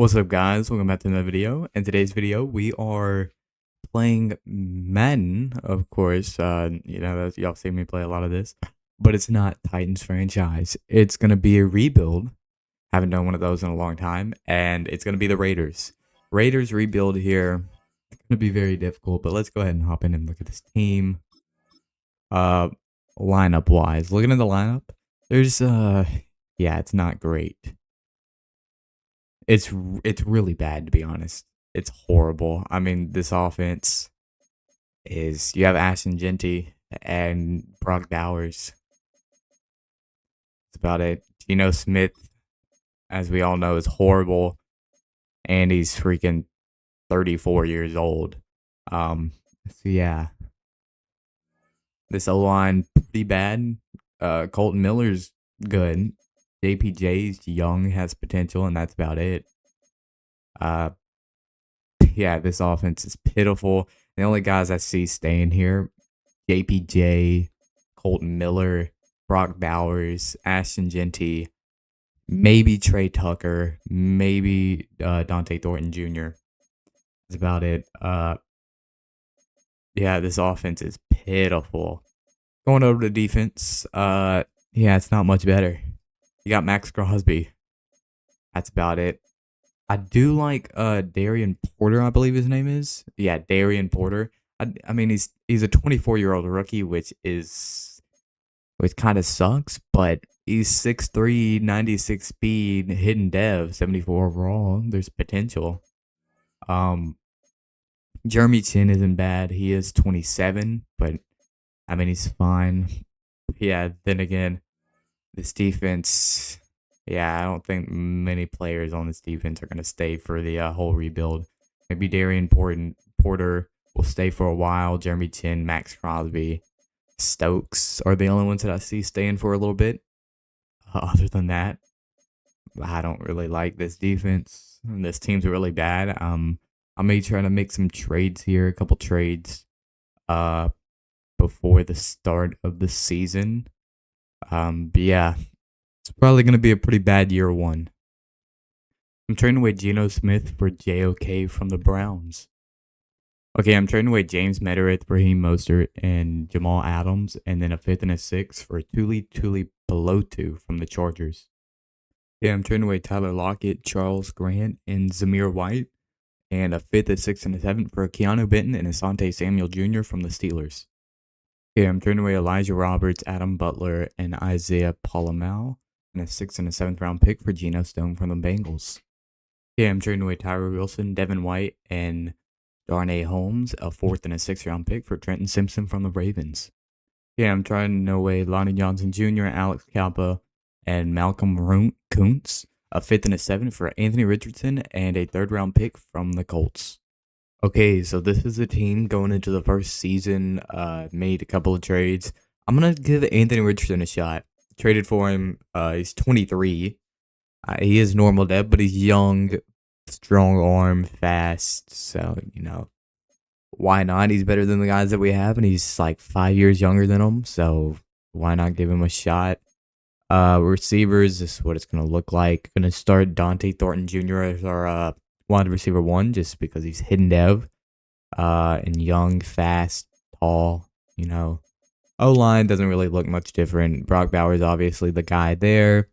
What's up, guys? Welcome back to another video. In today's video, we are playing Madden, of course. Y'all see me play a lot of this, but it's not Titans franchise. It's gonna be a rebuild. Haven't done one of those in a long time, and it's gonna be the Raiders. Raiders rebuild here. It's gonna be very difficult, but let's go ahead and hop in and look at this team. Lineup wise, looking at the lineup, there's yeah, it's not great. It's really bad, to be honest. It's horrible. I mean, this offense is, you have Ashton Genty and Brock Bowers. That's about it. Geno Smith, as we all know, is horrible, and he's freaking 34 years old. So yeah, this O-line pretty bad. Colton Miller's good. JPJ's young, has potential, and that's about it. Yeah, this offense is pitiful. The only guys I see staying here, JPJ, Colton Miller, Brock Bowers, Ashton Genty, maybe Trey Tucker, maybe Dante Thornton Jr. That's about it. Yeah, this offense is pitiful. Going over to defense, yeah, it's not much better. You got Max Crosby. That's about it. I do like Darian Porter, I believe his name is. Yeah, Darian Porter. I mean, he's a 24-year-old rookie, which kind of sucks, but he's 6'3", 96 speed, hidden dev, 74 overall. There's potential. Jeremy Chin isn't bad. He is 27, but I mean, he's fine. Yeah, then again, this defense, yeah, I don't think many players on this defense are going to stay for the whole rebuild. Maybe Darian Porter will stay for a while. Jeremy Chin, Max Crosby, Stokes are the only ones that I see staying for a little bit. Other than that, I don't really like this defense. This team's really bad. I may try to make some trades here, a couple trades, before the start of the season. But yeah, it's probably going to be a pretty bad year one. I'm trading away Geno Smith for JOK from the Browns. Okay, I'm trading away James Meredith, Raheem Mostert, and Jamal Adams, and then a 5th and a 6th for Tuli Pelotu from the Chargers. Yeah, I'm trading away Tyler Lockett, Charles Grant, and Zamir White, and a 5th, a 6th, and a 7th for Keanu Benton and Asante Samuel Jr. from the Steelers. Yeah, I'm turning away Elijah Roberts, Adam Butler, and Isaiah Palomal, and a 6th and a 7th round pick for Geno Stone from the Bengals. Yeah, I'm trading away Tyra Wilson, Devin White, and Darnay Holmes, a 4th and a 6th round pick for Trenton Simpson from the Ravens. Yeah, I'm trading away Lonnie Johnson Jr., Alex Kappa, and Malcolm Kuntz, a 5th and a 7th for Anthony Richardson, and a 3rd round pick from the Colts. Okay, so this is a team going into the first season, made a couple of trades. I'm going to give Anthony Richardson a shot. Traded for him, he's 23. He is normal depth, but he's young, strong arm, fast. So, why not? He's better than the guys that we have, and he's like 5 years younger than them. So, why not give him a shot? Receivers, this is what it's going to look like. Going to start Dante Thornton Jr. as our wide receiver 1, just because he's hidden dev, and young, fast, tall. O-line doesn't really look much different. Brock Bowers, obviously the guy there.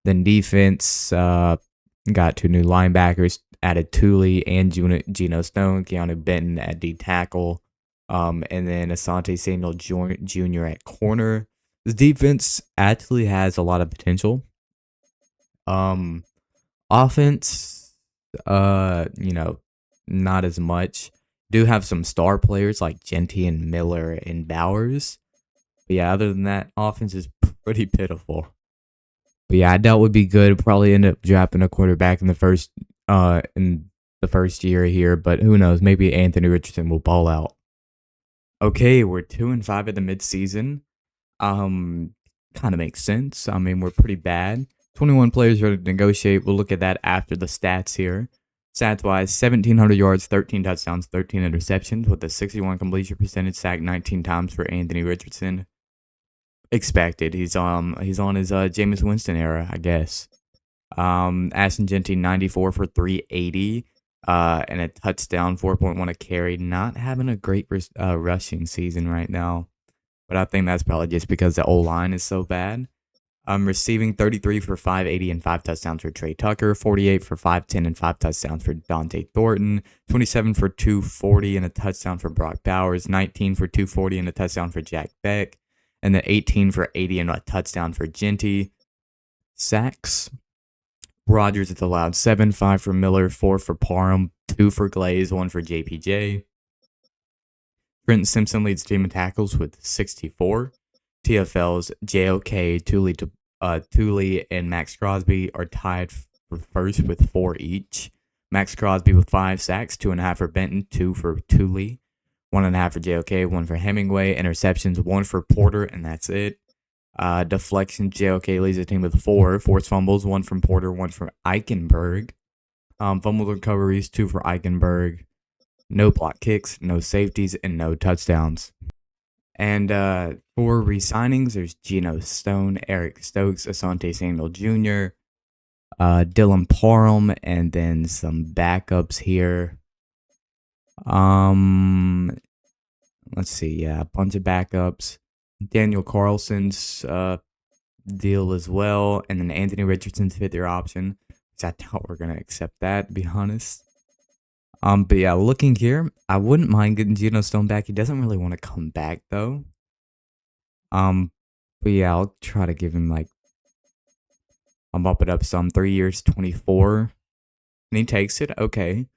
Then defense, got 2 new linebackers, added Tuli and Geno Stone, Keanu Benton at D tackle, and then Asante Samuel Jr. at corner. This defense actually has a lot of potential. Offense, not as much. Do have some star players like Genty and Miller and Bowers. But yeah, other than that, offense is pretty pitiful. But yeah, I doubt would be good. Probably end up drafting a quarterback in the first year here, but who knows? Maybe Anthony Richardson will ball out. Okay, we're 2-5 at the midseason. Kind of makes sense. I mean, we're pretty bad. 21 players ready to negotiate. We'll look at that after the stats here. Stats-wise, 1,700 yards, 13 touchdowns, 13 interceptions, with a 61 completion percentage, sacked 19 times for Anthony Richardson. Expected. He's on his Jameis Winston era, I guess. Ashton Genty 94 for 380. And a touchdown, 4.1 a carry. Not having a great rushing season right now. But I think that's probably just because the O-line is so bad. Receiving 33 for 580 and 5 touchdowns for Trey Tucker, 48 for 510 and 5 touchdowns for Dante Thornton, 27 for 240 and a touchdown for Brock Bowers, 19 for 240 and a touchdown for Jack Beck, and then 18 for 80 and a touchdown for Genty. Sacks. Rogers is allowed 7, 5 for Miller, 4 for Parham, 2 for Glaze, 1 for JPJ. Trenton Simpson leads team in tackles with 64. TFL's JOK, Thule, and Max Crosby are tied for first with 4 each. Max Crosby with 5 sacks, 2.5 for Benton, 2 for Thule, 1.5 for JOK, 1 for Hemingway. Interceptions, 1 for Porter, and that's it. Deflection, JOK leads the team with 4. Forced fumbles, 1 from Porter, 1 from Eichenberg. Fumble recoveries, 2 for Eichenberg. No block kicks, no safeties, and no touchdowns. And for re-signings, there's Geno Stone, Eric Stokes, Asante Samuel Jr., Dylan Parham, and then some backups here. Let's see, yeah, a bunch of backups. Daniel Carlson's deal as well, and then Anthony Richardson's 5th-year option, which I doubt we're gonna accept that, to be honest. But yeah, looking here, I wouldn't mind getting Geno Stone back. He doesn't really want to come back though. But yeah, I'll try to give him I'll bump it up some. 3 years, 24, and he takes it. Okay.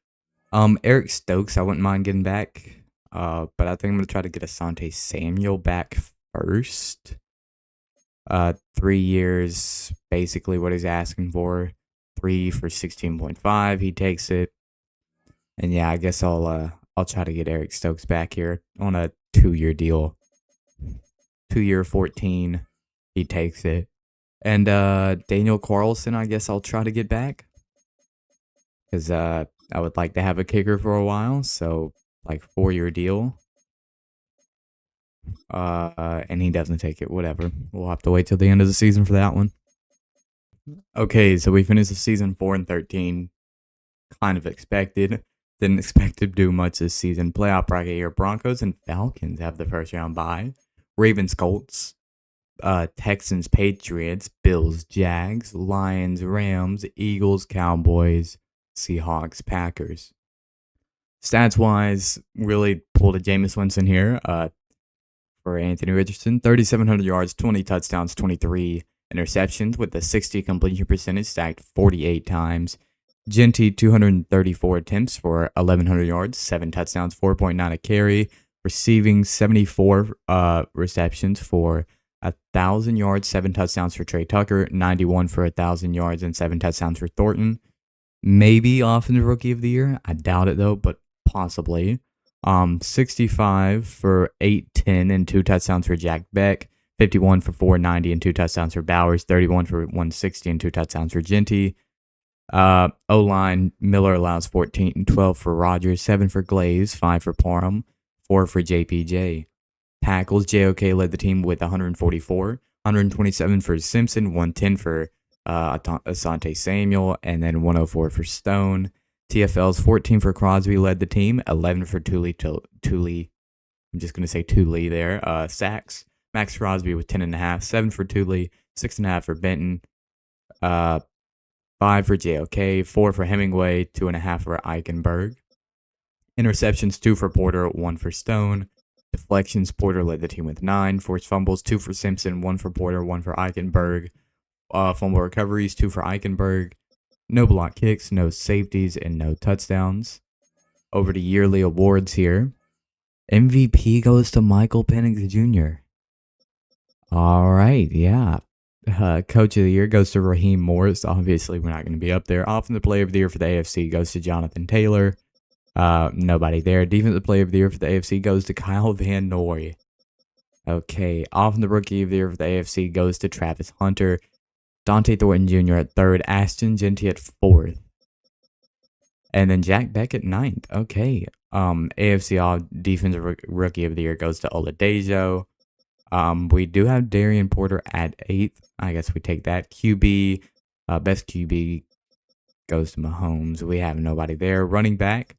Eric Stokes, I wouldn't mind getting back. But I think I'm gonna try to get Asante Samuel back first. 3 years, basically what he's asking for. 3 for 16.5. He takes it. And yeah, I guess I'll try to get Eric Stokes back here on a 2-year deal. 2-year, 14. He takes it. And Daniel Carlson, I guess I'll try to get back. Because I would like to have a kicker for a while. So, 4-year deal. And he doesn't take it. Whatever. We'll have to wait till the end of the season for that one. Okay, so we finished the season 4-13. Kind of expected. Didn't expect to do much this season. Playoff bracket here. Broncos and Falcons have the first round bye. Ravens, Colts. Texans, Patriots. Bills, Jags. Lions, Rams. Eagles, Cowboys. Seahawks, Packers. Stats-wise, really pulled a Jameis Winston here for Anthony Richardson. 3,700 yards, 20 touchdowns, 23 interceptions with a 60 completion percentage, stacked 48 times. Genty, 234 attempts for 1,100 yards, 7 touchdowns, 4.9 a carry. Receiving 74 receptions for 1,000 yards, 7 touchdowns for Trey Tucker, 91 for 1,000 yards, and 7 touchdowns for Thornton. Maybe Offensive Rookie of the Year. I doubt it, though, but possibly. 65 for 810 and 2 touchdowns for Jack Beck. 51 for 490 and 2 touchdowns for Bowers. 31 for 160 and 2 touchdowns for Genty. O-line, Miller allows 14 and 12 for Rogers, 7 for Glaze, 5 for Parham, 4 for JPJ. Tackles, JOK led the team with 144, 127 for Simpson, 110 for Asante Samuel, and then 104 for Stone. TFL's 14 for Crosby led the team, 11 for Thule. I'm just going to say Thule there. Sacks, Max Crosby with 10.5, 7 for Thule, 6.5 for Benton. 5 for JOK, 4 for Hemingway, 2.5 for Eichenberg. Interceptions, 2 for Porter, 1 for Stone. Deflections, Porter led the team with 9. Forced fumbles, 2 for Simpson, 1 for Porter, 1 for Eichenberg. Fumble recoveries, 2 for Eichenberg. No block kicks, no safeties, and no touchdowns. Over to yearly awards here. MVP goes to Michael Penix Jr. All right, yeah. Coach of the Year goes to Raheem Morris. Obviously, we're not going to be up there. Offensive Player of the Year for the AFC goes to Jonathan Taylor. Nobody there. Defensive Player of the Year for the AFC goes to Kyle Van Noy. Okay. Offensive Rookie of the Year for the AFC goes to Travis Hunter. Dante Thornton Jr. at 3rd. Ashton Genty at 4th. And then Jack Beck at 9th. Okay. AFC Defensive Rookie of the Year goes to Oladejo. We do have Darian Porter at 8th. I guess we take that. QB, Best QB goes to Mahomes. We have nobody there. Running back,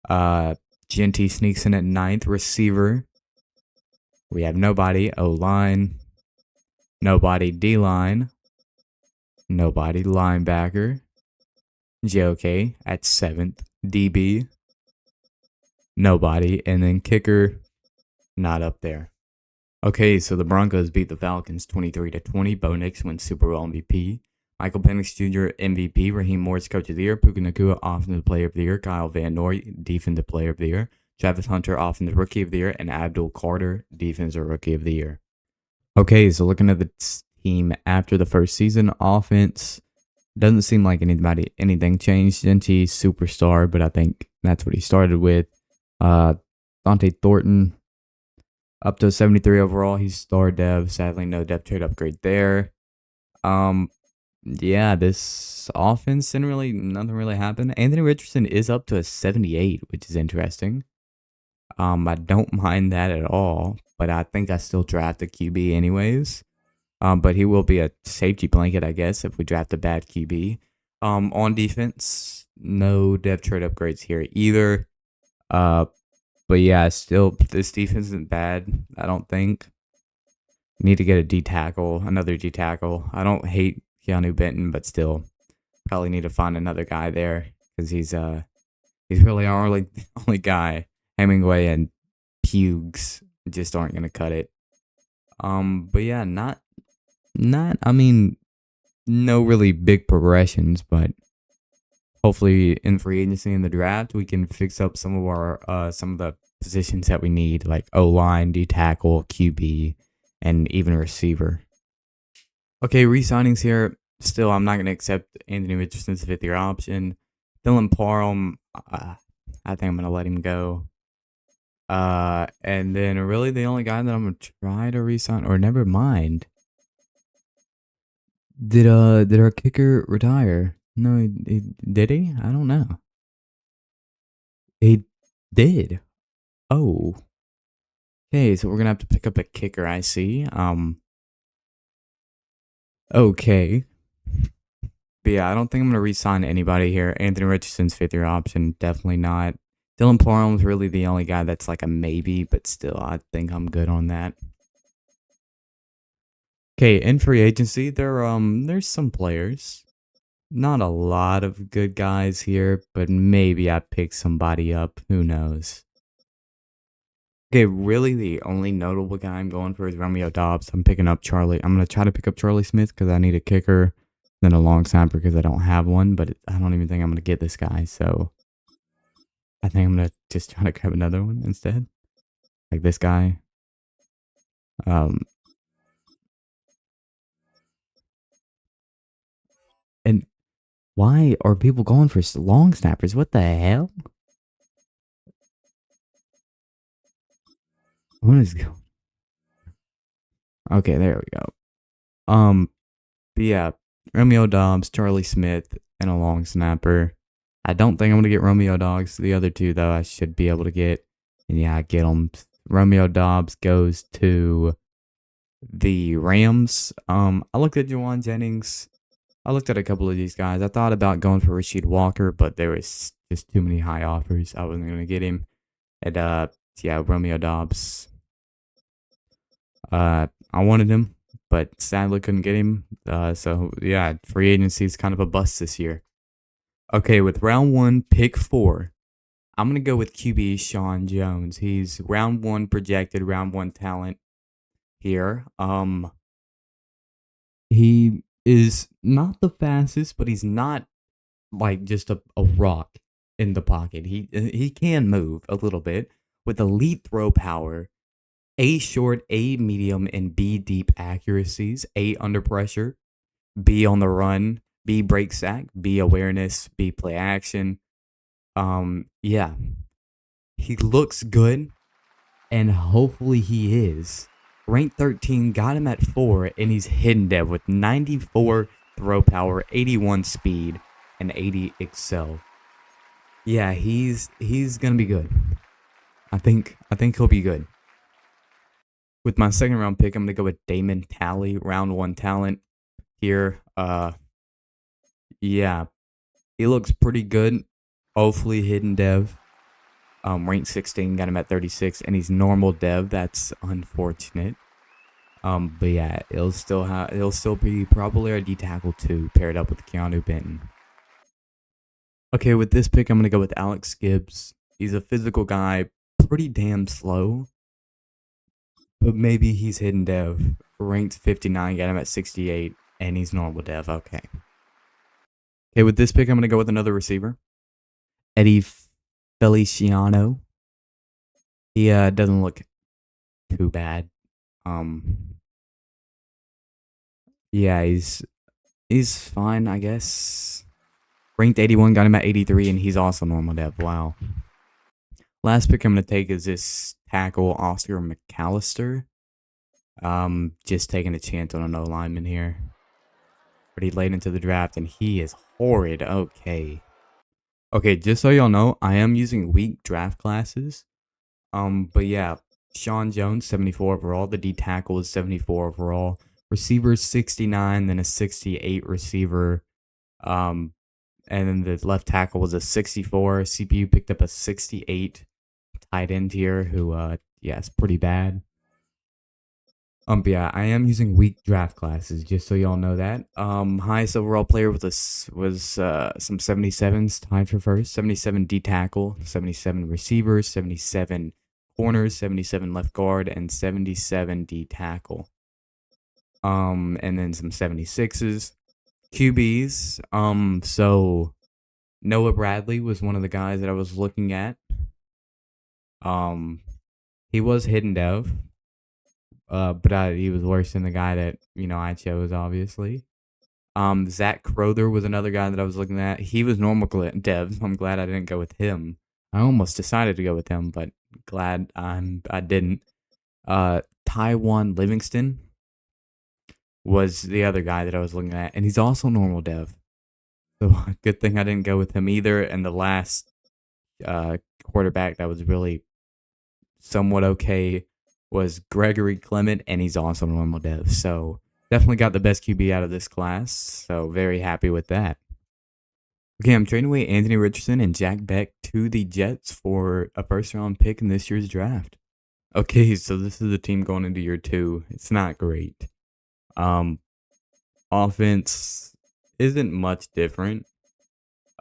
GNT sneaks in at 9th. Receiver, we have nobody. O-line, nobody. D-line, nobody. Linebacker, JOK at 7th. DB, nobody. And then kicker, not up there. Okay, so the Broncos beat the Falcons 23-20. Bo Nix wins Super Bowl MVP. Michael Penix Jr. MVP. Raheem Morris Coach of the Year. Puka Nacua Offensive Player of the Year. Kyle Van Noy Defensive Player of the Year. Travis Hunter Offensive Rookie of the Year. And Abdul Carter Defensive Rookie of the Year. Okay, so looking at the team after the first season, offense doesn't seem like anything changed. Genty superstar, but I think that's what he started with. Dante Thornton up to 73 overall. He's star dev. Sadly, no depth trade upgrade there. Yeah, this offense nothing really happened. Anthony Richardson is up to a 78, which is interesting. I don't mind that at all, but I think I still draft a QB anyways. But he will be a safety blanket, I guess, if we draft a bad QB. On defense, no depth trade upgrades here either. But yeah, still, this defense isn't bad, I don't think. Need to get a D tackle, another D tackle. I don't hate Keanu Benton, but still, probably need to find another guy there because he's really our only guy. Hemingway and Pugs just aren't gonna cut it. But yeah, I mean, no really big progressions, but hopefully in free agency in the draft we can fix up some of the positions that we need, like O-line, D tackle, QB, and even receiver. Okay, re-signings here. Still, I'm not going to accept Anthony Richardson's 5th-year option. Dylan Parham, I think I'm going to let him go. And then really the only guy that I'm going to try to re-sign, or never mind. Did our kicker retire? No, did he? I don't know. He did. Oh. Okay, so we're going to have to pick up a kicker, I see. Okay. But yeah, I don't think I'm going to re-sign anybody here. Anthony Richardson's 5th-year option, definitely not. Dylan Parham's really the only guy that's like a maybe, but still, I think I'm good on that. Okay, in free agency, there's some players. Not a lot of good guys here, but maybe I pick somebody up. Who knows? Okay, really the only notable guy I'm going for is Romeo Dobbs. I'm going to try to pick up Charlie Smith because I need a kicker, then a long snapper because I don't have one, but I don't even think I'm going to get this guy, so I think I'm going to just try to grab another one instead. Like this guy. And why are people going for long snappers? What the hell? What is going? Okay, there we go. But yeah, Romeo Dobbs, Charlie Smith, and a long snapper. I don't think I'm gonna get Romeo Dobbs. The other two though, I should be able to get. And yeah, I get them. Romeo Dobbs goes to the Rams. I looked at Juwan Jennings. I looked at a couple of these guys. I thought about going for Rasheed Walker, but there was just too many high offers. I wasn't gonna get him. And yeah, Romeo Dobbs. I wanted him, but sadly couldn't get him. So yeah, free agency is kind of a bust this year. Okay, with round 1, pick 4, I'm gonna go with QB Sean Jones. He's round 1 projected, round 1 talent here. He is not the fastest, but he's not like just a rock in the pocket. He can move a little bit with elite throw power. A short, A medium, and B deep accuracies. A under pressure, B on the run, B break sack, B awareness, B play action. Yeah. He looks good, and hopefully he is. Ranked 13, got him at 4, and he's hidden dev with 94 throw power, 81 speed, and 80 excel. Yeah, he's gonna be good. I think he'll be good. With my 2nd round pick, I'm going to go with Damon Talley, round 1 talent here. Yeah, he looks pretty good. Hopefully, hidden dev. Rank 16, got him at 36, and he's normal dev. That's unfortunate. But yeah, he'll still be probably our D tackle 2 paired up with Keanu Benton. Okay, with this pick, I'm gonna go with Alex Gibbs. He's a physical guy, pretty damn slow, but maybe he's hidden dev. Ranked 59, got him at 68, and he's normal dev. Okay. Okay, with this pick, I'm gonna go with another receiver, Eddie Feliciano. He doesn't look too bad. Um, yeah, he's fine, I guess. Ranked 81, got him at 83, and he's also normal dev. Wow. Last pick I'm gonna take is this tackle Oscar McAllister. Just taking a chance on an O lineman here. Pretty late into the draft, and he is horrid. Okay. Okay, just so y'all know, I am using weak draft classes. But yeah, Sean Jones, 74 overall. The D tackle is 74 overall. Receiver 69, then a 68 receiver. And then the left tackle was a 64. CPU picked up a 68 tight end here, who yeah, it's pretty bad. But yeah, I am using weak draft classes, just so y'all know that. Highest overall player was some 77s tied for first. 77 D tackle, 77 receivers, 77 corners, 77 left guard, and 77 D tackle. And then some 76s. QBs. So Noah Bradley was one of the guys that I was looking at. He was hidden dev. But he was worse than the guy that I chose, obviously. Zach Crowther was another guy that I was looking at. He was normal dev. I'm glad I didn't go with him. I almost decided to go with him, but glad I didn't. Taiwan Livingston was the other guy that I was looking at, and he's also normal dev. So good thing I didn't go with him either. And the last quarterback that was really somewhat okay was Gregory Clement, and he's also normal dev. So definitely got the best QB out of this class. So very happy with that. Okay, I'm trading away Anthony Richardson and Jack Beck to the Jets for a first round pick in this year's draft. Okay, so this is the team going into year 2. It's not great. Offense isn't much different.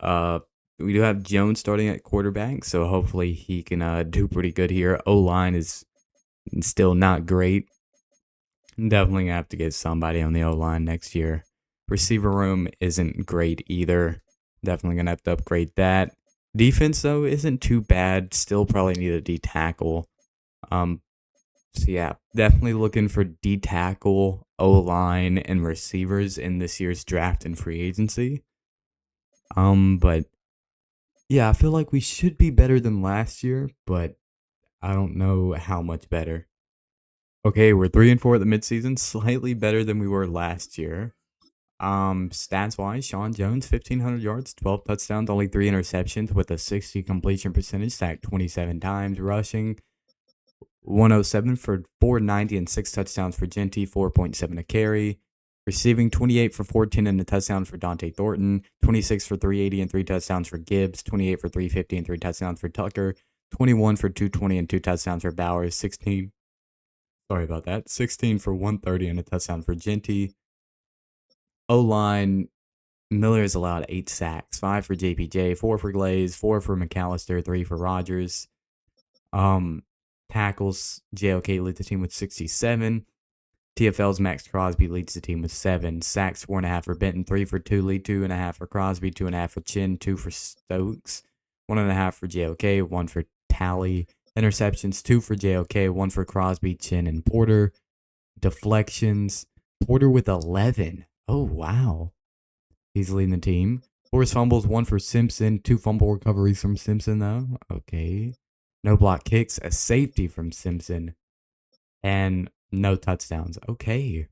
We do have Jones starting at quarterback, so hopefully he can do pretty good here. O-line is still not great. Definitely gonna have to get somebody on the O-line next year. Receiver room isn't great either. Definitely gonna have to upgrade that. Defense though isn't too bad. Still probably need a D tackle. So yeah, definitely looking for D tackle, O-line, and receivers in this year's draft and free agency. But yeah, I feel like we should be better than last year, but I don't know how much better. Okay, we're 3-4 at the midseason, slightly better than we were last year. Stats wise, Sean Jones, 1,500 yards, 12 touchdowns, only 3 interceptions with a 60 completion percentage, sacked 27 times, rushing 107 for 490 and 6 touchdowns for Genty, 4.7 a carry. Receiving 28 for 14 and a touchdown for Dante Thornton, 26 for 380 and 3 touchdowns for Gibbs, 28 for 350 and 3 touchdowns for Tucker, 21 for 220 and 2 touchdowns for Bowers, 16 for 130 and a touchdown for Genty. O-line, Miller is allowed 8 sacks, 5 for JPJ, 4 for Glaze, 4 for McAllister, 3 for Rogers. Tackles, JOK leads the team with 67. TFL's Max Crosby leads the team with 7. Sacks, 4.5 for Benton, 3 for Tooley, 2.5 for Crosby, 2.5 for Chin, 2 for Stokes, 1.5 for JOK, 1 for Tally. Interceptions, 2 for JOK, 1 for Crosby, Chin, and Porter. Deflections, Porter with 11. Oh, wow. He's leading the team. Forced fumbles, 1 for Simpson, 2 fumble recoveries from Simpson, though. Okay. No block kicks, a safety from Simpson, and no touchdowns. Okay.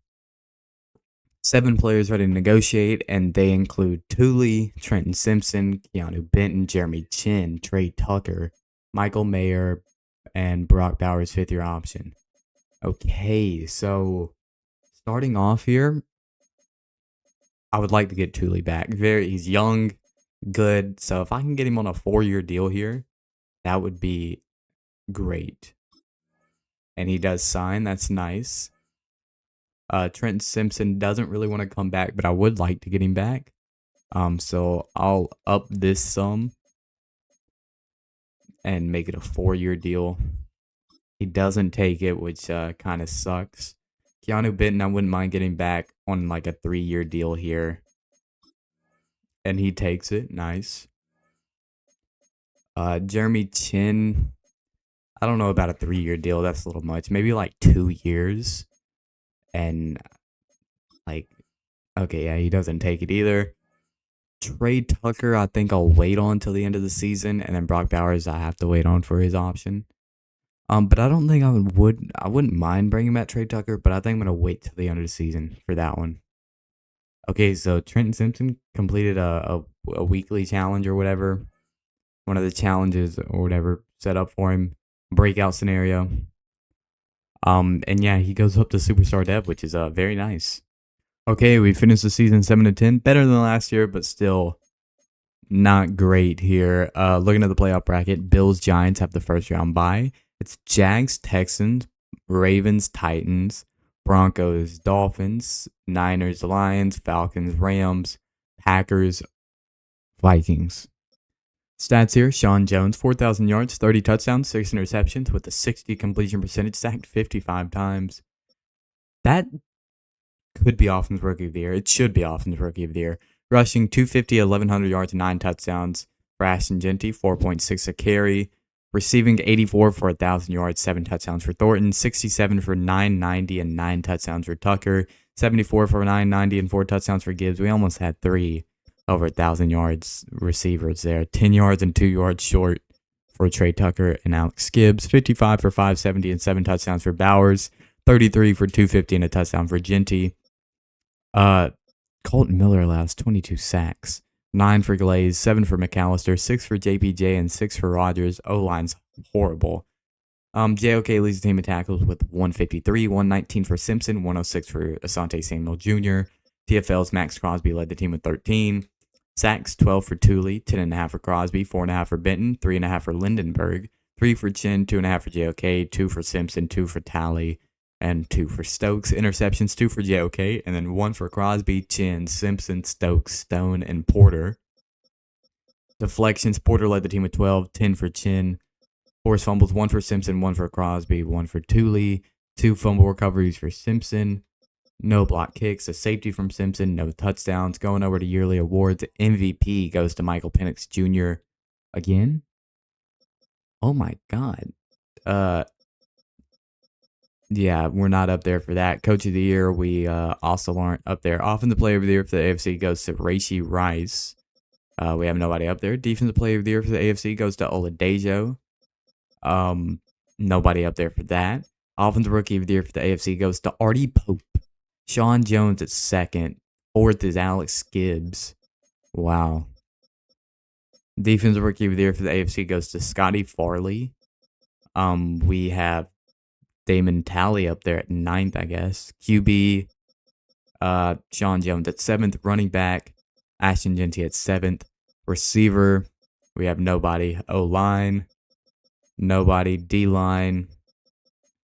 7 players ready to negotiate, and they include Tooley, Trenton Simpson, Keanu Benton, Jeremy Chin, Trey Tucker, Michael Mayer, and Brock Bowers, 5th-year option. Okay, so starting off here, I would like to get Thule back. He's young, good. So if I can get him on a 4-year deal here, that would be great. And he does sign. That's nice. Trent Simpson doesn't really want to come back, but I would like to get him back. So I'll up this sum and make it a 4-year deal. He doesn't take it, which kind of sucks. Keanu Benton, I wouldn't mind getting back on like a 3-year deal here. And he takes it. Nice. Jeremy Chin, I don't know about a 3-year deal. That's a little much. Maybe like 2 years. And like, okay, yeah, he doesn't take it either. Trey Tucker, I think I'll wait on till the end of the season, and then Brock Bowers, I have to wait on for his option. But I don't think I wouldn't mind bringing back Trey Tucker, but I think I'm gonna wait till the end of the season for that one. Okay, so Trenton Simpson completed a weekly challenge or whatever, one of the challenges or whatever set up for him, breakout scenario. And yeah, he goes up to Superstar Dev, which is very nice. Okay, we finished the season 7-10, better than last year, but still not great here. Looking at the playoff bracket, Bills Giants have the first round bye. It's Jags Texans, Ravens Titans, Broncos Dolphins, Niners Lions, Falcons Rams, Packers Vikings. Stats here: Sean Jones, 4,000 yards, 30 touchdowns, 6 interceptions with a 60 completion percentage, sacked 55 times. That could be Offensive Rookie of the Year. It should be Offensive Rookie of the Year. Rushing 250, 1,100 yards, 9 touchdowns. For Ashton Jeanty, 4.6 a carry. Receiving 84 for 1,000 yards, 7 touchdowns for Thornton. 67 for 990 and 9 touchdowns for Tucker. 74 for 990 and 4 touchdowns for Gibbs. We almost had 3 over 1,000 yards receivers there. 10 yards and 2 yards short for Trey Tucker and Alex Gibbs. 55 for 570 and 7 touchdowns for Bowers. 33 for 250 and a touchdown for Jeanty. Colton Miller allows 22 sacks, 9 for Glaze, 7 for McAllister, 6 for JPJ, and 6 for Rogers. O-line's horrible. JOK leads the team in tackles with 153, 119 for Simpson, 106 for Asante Samuel Jr. TFL's Max Crosby led the team with 13. Sacks, 12 for Thule, 10.5 for Crosby, 4.5 for Benton, 3.5 for Lindenberg, 3 for Chin, 2.5 for JOK, 2 for Simpson, 2 for Talley, and 2 for Stokes. Interceptions, 2 for JOK, and then 1 for Crosby, Chin, Simpson, Stokes, Stone, and Porter. Deflections, Porter led the team with 12, 10 for Chin. Forced fumbles, 1 for Simpson, 1 for Crosby, 1 for Thule, 2 fumble recoveries for Simpson, no block kicks, a safety from Simpson, no touchdowns. Going over to yearly awards, MVP goes to Michael Penix Jr. again. Oh my God. Yeah, we're not up there for that. Coach of the Year, we also aren't up there. Offensive Player of the Year for the AFC goes to Rashee Rice. We have nobody up there. Defensive Player of the Year for the AFC goes to Oladejo. Nobody up there for that. Offensive Rookie of the Year for the AFC goes to Artie Pope. Sean Jones at second. Fourth is Alex Gibbs. Wow. Defensive Rookie of the Year for the AFC goes to Scotty Farley. We have Damon Talley up there at 9th, I guess. QB, Sean Jones at 7th. Running back, Ashton Jeanty at 7th. Receiver, we have nobody. O-line, nobody. D-line,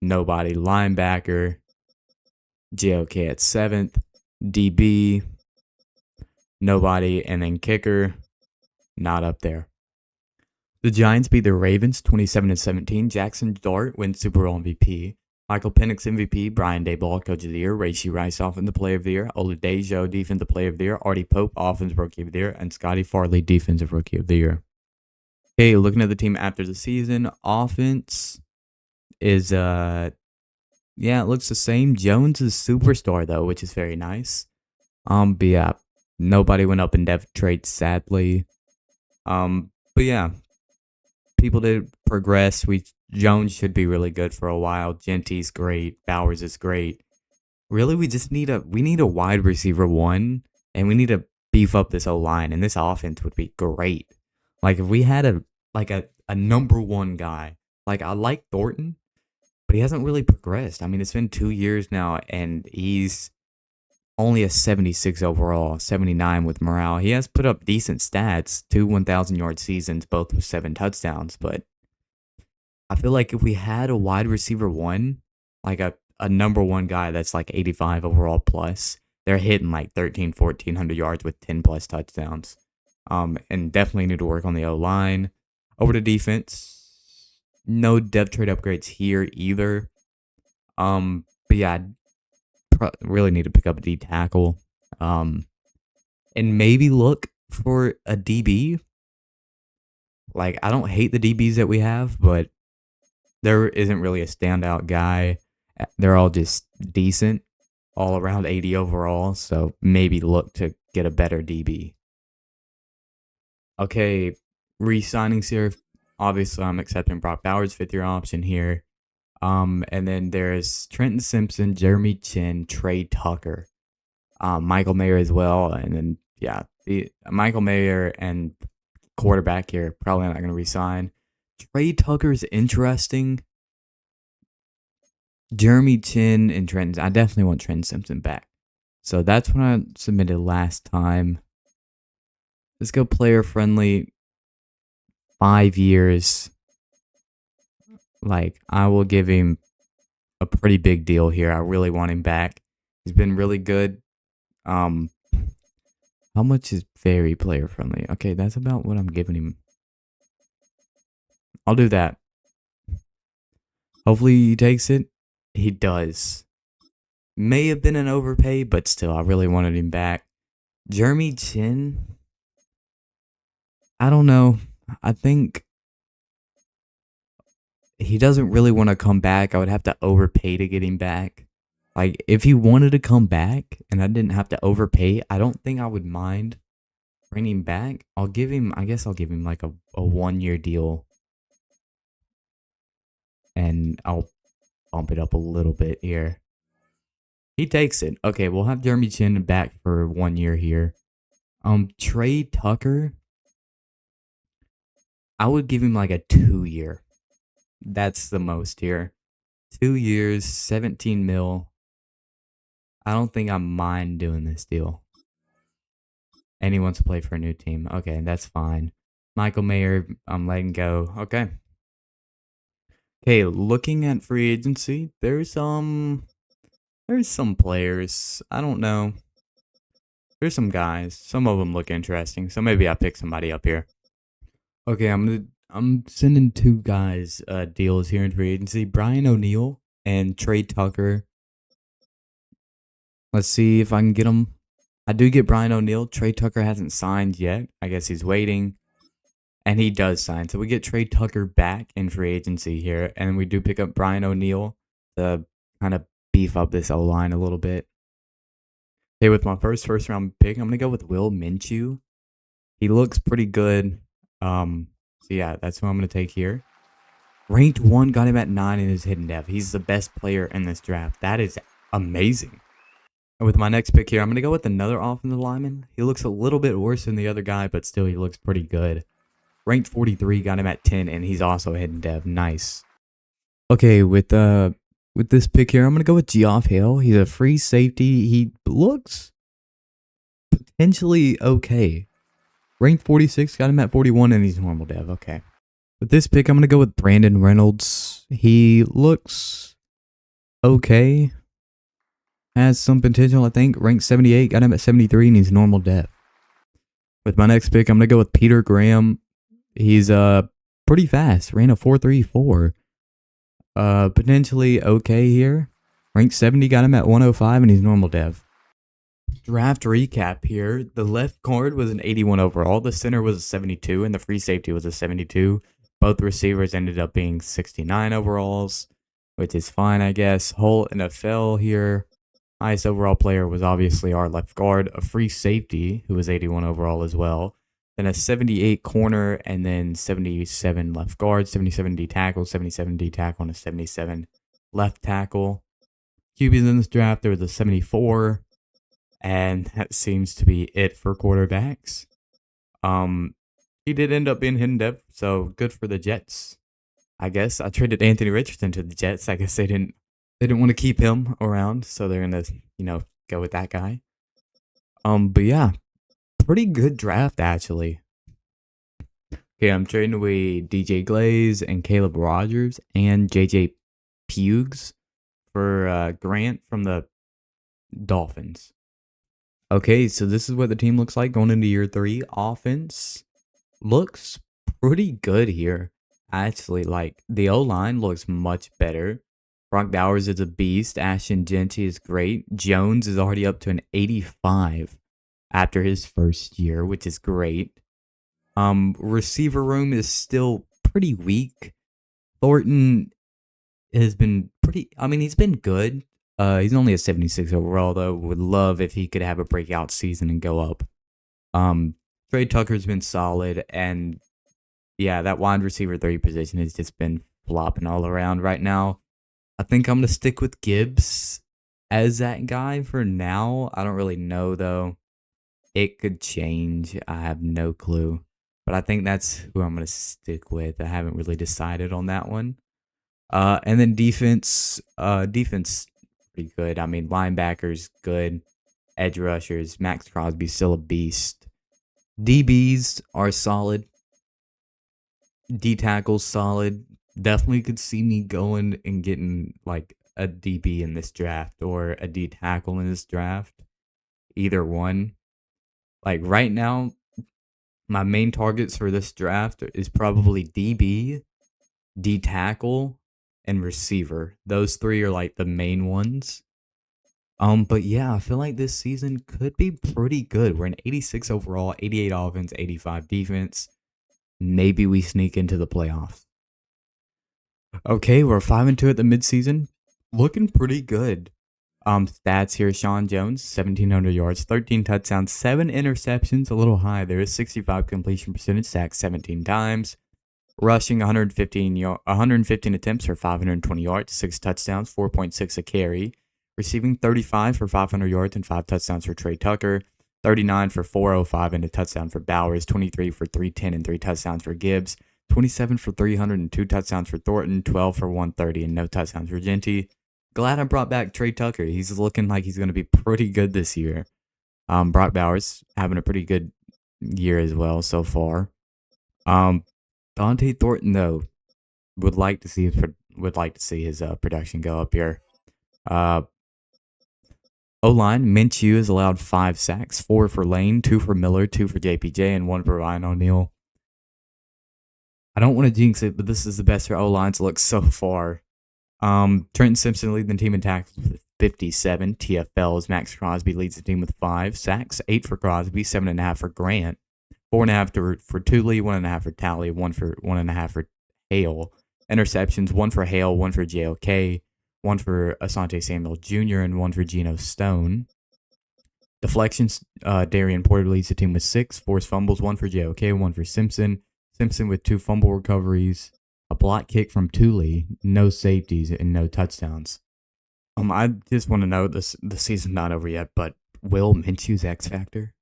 nobody. Linebacker, JOK at 7th. DB, nobody. And then kicker, not up there. The Giants beat the Ravens 27-17. Jackson Dart wins Super Bowl MVP. Michael Penix MVP. Brian Daboll Coach of the Year. Rashee Rice Offensive Player of the Year. Oladejo Defensive Player of the Year. Artie Pope Offensive Rookie of the Year. And Scotty Farley Defensive Rookie of the Year. Okay, looking at the team after the season. Offense is, it looks the same. Jones is superstar, though, which is very nice. But yeah, nobody went up in depth traits, sadly. But yeah. People did progress. Jones should be really good for a while. Jeanty's great. Bowers is great. Really, we need a wide receiver 1, and we need to beef up this O-line, and this offense would be great. Like if we had a number 1 guy. Like I like Thornton, but he hasn't really progressed. I mean, it's been 2 years now, and he's only a 76 overall, 79 with morale. He has put up decent stats, 2 1,000-yard seasons, both with 7 touchdowns, but I feel like if we had a wide receiver one, like a number one guy that's like 85 overall plus, they're hitting like 1,400 yards with 10 plus touchdowns. And definitely need to work on the O line. Over to defense, no depth trade upgrades here either. But yeah, really need to pick up a D tackle. And maybe look for a DB. Like, I don't hate the DBs that we have, but there isn't really a standout guy. They're all just decent, all around 80 overall. So maybe look to get a better DB. Okay, re-signings here. Obviously, I'm accepting Brock Bowers' 5th-year option here. And then there's Trenton Simpson, Jeremy Chin, Trey Tucker, Michael Mayer as well. And then, yeah, Michael Mayer and quarterback here probably not going to resign. Trey Tucker's interesting. Jeremy Chin and Trenton. I definitely want Trenton Simpson back. So that's what I submitted last time. Let's go player friendly. 5 years. Like, I will give him a pretty big deal here. I really want him back. He's been really good. How much is very player friendly? Okay, that's about what I'm giving him. I'll do that. Hopefully he takes it. He does. May have been an overpay, but still, I really wanted him back. Jeremy Chin. I don't know. I think he doesn't really want to come back. I would have to overpay to get him back. Like, if he wanted to come back and I didn't have to overpay, I don't think I would mind bringing him back. I guess I'll give him like a 1-year deal. And I'll bump it up a little bit here. He takes it. Okay, we'll have Jeremy Chin back for 1 year here. Trey Tucker, I would give him like a 2-year. That's the most here. 2 years, 17 mil. I don't think I mind doing this deal. And he wants to play for a new team. Okay, that's fine. Michael Mayer, I'm letting go. Okay. Okay, looking at free agency, there's some players. I don't know. There's some guys. Some of them look interesting. So maybe I'll pick somebody up here. Okay, I'm sending 2 guys deals here in free agency. Brian O'Neill and Trey Tucker. Let's see if I can get them. I do get Brian O'Neill. Trey Tucker hasn't signed yet. I guess he's waiting. And he does sign. So we get Trey Tucker back in free agency here. And we do pick up Brian O'Neill to kind of beef up this O-line a little bit. Okay, with my first round pick, I'm going to go with Will Minshew. He looks pretty good. So yeah, that's what I'm going to take here. Ranked 1, got him at 9 in his hidden depth. He's the best player in this draft. That is amazing. And with my next pick here, I'm going to go with another offensive lineman. He looks a little bit worse than the other guy, but still he looks pretty good. Ranked 43, got him at 10, and he's also a hidden depth. Nice. Okay, with this pick here, I'm going to go with Geoff Hale. He's a free safety. He looks potentially okay. Ranked 46, got him at 41, and he's normal dev. Okay. With this pick, I'm going to go with Brandon Reynolds. He looks okay. Has some potential, I think. Ranked 78, got him at 73, and he's normal dev. With my next pick, I'm going to go with Peter Graham. He's pretty fast. Ran a 4.34. Potentially okay here. Ranked 70, got him at 105, and he's normal dev. Draft recap here. The left guard was an 81 overall. The center was a 72, and the free safety was a 72. Both receivers ended up being 69 overalls, which is fine, I guess. Whole NFL here. Highest overall player was obviously our left guard. A free safety, who was 81 overall as well. Then a 78 corner, and then 77 left guard, 77 D tackle, 77 D tackle, and a 77 left tackle. QBs in this draft, there was a 74, and that seems to be it for quarterbacks. He did end up being hidden depth, so good for the Jets. I guess I traded Anthony Richardson to the Jets. I guess they didn't want to keep him around, so they're gonna, go with that guy. But yeah, pretty good draft actually. Okay, I'm trading away DJ Glaze and Caleb Rogers and JJ Pugs for Grant from the Dolphins. Okay, so this is what the team looks like going into year 3. Offense looks pretty good here. Actually, like the O-line looks much better. Brock Bowers is a beast. Ashton Genty is great. Jones is already up to an 85 after his first year, which is great. Receiver room is still pretty weak. Thornton has been pretty. I mean, he's been good. He's only a 76 overall though. Would love if he could have a breakout season and go up. Trey Tucker's been solid, and yeah, that wide receiver 3 position has just been flopping all around right now. I think I'm gonna stick with Gibbs as that guy for now. I don't really know though. It could change. I have no clue. But I think that's who I'm going to stick with. I haven't really decided on that one. And then defense pretty good. I mean, linebackers good. Edge rushers, Max Crosby still a beast. DBs are solid. D tackles solid. Definitely could see me going and getting like a DB in this draft or a D tackle in this draft. Either one. Like right now, my main targets for this draft is probably DB, D tackle, and receiver. Those 3 are like the main ones. But yeah, I feel like this season could be pretty good. We're an 86 overall, 88 offense, 85 defense. Maybe we sneak into the playoffs. Okay, we're 5-2 at the midseason. Looking pretty good. Stats here: Sean Jones, 1,700 yards, 13 touchdowns, 7 interceptions, a little high. There is 65 completion percentage, sacked 17 times. Rushing 115 attempts for 520 yards, 6 touchdowns, 4.6 a carry. Receiving 35 for 500 yards and 5 touchdowns for Trey Tucker. 39 for 405 and a touchdown for Bowers. 23 for 310 and 3 touchdowns for Gibbs. 27 for 300 and 2 touchdowns for Thornton. 12 for 130 and no touchdowns for Genty. Glad I brought back Trey Tucker. He's looking like he's going to be pretty good this year. Brock Bowers having a pretty good year as well so far. Dante Thornton though would like to see his production go up here. O-line, Minshew has allowed 5 sacks, 4 for Lane, 2 for Miller, 2 for JPJ, and 1 for Ryan O'Neal. I don't want to jinx it, but this is the best O-lines look so far. Trenton Simpson leads the team in tackles with 57 TFLs. Max Crosby leads the team with 5 sacks, 8 for Crosby, 7.5 for Grant, 4.5 for Tooley, 1.5 for Talley, 1.5 for Hale. Interceptions, 1 for Hale, 1 for JOK, 1 for Asante Samuel Jr., and 1 for Geno Stone. Deflections, Darian Porter leads the team with 6. Forced fumbles, 1 for JOK, 1 for Simpson. Simpson with 2 fumble recoveries. A block kick from Tooley, no safeties, and no touchdowns. I just want to know, the season's not over yet, but will Minshew's X Factor?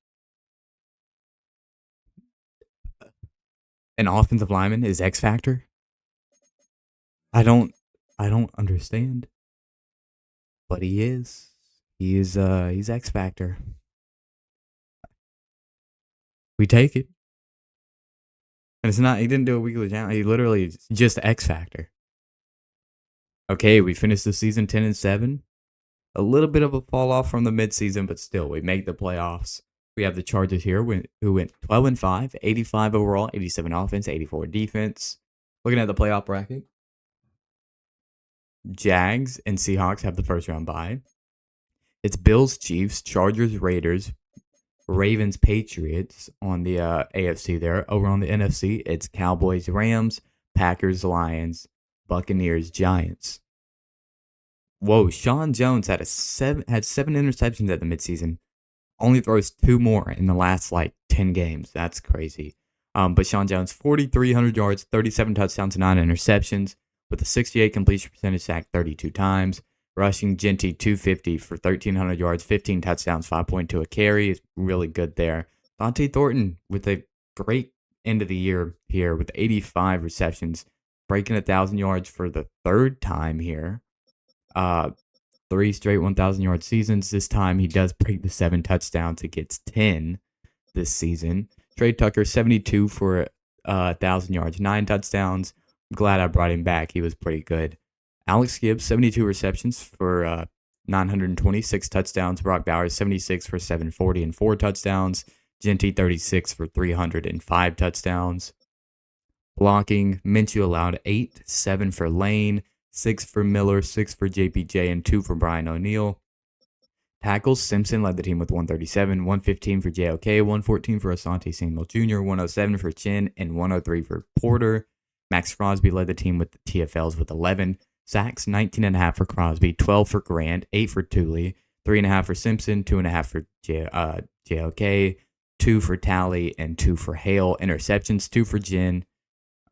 An offensive lineman is X Factor? I don't understand. But he is. He's X Factor. We take it. And it's not, he didn't do a weekly challenge. He literally just X Factor. Okay, we finished the season 10-7. A little bit of a fall off from the midseason, but still, we make the playoffs. We have the Chargers here, who went 12-5, 85 overall, 87 offense, 84 defense. Looking at the playoff bracket, Jags and Seahawks have the first round bye. It's Bills, Chiefs, Chargers, Raiders, Ravens, Patriots on the AFC there. Over on the NFC, it's Cowboys, Rams, Packers, Lions, Buccaneers, Giants. Whoa, Sean Jones had 7 interceptions at the midseason. Only throws 2 more in the last 10 games. That's crazy. But Sean Jones, 4,300 yards, 37 touchdowns, 9 interceptions, with a 68 completion percentage, sacked 32 times. Rushing, Genty, 250 for 1,300 yards, 15 touchdowns, 5.2 a carry. Is really good there. Dante Thornton with a great end of the year here with 85 receptions, breaking 1,000 yards for the 3rd time here. 3 straight 1,000-yard seasons. This time he does break the 7 touchdowns. It gets 10 this season. Trey Tucker, 72 for 1,000 yards, 9 touchdowns. I'm glad I brought him back. He was pretty good. Alex Gibbs, 72 receptions for 926 touchdowns. Brock Bowers, 76 for 740 and 4 touchdowns. Genty, 36 for 305 touchdowns. Blocking, Minshew allowed 8, 7 for Lane, 6 for Miller, 6 for JPJ, and 2 for Brian O'Neill. Tackles, Simpson led the team with 137, 115 for JOK, 114 for Asante Samuel Jr., 107 for Chin, and 103 for Porter. Max Crosby led the team with the TFLs with 11. Sacks, 19.5 for Crosby, 12 for Grant, 8 for Tooley, 3.5 for Simpson, 2.5 for JOK, 2 for Talley, and 2 for Hale. Interceptions, 2 for Jin.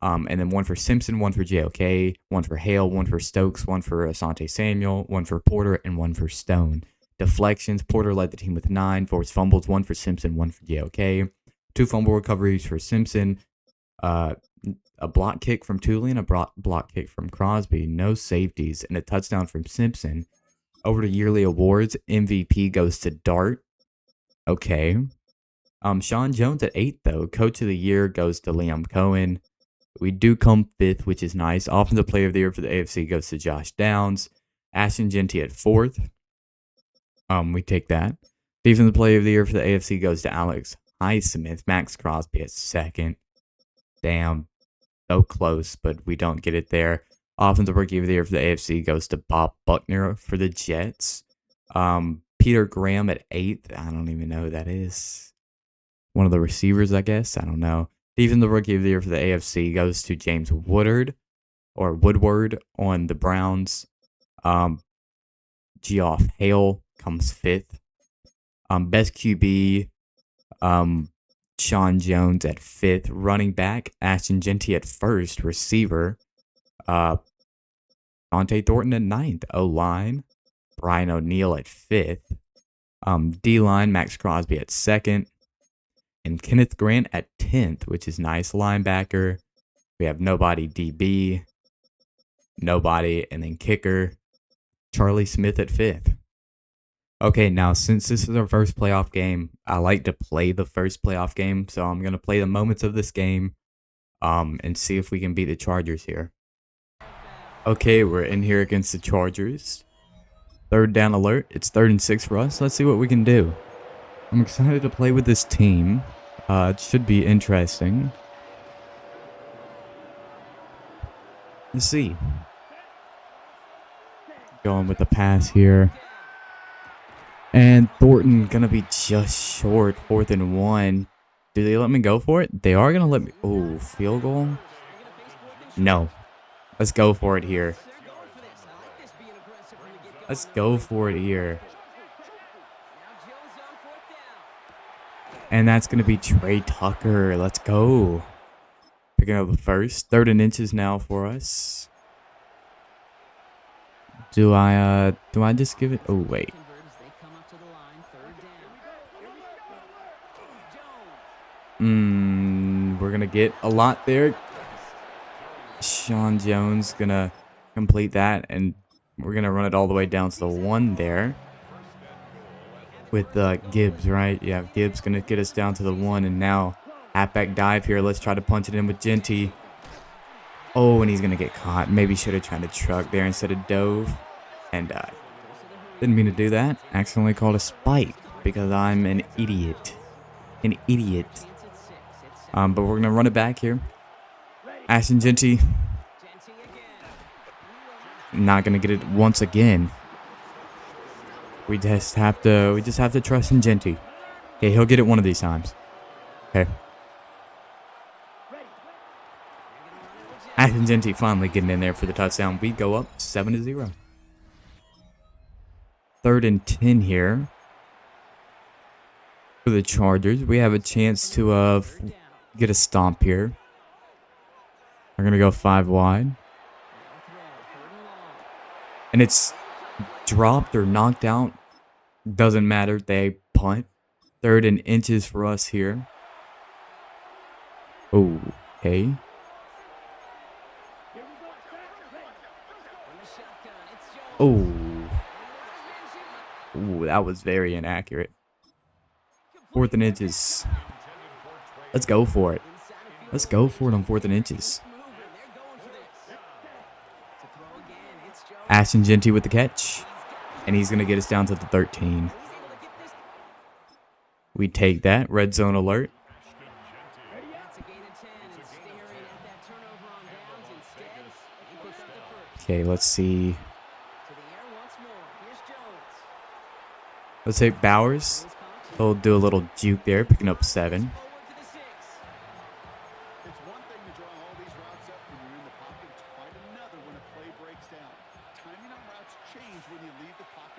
And then 1 for Simpson, 1 for JOK, 1 for Hale, 1 for Stokes, 1 for Asante Samuel, 1 for Porter, and 1 for Stone. Deflections, Porter led the team with 9, forced fumbles, 1 for Simpson, 1 for JOK, 2 fumble recoveries for Simpson, a block kick from Tooley and a block kick from Crosby, no safeties, and a touchdown from Simpson. Over to yearly awards, MVP goes to Dart. Okay. Sean Jones at 8, though. Coach of the Year goes to Liam Cohen. We do come 5th, which is nice. Offensive Player of the Year for the AFC goes to Josh Downs. Ashton Genty at 4th. We take that. Defensive Player of the Year for the AFC goes to Alex Highsmith. Max Crosby at 2nd. Damn. So close, but we don't get it there. Offensive Rookie of the Year for the AFC goes to Bob Buckner for the Jets. Peter Graham at 8th. I don't even know who that is. One of the receivers, I guess. I don't know. Even the Rookie of the Year for the AFC goes to James Woodward on the Browns. Geoff Hale comes 5th. Best QB, Sean Jones at 5th. Running back, Ashton Genty at 1st. Receiver, Dante Thornton at 9th. O-line, Brian O'Neill at 5th. D-line, Max Crosby at 2nd. And Kenneth Grant at 10th, which is nice. Linebacker, we have nobody. DB, nobody. And then kicker, Charlie Smith at 5th. Okay, now since this is our first playoff game, I like to play the first playoff game. So I'm going to play the moments of this game and see if we can beat the Chargers here. Okay, we're in here against the Chargers. 3rd down alert. It's 3rd and 6 for us. Let's see what we can do. I'm excited to play with this team. It should be interesting. Let's see. Going with the pass here. And Thornton going to be just short. 4th and 1. Do they let me go for it? They are going to let me. Oh, field goal? No. Let's go for it here. Let's go for it here. And that's going to be Trey Tucker. Let's go. Picking up the first. 3rd and inches now for us. Do I just give it? Oh, wait. We're going to get a lot there. Sean Jones going to complete that. And we're going to run it all the way down to the 1 there. With Gibbs, right? Yeah, Gibbs going to get us down to the 1. And now, halfback dive here. Let's try to punch it in with Genty. Oh, and he's going to get caught. Maybe should have tried to truck there instead of dove. And didn't mean to do that. Accidentally called a spike because I'm an idiot. An idiot. But we're going to run it back here. Ashton Genty. Not going to get it once again. We just have to trust in Genty. Okay, he'll get it one of these times. Okay. Ashton Genty finally getting in there for the touchdown. We go up 7-0. 3rd and 10 here for the Chargers. We have a chance to get a stomp here. We're gonna go 5 wide, and it's dropped or knocked out. Doesn't matter. They punt. 3rd and inches for us here. Okay. Oh. that was very inaccurate. 4th and inches. Let's go for it. Let's go for it on 4th and inches. Ashton Genty with the catch. And he's going to get us down to the 13. We take that. Red zone alert. Okay, let's see. Let's take Bowers. He'll do a little juke there, picking up 7.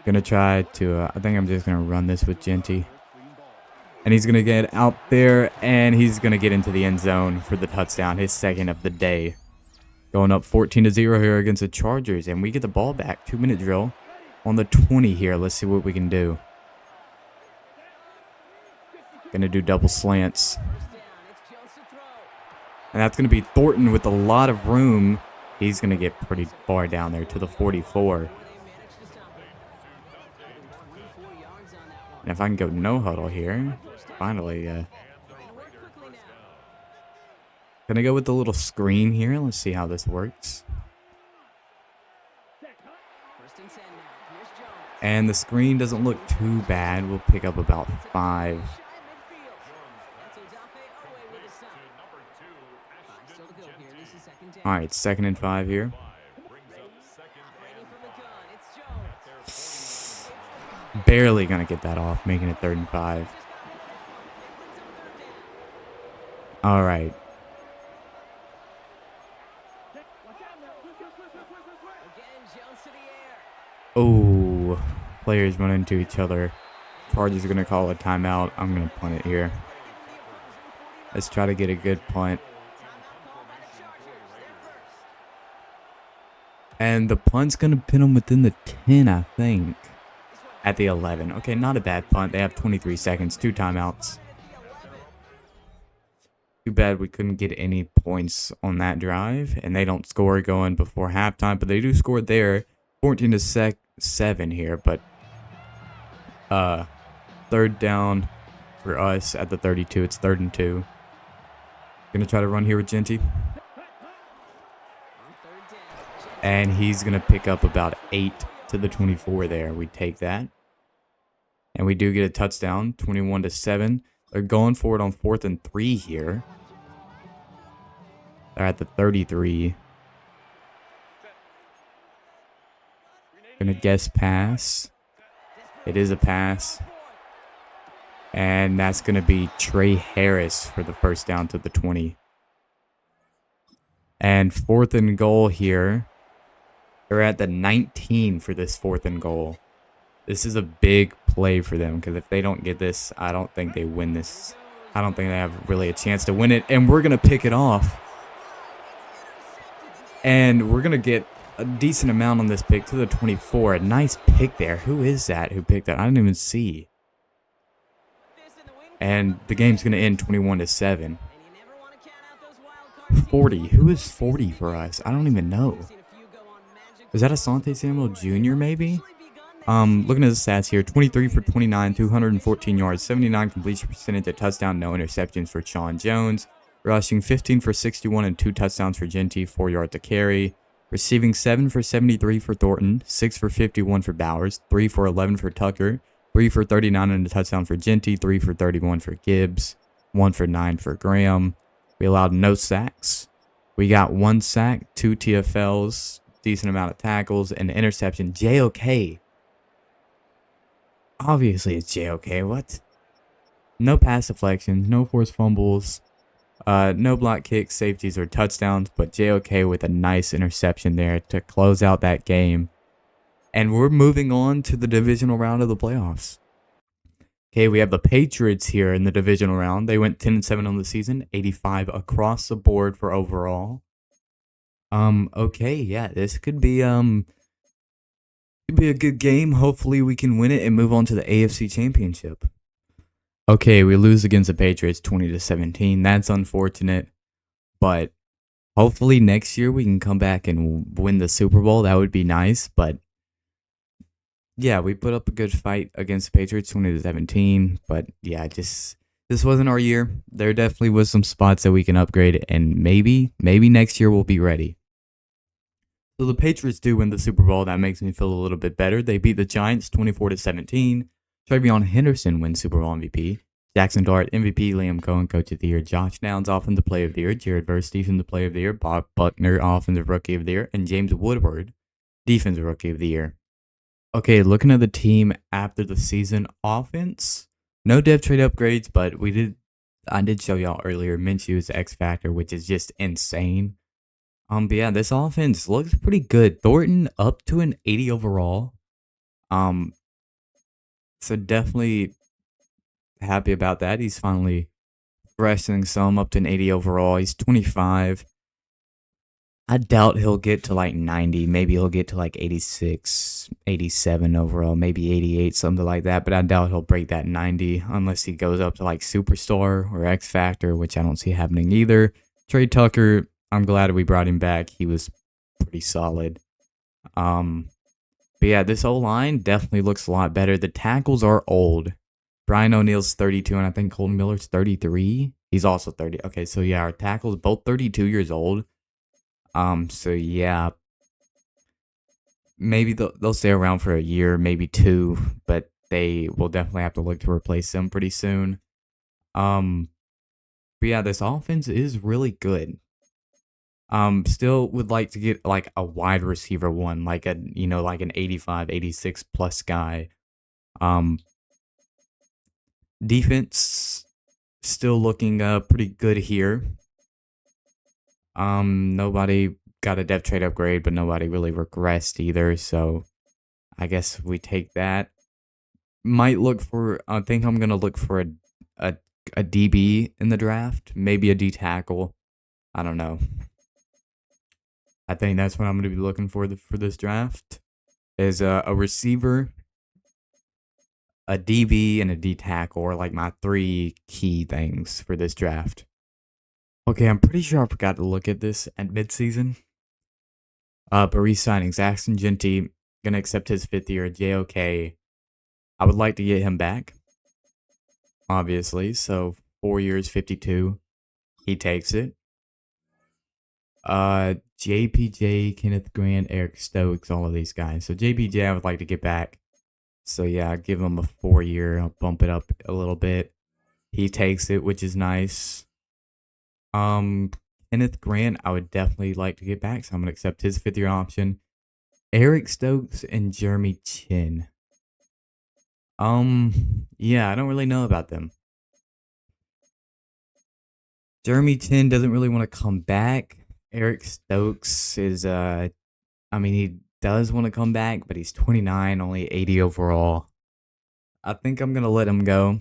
Gonna try to, I think I'm just gonna run this with Genty. And he's gonna get out there, and he's gonna get into the end zone for the touchdown, his 2nd of the day. Going up 14-0 here against the Chargers, and we get the ball back. 2-minute drill on the 20 here. Let's see what we can do. Gonna do double slants. And that's gonna be Thornton with a lot of room. He's gonna get pretty far down there to the 44. And if I can go no huddle here, finally, gonna go with the little screen here. Let's see how this works. And the screen doesn't look too bad. We'll pick up about 5. All right, 2nd and 5 here. Barely gonna get that off, making it 3rd and 5. All right. Oh, players run into each other. Chargers are gonna call a timeout. I'm gonna punt it here. Let's try to get a good punt. And the punt's gonna pin them within the 10, I think. At the 11. Okay, not a bad punt. They have 23 seconds, 2 timeouts. Too bad we couldn't get any points on that drive, and they don't score going before halftime, but they do score there. 14-7 here, but 3rd down for us at the 32. It's 3rd and 2. Gonna try to run here with Genty. And he's gonna pick up about 8 to the 24 there. We take that. And we do get a touchdown, 21-7. They're going for it on 4th and 3 here. They're at the 33. Gonna guess pass. It is a pass. And that's gonna be Trey Harris for the 1st down to the 20. And 4th and goal here. They're at the 19 for this 4th and goal. This is a big play for them, because if they don't get this, I don't think they win this. I don't think they have really a chance to win it. And we're going to pick it off. And we're going to get a decent amount on this pick to the 24. A nice pick there. Who is that who picked that? I didn't even see. And the game's going to end 21-7. 40. Who is 40 for us? I don't even know. Is that Asante Samuel Jr. maybe? Looking at the stats here, 23 for 29, 214 yards, 79 completion percentage, a touchdown, no interceptions for Sean Jones. Rushing 15 for 61 and 2 touchdowns for Genty, 4 yards to carry. Receiving 7 for 73 for Thornton, 6 for 51 for Bowers, 3 for 11 for Tucker, 3 for 39 and a touchdown for Genty, 3 for 31 for Gibbs, 1 for 9 for Graham. We allowed no sacks. We got 1 sack, 2 TFLs, decent amount of tackles, and interception. JOK. Obviously it's JOK. What? No pass deflections, no forced fumbles, no block kicks, safeties, or touchdowns, but JOK with a nice interception there to close out that game. And we're moving on to the divisional round of the playoffs. Okay, we have the Patriots here in the divisional round. They went 10-7 on the season, 85 across the board for overall. Okay, yeah, this could be a good game. Hopefully we can win it and move on to the AFC Championship. Okay, we lose against the Patriots 20-17. That's unfortunate, but hopefully next year we can come back and win the Super Bowl. That would be nice, but Yeah, we put up a good fight against the Patriots 2017, but yeah, just this wasn't our year. There definitely was some spots that we can upgrade, and maybe next year we'll be ready. So the Patriots do win the Super Bowl. That makes me feel a little bit better. They beat the Giants 24-17. Travion Henderson wins Super Bowl MVP. Jackson Dart MVP. Liam Cohen Coach of the Year. Josh Downs Offensive Player of the Year. Jared Verse Defensive Player of the Year. Bob Buckner Offensive Rookie of the Year, and James Woodward Defensive Rookie of the Year. Okay, looking at the team after the season, offense, no dev trade upgrades, but I did show y'all earlier Minshew's X Factor, which is just insane. But yeah, this offense looks pretty good. Thornton up to an 80 overall. Um, so definitely happy about that. He's finally wrestling some up to an 80 overall. He's 25. I doubt he'll get to like 90. Maybe he'll get to like 86, 87 overall, maybe 88, something like that. But I doubt he'll break that 90 unless he goes up to like Superstar or X Factor, which I don't see happening either. Trey Tucker, I'm glad we brought him back. He was pretty solid. Um, but yeah, this O line definitely looks a lot better. The tackles are old. Brian O'Neill's 32, and I think Colton Miller's 33. He's also 30. Okay, so yeah, our tackles both 32 years old. So yeah, maybe they'll stay around for a year, maybe two, but they will definitely have to look to replace them pretty soon. Um, but yeah, this offense is really good. Still would like to get like a wide receiver one, like like an 85, 86 plus guy. Um, Defense still looking pretty good here. Nobody got a depth trade upgrade, but nobody really regressed either. So I guess we take that. Might look for. I think I'm gonna look for a a DB in the draft, maybe a D tackle. I don't know. I think that's what I'm gonna be looking for for this draft is a receiver, a DB, and a D tackle are like my three key things for this draft. Okay, I'm pretty sure I forgot to look at this at midseason. But re-signing Zaxton Genty, gonna accept his 5th year at JOK. I would like to get him back, obviously. So 4 years, 52. He takes it. JPJ, Kenneth Grant, Eric Stokes, all of these guys. So JPJ, I would like to get back. So yeah, I'd give him a 4 year. I'll bump it up a little bit. He takes it, which is nice. Um, Kenneth Grant, I would definitely like to get back, so I'm gonna accept his 5th year option. Eric Stokes and Jeremy Chin. Yeah, I don't really know about them. Jeremy Chin doesn't really want to come back. Eric Stokes is I mean he does want to come back, but he's 29, only 80 overall. I think I'm gonna let him go.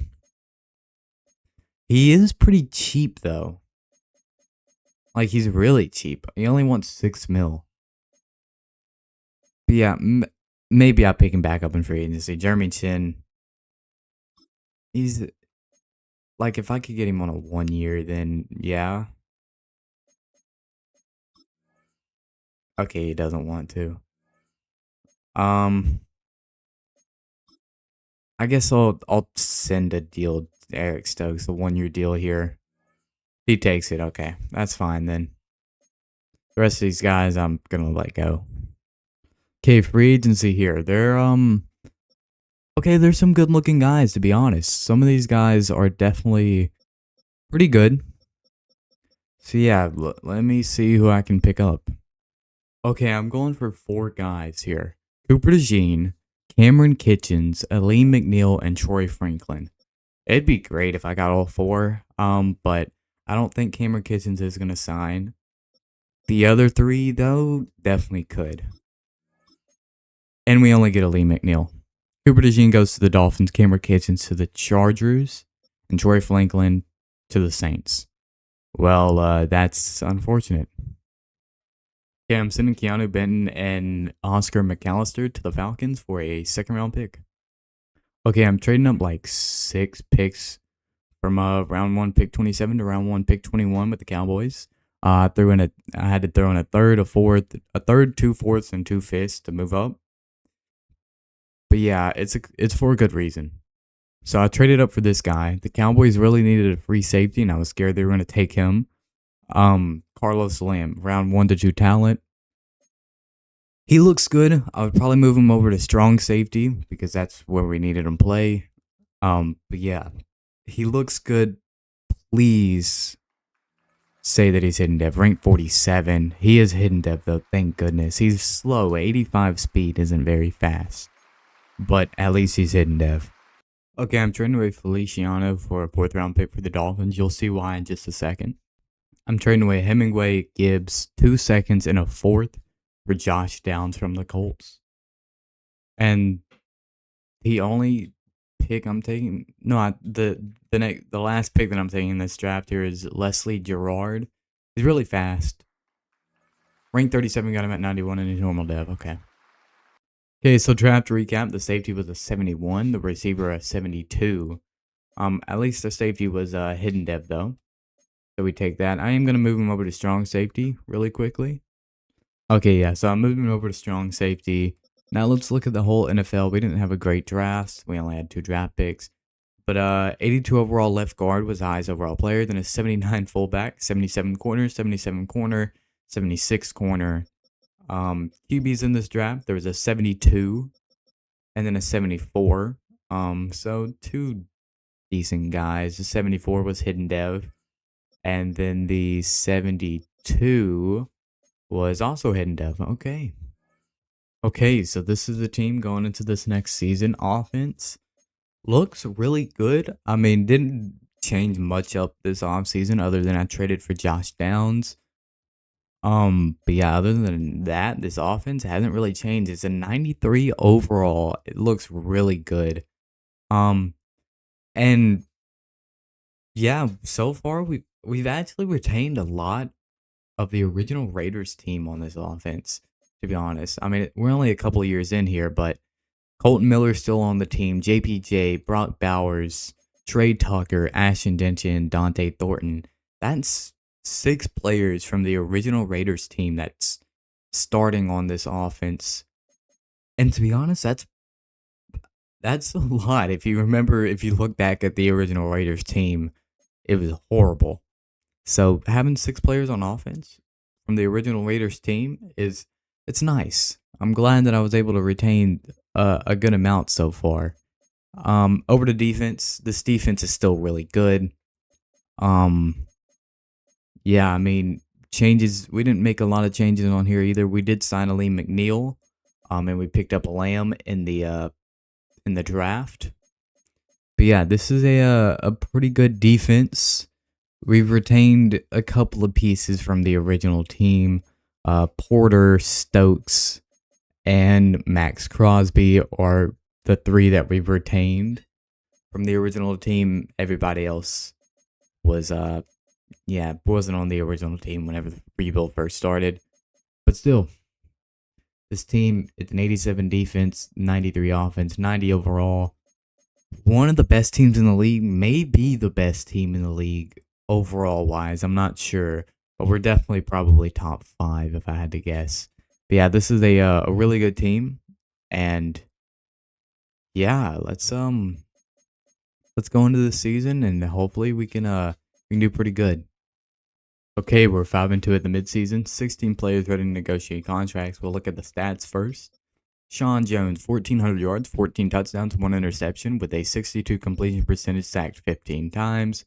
He is pretty cheap though. Like he's really cheap. He only wants 6 mil. But yeah, maybe I'll pick him back up in free agency. Jeremy Chin, he's like if I could get him on a 1 year, then yeah. Okay, he doesn't want to. Um, I guess I'll send a deal to Eric Stokes, the 1 year deal here. He takes it. Okay, that's fine then. The rest of these guys, I'm gonna let go. Okay, free agency here. They're okay. There's some good looking guys to be honest. Some of these guys are definitely pretty good. So yeah, let me see who I can pick up. Okay, I'm going for 4 guys here: Cooper DeJean, Cameron Kitchens, Aleem McNeil, and Troy Franklin. It'd be great if I got all 4. But I don't think Cameron Kitchens is gonna sign. The other 3 though definitely could. And we only get Aleem McNeil. Cooper DeJean goes to the Dolphins, Cameron Kitchens to the Chargers, and Troy Franklin to the Saints. Well, that's unfortunate. Yeah, I'm sending Keanu Benton and Oscar McAllister to the Falcons for a 2nd round pick. Okay, I'm trading up like 6 picks from round 1 pick 27 to round 1 pick 21 with the Cowboys. I had to throw in a third, a fourth, a third, 2 fourths, and 2 fifths to move up. But yeah, it's for a good reason. So I traded up for this guy. The Cowboys really needed a free safety, and I was scared they were going to take him. Carlos Lamb, round 1 to 2 talent. He looks good. I would probably move him over to strong safety because that's where we needed him play. But yeah, he looks good. Please say that he's hidden dev. Rank 47. He is hidden dev though, thank goodness. He's slow. 85 speed isn't very fast. But at least he's hidden dev. Okay, I'm trading away Feliciano for a 4th round pick for the Dolphins. You'll see why in just a second. I'm trading away Hemingway, Gibbs, 2 seconds, and a 4th for Josh Downs from the Colts. And the only pick I'm taking, no, the last pick that I'm taking in this draft here is Leslie Gerard. He's really fast. Rank 37, got him at 91 in his normal dev. Okay. Okay, so draft recap. The safety was a 71. The receiver a 72. At least the safety was hidden dev though. So we take that. I am gonna move him over to strong safety really quickly. Okay, yeah. So I'm moving over to strong safety. Now let's look at the whole NFL. We didn't have a great draft. We only had 2 draft picks. But 82 overall left guard was the highest overall player. Then a 79 fullback, 77 corner, 77 corner, 76 corner. QBs in this draft, there was a 72 and then a 74. So 2 decent guys. The 74 was hidden dev. And then the 72 was also hidden dev. Okay. Okay, so this is the team going into this next season. Offense looks really good. I mean, didn't change much up this offseason other than I traded for Josh Downs. But yeah, other than that, this offense hasn't really changed. It's a 93 overall. It looks really good. And yeah, so far we've actually retained a lot of the original Raiders team on this offense, to be honest. I mean, we're only a couple of years in here, but Colton Miller's still on the team. JPJ, Brock Bowers, Trey Tucker, Ashton Denton, Dante Thornton. That's 6 players from the original Raiders team that's starting on this offense. And to be honest, that's a lot. If you look back at the original Raiders team, it was horrible. So having 6 players on offense from the original Raiders team it's nice. I'm glad that I was able to retain a good amount so far. Over to defense. This defense is still really good. Yeah, I mean, changes. We didn't make a lot of changes on here either. We did sign Aleem McNeil, and we picked up Lamb in the draft. But yeah, this is a pretty good defense. We've retained a couple of pieces from the original team. Porter, Stokes, and Max Crosby are the 3 that we've retained from the original team. Everybody else was wasn't on the original team whenever the rebuild first started. But still, this team, it's an 87 defense, 93 offense, 90 overall. One of the best teams in the league, maybe the best team in the league overall wise. I'm not sure, but we're definitely probably top 5 if I had to guess. But yeah, this is a really good team, and yeah, let's go into the season and hopefully we can do pretty good. Okay, we're 5-2 at the midseason. 16 players ready to negotiate contracts. We'll look at the stats first. Sean Jones, 1,400 yards, 14 touchdowns, 1 interception with a 62 completion percentage, sacked 15 times.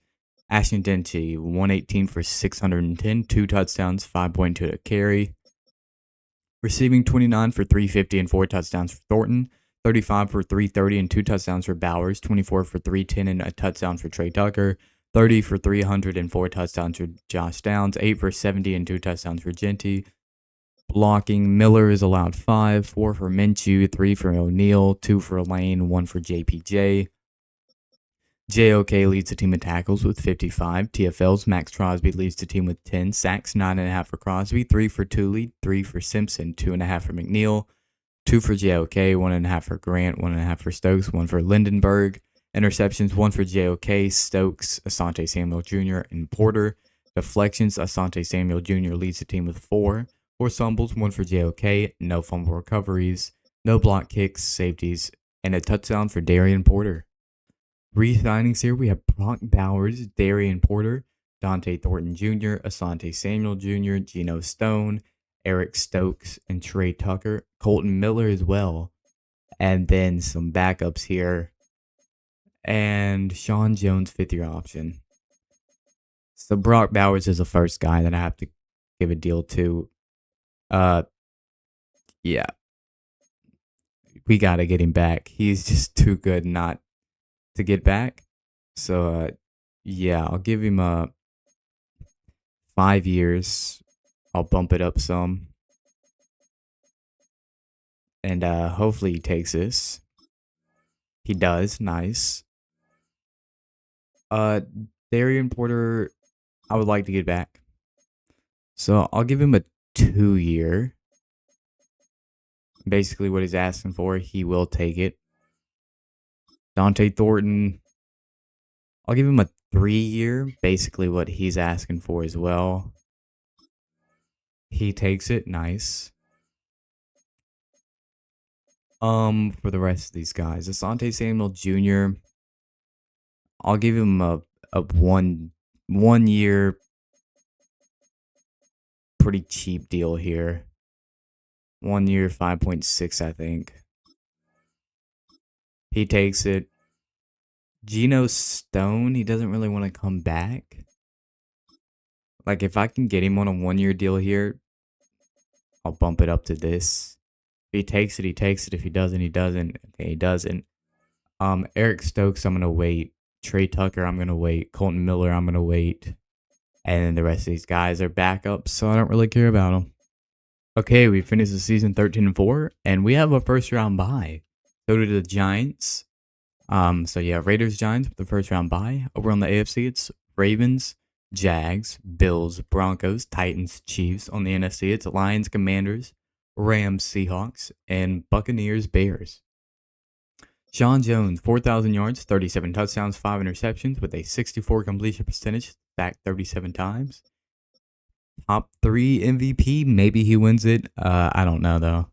Ashton Denton, 118 for 610, 2 touchdowns, 5.2 a carry. Receiving 29 for 350 and 4 touchdowns for Thornton. 35 for 330 and 2 touchdowns for Bowers. 24 for 310 and a touchdown for Trey Tucker. 30 for 300 and 4 touchdowns for Josh Downs. 8 for 70 and 2 touchdowns for Genty. Blocking, Miller is allowed 5. 4 for Minshew. 3 for O'Neal. 2 for Lane. 1 for JPJ. JOK leads the team in tackles with 55. TFL's Max Crosby leads the team with 10. Sacks, 9.5 for Crosby. 3 for Tooley. 3 for Simpson. 2.5 for McNeil. 2 for JOK. 1.5 for Grant. 1.5 for Stokes. 1 for Lindenberg. Interceptions, 1 for JOK, Stokes, Asante Samuel Jr., and Porter. Deflections, Asante Samuel Jr. leads the team with 4. 4 fumbles, 1 for JOK, no fumble recoveries, no block kicks, safeties, and a touchdown for Darian Porter. Re-signings here, we have Brock Bowers, Darian Porter, Dante Thornton Jr., Asante Samuel Jr., Geno Stone, Eric Stokes, and Trey Tucker, Colton Miller as well. And then some backups here. And Sean Jones, 5th-year option. So Brock Bowers is the first guy that I have to give a deal to. Yeah. We got to get him back. He's just too good not to get back. So, yeah, I'll give him 5 years. I'll bump it up some. And hopefully he takes this. He does. Nice. Darian Porter, I would like to get back. So I'll give him a 2-year. Basically what he's asking for. He will take it. Dante Thornton, I'll give him a 3-year. Basically what he's asking for as well. He takes it. Nice. For the rest of these guys, Asante Samuel Jr., I'll give him a 1-year pretty cheap deal here. 1 year, 5.6, I think. He takes it. Geno Stone, he doesn't really want to come back. Like, if I can get him on a 1-year deal here, I'll bump it up to this. If he takes it, he takes it. If he doesn't, he doesn't. Okay, he doesn't. Eric Stokes, I'm going to wait. Trey Tucker, I'm going to wait. Colton Miller, I'm going to wait. And then the rest of these guys are backups, so I don't really care about them. Okay, we finished the season 13-4, and we have a first-round bye. So do the Giants. So yeah, Raiders, Giants with the first-round bye. Over on the AFC, it's Ravens, Jags, Bills, Broncos, Titans, Chiefs. On the NFC, it's Lions, Commanders, Rams, Seahawks, and Buccaneers, Bears. Sean Jones, 4,000 yards, 37 touchdowns, 5 interceptions with a 64 completion percentage, sacked 37 times. Top 3 MVP, maybe he wins it. I don't know though.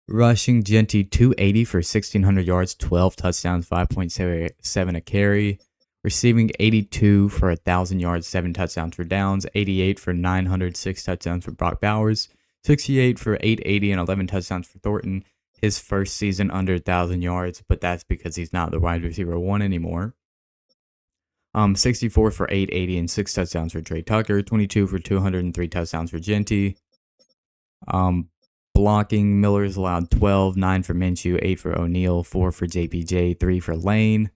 Rushing Genty, 280 for 1,600 yards, 12 touchdowns, 5.7 a carry. Receiving 82 for 1,000 yards, 7 touchdowns for downs. 88 for 906 touchdowns for Brock Bowers. 68 for 880 and 11 touchdowns for Thornton. His first season under 1,000 yards, but that's because he's not the wide receiver 1 anymore. 64 for 880 and 6 touchdowns for Trey Tucker. 22 for 203 touchdowns for Genty. Blocking, Miller's allowed 12, 9 for Minshew, 8 for O'Neal, 4 for JPJ, 3 for Lane.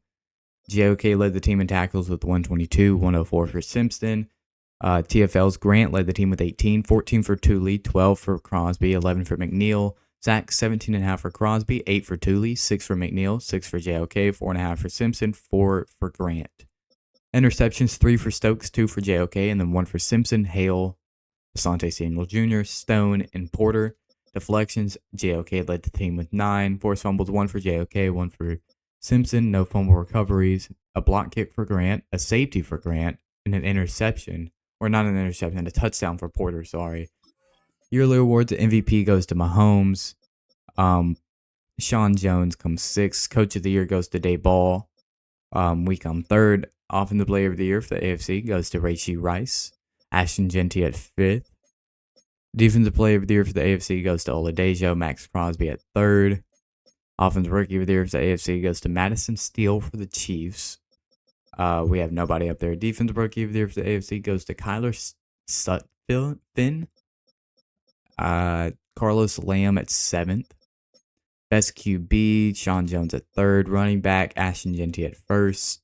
JOK led the team in tackles with 122, 104 for Simpson. TFL's Grant led the team with 18, 14 for Tooley, 12 for Crosby, 11 for McNeil. Sacks 17.5 for Crosby, 8 for Tooley, 6 for McNeil, 6 for JOK, 4.5 for Simpson, 4 for Grant. Interceptions, 3 for Stokes, 2 for JOK, and then 1 for Simpson, Hale, Asante Samuel Jr., Stone, and Porter. Deflections, JOK led the team with 9. Forced fumbles, 1 for JOK, 1 for Simpson. No fumble recoveries. A block kick for Grant, a safety for Grant, and an interception. Or not an interception, a touchdown for Porter, sorry. Yearly awards, MVP goes to Mahomes. Sean Jones comes 6th. Coach of the Year goes to Dayball. We come 3rd. Offensive Player of the Year for the AFC goes to Rashee Rice. Ashton Genty at 5th. Defensive Player of the Year for the AFC goes to Oladejo. Max Crosby at 3rd. Offensive Rookie of the Year for the AFC goes to Madison Steele for the Chiefs. We have nobody up there. Defensive Rookie of the Year for the AFC goes to Kyler Sutphin. Carlos Lamb at 7th. Best QB, Sean Jones at 3rd. Running back, Ashton Genty at 1st.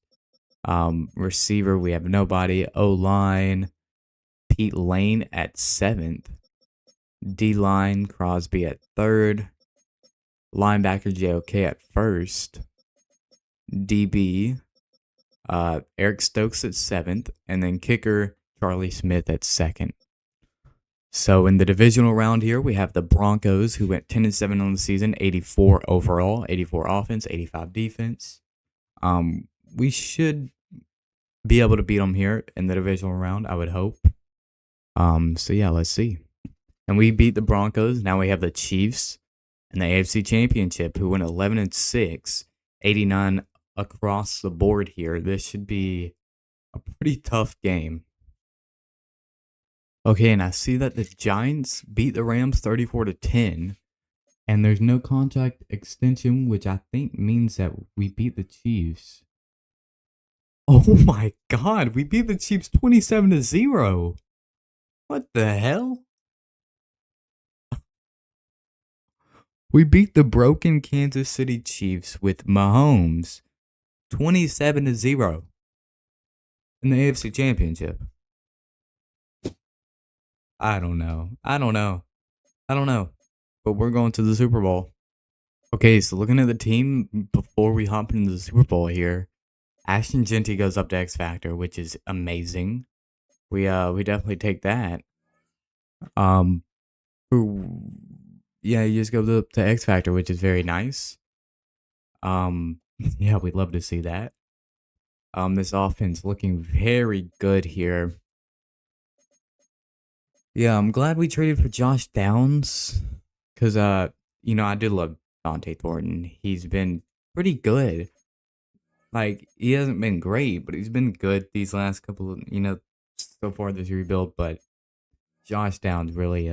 Receiver, we have nobody. O-line, Pete Lane at 7th. D-line, Crosby at 3rd. Linebacker, JOK at 1st. DB, Eric Stokes at 7th. And then kicker, Charlie Smith at 2nd. So in the divisional round here, we have the Broncos, who went 10-7 on the season, 84 overall, 84 offense, 85 defense. We should be able to beat them here in the divisional round, I would hope. So yeah, let's see. And we beat the Broncos. Now we have the Chiefs in the AFC Championship, who went 11-6. 89 across the board here. This should be a pretty tough game. Okay, and I see that the Giants beat the Rams 34-10, and there's no contract extension, which I think means that we beat the Chiefs. Oh my god, we beat the Chiefs 27-0. What the hell? We beat the broken Kansas City Chiefs with Mahomes 27-0 in the AFC Championship. I don't know. But we're going to the Super Bowl. Okay, so looking at the team before we hop into the Super Bowl here, Ashton Genty goes up to X Factor, which is amazing. We definitely take that. Yeah, you just go to X Factor, which is very nice. Yeah, we'd love to see that. This offense looking very good here. Yeah, I'm glad we traded for Josh Downs, cause I did love Dante Thornton. He's been pretty good. Like, he hasn't been great, but he's been good these last couple of, so far this rebuild. But Josh Downs really,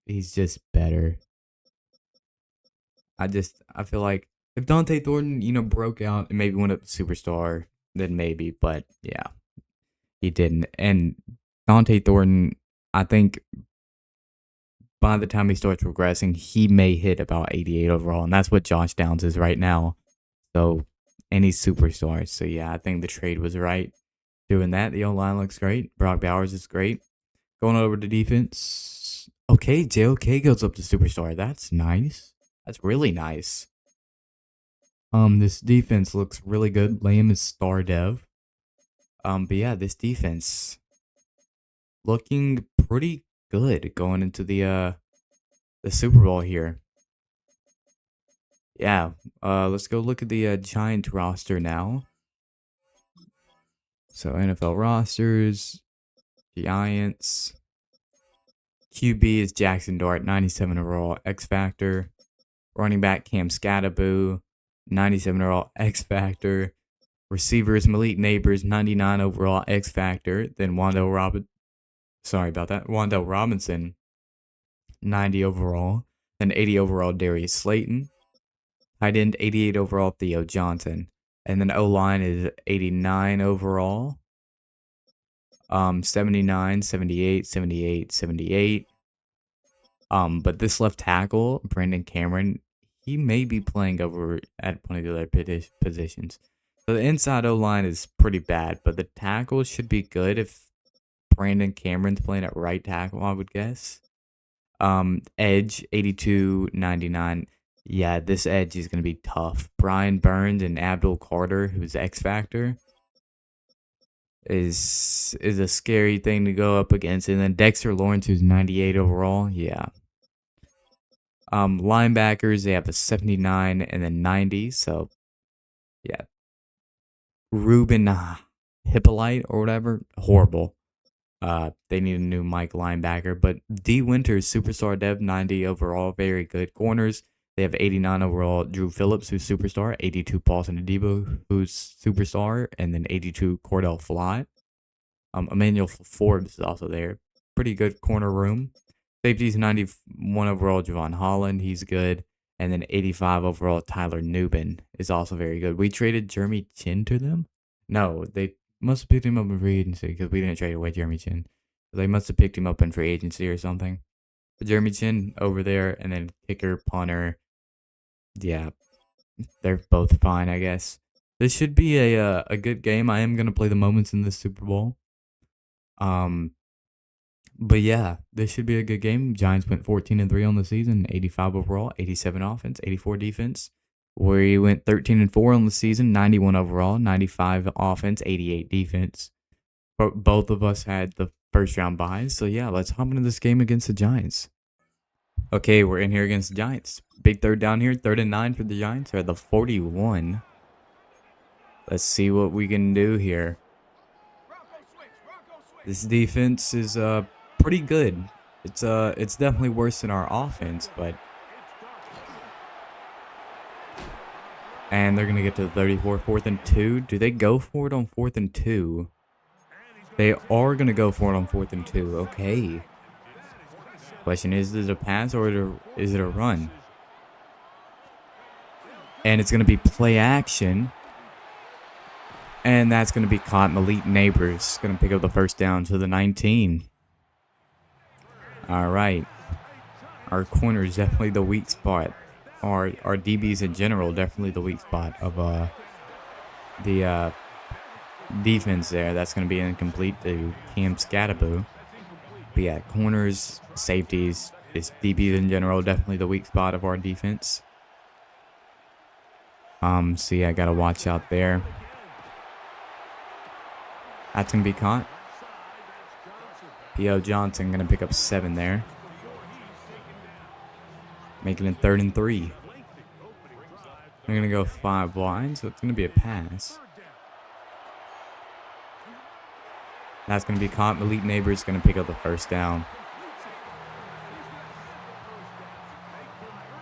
he's just better. I feel like if Dante Thornton, broke out and maybe went up to superstar, then maybe. But yeah, he didn't. And Dante Thornton, I think by the time he starts regressing, he may hit about 88 overall, and that's what Josh Downs is right now. So, and he's superstar. So yeah, I think the trade was right. Doing that, the O-line looks great. Brock Bowers is great. Going over to defense. Okay, JOK goes up to superstar. That's nice. That's really nice. This defense looks really good. Lamb is star dev. But yeah, this defense looking pretty good going into the Super Bowl here. Yeah. Let's go look at the Giant roster now. So NFL rosters, Giants. QB is Jackson Dart, 97 overall, X Factor. Running back Cam Scattaboo, 97 overall, X Factor. Receivers Malik Neighbors, 99 overall, X Factor. Then Wandale Robinson, 90 overall. Then 80 overall, Darius Slayton. Tight end, 88 overall, Theo Johnson. And then O-line is 89 overall. 79, 78, 78, 78. But this left tackle, Brandon Cameron, he may be playing over at one of the other positions. So the inside O-line is pretty bad, but the tackle should be good if Brandon Cameron's playing at right tackle, I would guess. Edge, 82, 99. Yeah, this edge is going to be tough. Brian Burns and Abdul Carter, who's X Factor, is a scary thing to go up against. And then Dexter Lawrence, who's 98 overall. Yeah. Linebackers, they have a 79 and then 90. So, yeah. Ruben Hippolyte or whatever, horrible. They need a new Mike linebacker. But D. Winters, superstar dev, 90 overall, very good. Corners, they have 89 overall. Drew Phillips, who's superstar. 82 Paulson Adebo, who's superstar. And then 82 Cordell Flott. Emmanuel Forbes is also there. Pretty good corner room. Safeties, 91 overall. Javon Holland, he's good. And then 85 overall. Tyler Nubin is also very good. We traded Jeremy Chin to them? No, they must have picked him up in free agency because we didn't trade away Jeremy Chin. So they must have picked him up in free agency or something. But Jeremy Chin over there, and then kicker, punter. Yeah, they're both fine, I guess. This should be a good game. I am gonna play the moments in this Super Bowl. But yeah, this should be a good game. Giants went 14-3 on the season, 85 overall, 87 offense, 84 defense. We went 13-4 on the season, 91 overall, 95 offense, 88 defense. But both of us had the first round buys. So yeah, let's hop into this game against the Giants. Okay, we're in here against the Giants. Big third down here, 3rd and 9 for the Giants. They're at the 41. Let's see what we can do here. This defense is pretty good. It's definitely worse than our offense, but And they're going to get to the 34, 4th and 2. Do they go for it on 4th and 2? They are going to go for it on 4th and 2. Okay. Question is it a pass or is it a run? And it's going to be play action. And that's going to be caught. Malik Neighbors going to pick up the first down to the 19. All right. Our corner is definitely the weak spot. Our DBs in general, definitely the weak spot of the defense there. That's going to be incomplete to Cam Scattaboo. But yeah, corners, safeties, just DBs in general, definitely the weak spot of our defense. So yeah, I got to watch out there. That's going to be caught. P.O. Johnson going to pick up 7 there. Making it 3rd and 3. They're going to go 5 wide, so it's going to be a pass. That's going to be caught. Malik Neighbors going to pick up the first down.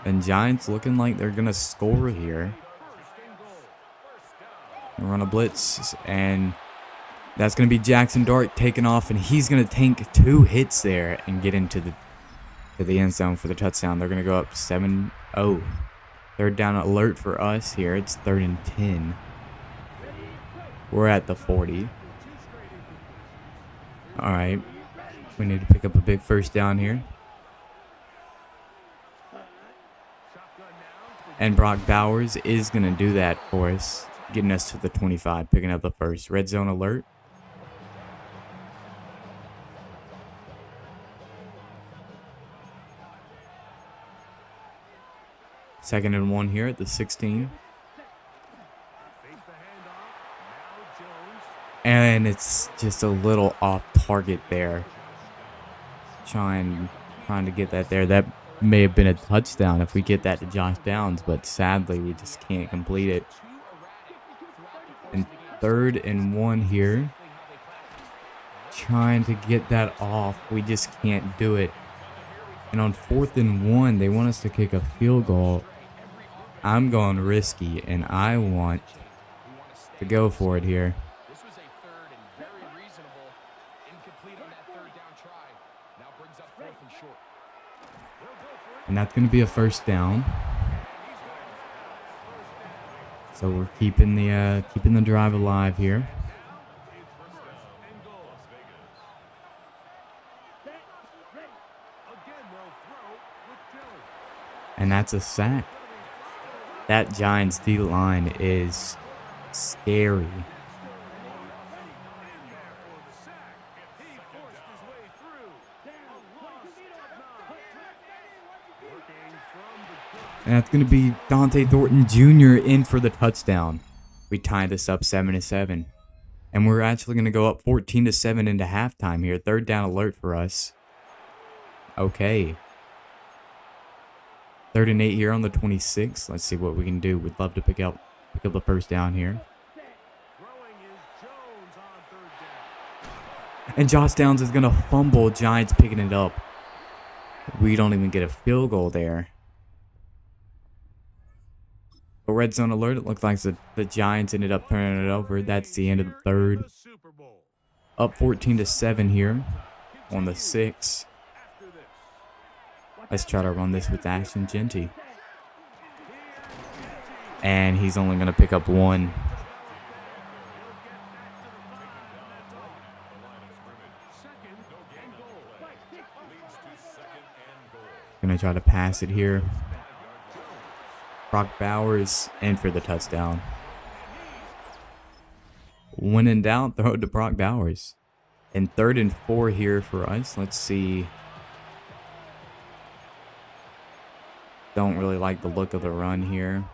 And Giants looking like they're going to score here. Run a blitz, and that's going to be Jackson Dart taking off, and he's going to tank 2 hits there and get into the end zone for the touchdown. They're going to go up 7-0. 3rd down alert for us here. It's 3rd and 10. We're at the 40. All right. We need to pick up a big first down here. And Brock Bowers is going to do that for us, getting us to the 25, picking up the first. Red zone alert. Second and 1 here at the 16. And it's just a little off target there. Trying to get that there. That may have been a touchdown if we get that to Josh Downs, but sadly we just can't complete it. And 3rd and 1 here. Trying to get that off. We just can't do it. And on 4th and 1, they want us to kick a field goal. I'm going risky, and I want to go for it here. This was a 3rd and very reasonable. Incomplete on that 3rd down try. Now brings up 4th and short. And that's going to be a first down. So we're keeping the drive alive here. And that's a sack. That Giants D-line is scary. And that's going to be Dante Thornton Jr. in for the touchdown. We tie this up 7-7. And we're actually going to go up 14-7 into halftime here. 3rd down alert for us. Okay. 3rd and 8 here on the 26. Let's see what we can do. We'd love to pick up the first down here. And Josh Downs is going to fumble. Giants picking it up. We don't even get a field goal there. A red zone alert. It looks like the Giants ended up turning it over. That's the end of the 3rd. Up 14-7 here on the 6. Let's try to run this with Ashton Genty. And he's only going to pick up 1. Going to try to pass it here. Brock Bowers in for the touchdown. When in doubt, throw it to Brock Bowers. And 3rd and 4 here for us. Let's see. Don't really like the look of the run here.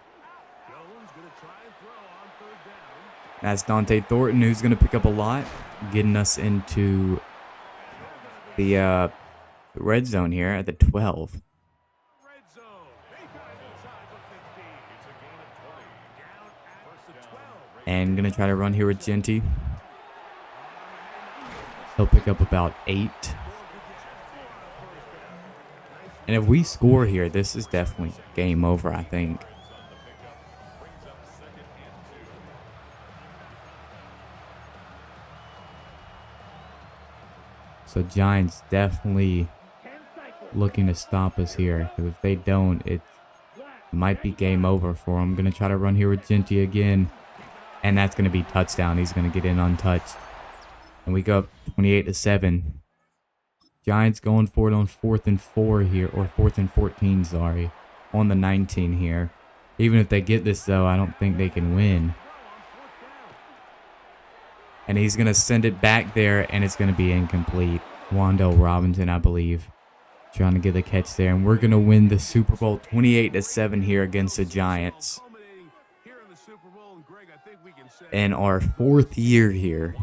That's Dante Thornton, who's going to pick up a lot, getting us into the red zone here at the 12. And going to try to run here with Genty. He'll pick up about 8. And if we score here, this is definitely game over, I think. So Giants definitely looking to stop us here. Because if they don't, it might be game over for them. I'm going to try to run here with Genty again. And that's going to be touchdown. He's going to get in untouched. And we go up 28-7. Giants going for it on 4th and 4 here. Or 4th and 14, sorry. On the 19 here. Even if they get this, though, I don't think they can win. And he's going to send it back there, and it's going to be incomplete. Wandale Robinson, I believe, trying to get the catch there. And we're going to win the Super Bowl 28-7 here against the Giants. In our 4th year here,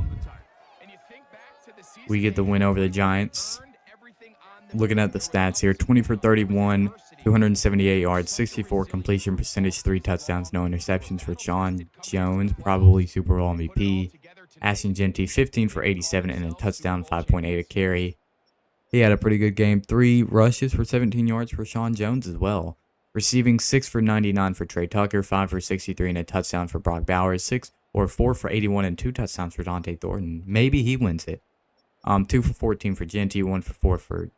we get the win over the Giants. Looking at the stats here, 20 for 31, 278 yards, 64 completion percentage, 3 touchdowns, no interceptions for Sean Jones, probably Super Bowl MVP. Ashton Genty, 15 for 87 and a touchdown, 5.8 a carry. He had a pretty good game. 3 rushes for 17 yards for Sean Jones as well. Receiving 6 for 99 for Trey Tucker, 5 for 63 and a touchdown for Brock Bowers, 4 for 81 and 2 touchdowns for Dante Thornton. Maybe he wins it. 2 for 14 for Genty, 1 for 4 for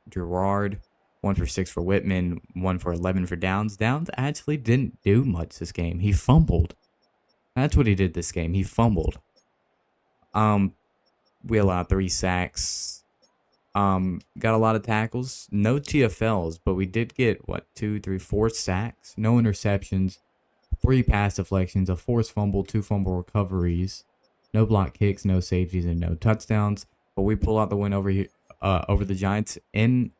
Gerard, 1 for 6 for Whitman, 1 for 11 for Downs. Downs actually didn't do much this game. He fumbled. That's what he did this game. He fumbled. We allowed 3 sacks. Got a lot of tackles. No TFLs, but we did get, 4 sacks. No interceptions. 3 pass deflections. A forced fumble, 2 fumble recoveries. No block kicks, no safeties, and no touchdowns. But we pull out the win over here, over the Giants in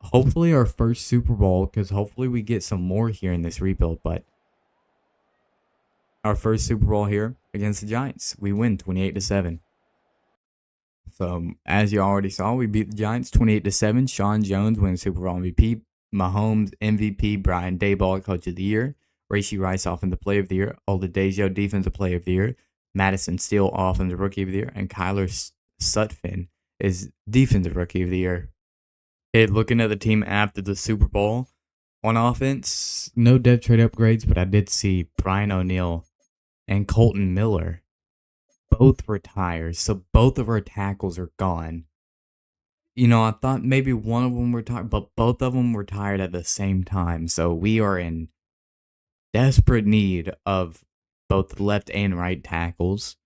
hopefully our first Super Bowl, because hopefully we get some more here in this rebuild. But our first Super Bowl here against the Giants, we win 28-7. So as you already saw, we beat the Giants 28-7. Sean Jones wins Super Bowl MVP. Mahomes MVP. Brian Daboll Coach of the Year. Rashee Rice Offensive Player of the Year. Oladipo Defensive Player of the Year. Madison Steele Offensive Rookie of the Year. And Kyler Sutphin is Defensive Rookie of the Year. Looking at the team after the Super Bowl, on offense, no depth trade upgrades, but I did see Brian O'Neill and Colton Miller both retired, so both of our tackles are gone. I thought maybe one of them retired, but both of them retired at the same time, so we are in desperate need of both left and right tackles.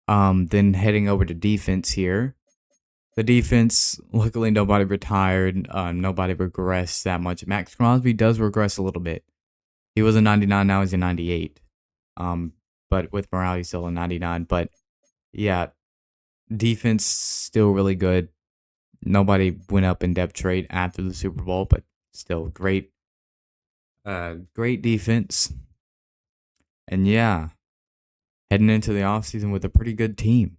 Then heading over to defense here. The defense, luckily nobody retired. Nobody regressed that much. Max Crosby does regress a little bit. He was a 99, now he's a 98. But with morale, he's still a 99. But yeah, defense still really good. Nobody went up in depth trade after the Super Bowl, but still great. Great defense. And yeah, heading into the offseason with a pretty good team.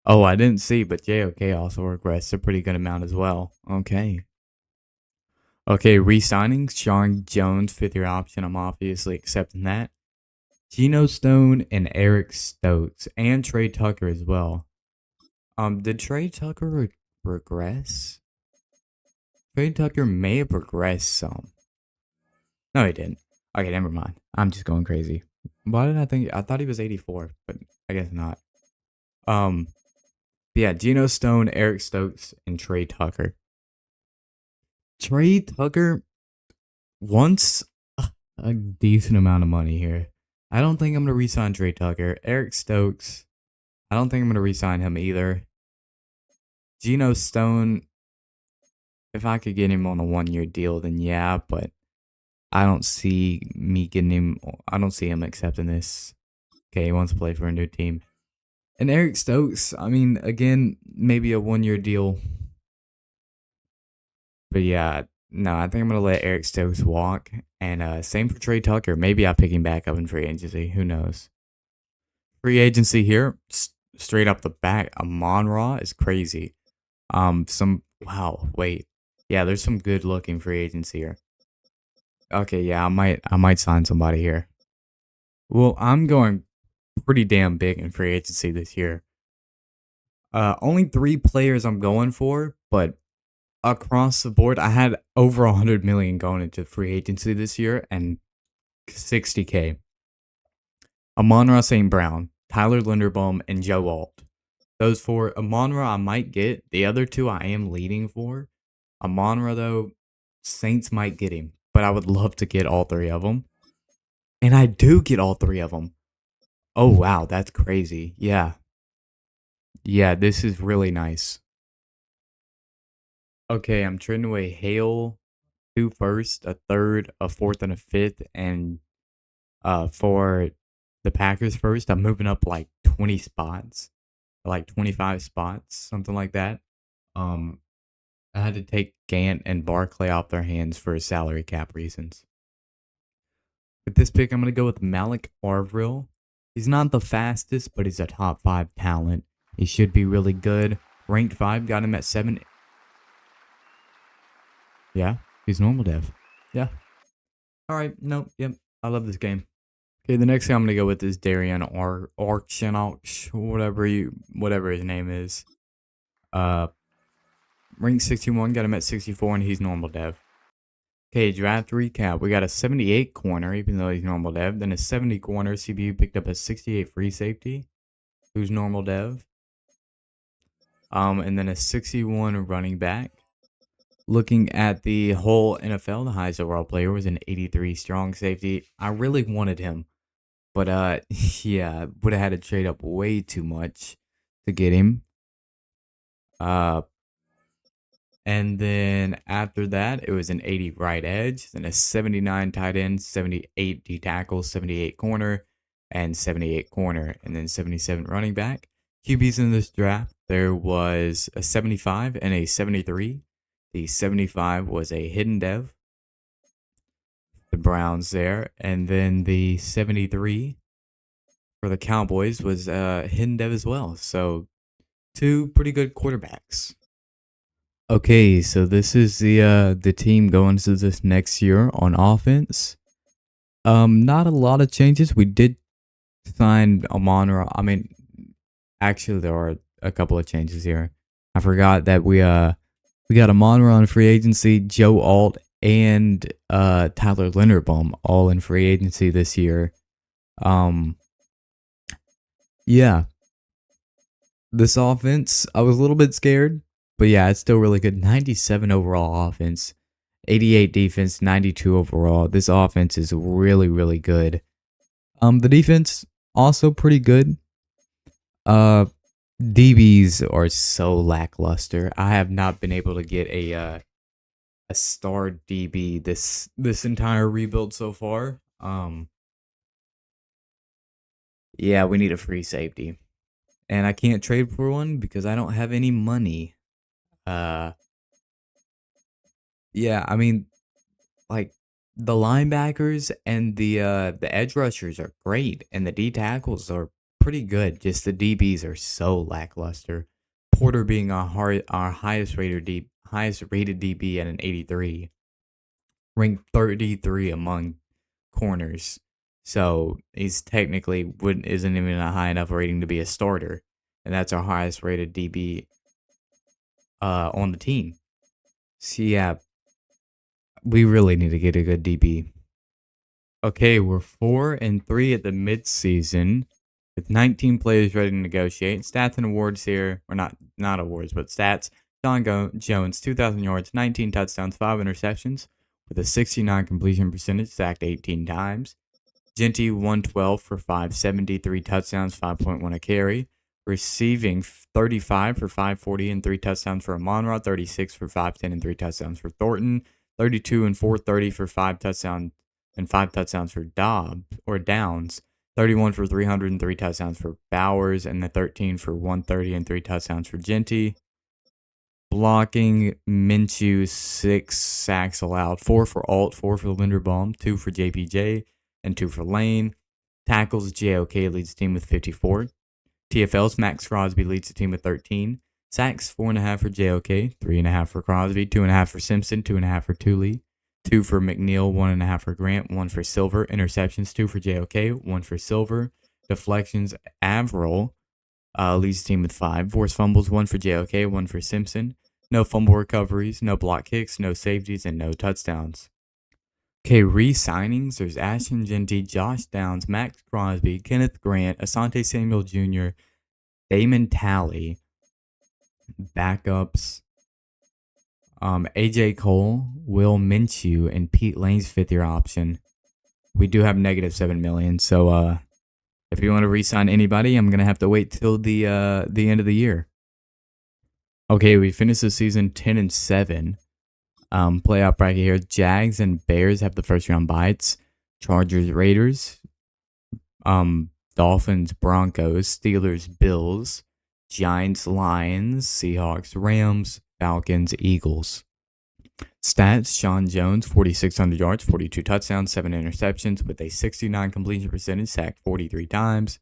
Oh, I didn't see, but JOK also regressed a pretty good amount as well. Okay, re-signing Sean Jones, 5th-year option. I'm obviously accepting that. Geno Stone and Eric Stokes and Trey Tucker as well. Did Trey Tucker regress? Trey Tucker may have regressed some. No, he didn't. Okay, never mind. I'm just going crazy. Why did I think? I thought he was 84, but I guess not. Yeah, Geno Stone, Eric Stokes, and Trey Tucker. Trey Tucker wants a decent amount of money here. I don't think I'm going to re-sign Trey Tucker. Eric Stokes, I don't think I'm going to re-sign him either. Geno Stone, if I could get him on a 1-year deal, then yeah, but I don't see me getting him. I don't see him accepting this. Okay, he wants to play for a new team. And Eric Stokes, I mean, again, maybe a 1-year deal. But yeah, no, I think I'm going to let Eric Stokes walk. And same for Trey Tucker. Maybe I'll pick him back up in free agency. Who knows? Free agency here, straight up the back. Amon-Ra is crazy. Wow, wait. Yeah, there's some good looking free agents here. Okay, yeah, I might sign somebody here. Well, I'm going pretty damn big in free agency this year. Only 3 players I'm going for, but across the board, I had over 100 million going into free agency this year and 60K. Amon-Ra St. Brown, Tyler Linderbaum, and Joe Alt. Those four, Amonra I might get. The other two I am leading for. Amonra though, Saints might get him, but I would love to get all three of them. And I do get all three of them. Oh wow, that's crazy. Yeah. Yeah, this is really nice. Okay, I'm trading away Hale, 2 first, a third, a fourth, and a fifth, and for the Packers first, I'm moving up like 20 spots, like 25 spots, something like that. Um, I had to take Gant and Barclay off their hands for salary cap reasons. With this pick, I'm gonna go with Malik Arvril. He's not the fastest, but he's a top 5 talent. He should be really good. Ranked 5, got him at 7. Yeah, he's normal dev. Yeah. All right. Nope. Yep. I love this game. Okay, the next thing I'm gonna go with is Darian Archinox, whatever his name is. Uh, Rank 61, got him at 64, and he's normal dev. Okay, draft recap. We got a 78 corner, even though he's normal dev. Then a 70 corner. CBU picked up a 68 free safety, who's normal dev. And then a 61 running back. Looking at the whole NFL, the highest overall player was an 83 strong safety. I really wanted him. But yeah, would have had to trade up way too much to get him. And then after that, it was an 80 right edge, then a 79 tight end, 78 D tackle, 78 corner, and 78 corner, and then 77 running back. QBs in this draft, there was a 75 and a 73. The 75 was a hidden dev, the Browns there, and then the 73 for the Cowboys was hidden dev as well. So two pretty good quarterbacks. Okay, so this is the team going to this next year on offense. Not a lot of changes. We did sign Amon. I mean, actually, there are a couple of changes here. I forgot that we got Amon on free agency, Joe Alt and Tyler Linderbaum all in free agency this year. Yeah, this offense, I was a little bit scared, but yeah, it's still really good. 97 overall offense, 88 defense, 92 overall. This offense is really, really good. The defense also pretty good. DBs are so lackluster. I have not been able to get a star DB this entire rebuild so far. Yeah, we need a free safety. And I can't trade for one because I don't have any money. Yeah, I mean, like the linebackers and the edge rushers are great, and the D tackles are pretty good. Just the DBs are so lackluster. Porter being our highest rated DB at an 83, ranked 33 among corners. So he's technically isn't even a high enough rating to be a starter, and that's our highest rated DB on the team. So yeah, we really need to get a good DB. Okay, we're 4-3 at the midseason with 19 players ready to negotiate. Stats and awards here, or not awards, but stats. Jones, 2,000 yards, 19 touchdowns, 5 interceptions, with a 69 completion percentage, sacked 18 times. Genty, 112 for 573 touchdowns, 5.1 a carry. Receiving 35 for 540 and 3 touchdowns for Amonra, 36 for 510 and 3 touchdowns for Thornton, 32 and 430 for 5 touchdowns and 5 touchdowns for Downs, 31 for 300 and 3 touchdowns for Bowers, and the 13 for 130 and 3 touchdowns for Genty. Blocking, Minshew, 6 sacks allowed, 4 for Alt, 4 for Linderbaum, 2 for JPJ, and 2 for Lane. Tackles, JOK leads the team with 54. TFL's Max Crosby leads the team with 13. Sacks, 4.5 for JOK, 3.5 for Crosby, 2.5 for Simpson, 2.5 for Tooley, 2 for McNeil, 1.5 for Grant, 1 for Silver. Interceptions, 2 for JOK, 1 for Silver. Deflections, Averill leads the team with 5. Forced fumbles, 1 for JOK, 1 for Simpson. No fumble recoveries, no block kicks, no safeties, and no touchdowns. Okay, re-signings. There's Ashton Genty, Josh Downs, Max Crosby, Kenneth Grant, Asante Samuel Jr., Damon Talley. Backups. AJ Cole, Will Minshew, and Pete Lane's fifth-year option. We do have negative $7 million, so if you want to re-sign anybody, I'm gonna have to wait till the end of the year. Okay, we finished the season 10-7. Playoff bracket here: Jags and Bears have the first round byes. Chargers, Raiders. Dolphins, Broncos, Steelers, Bills, Giants, Lions, Seahawks, Rams, Falcons, Eagles. Stats: Sean Jones, 4,600 yards, 42 touchdowns, 7 interceptions with a 69 completion percentage, sacked 43 times.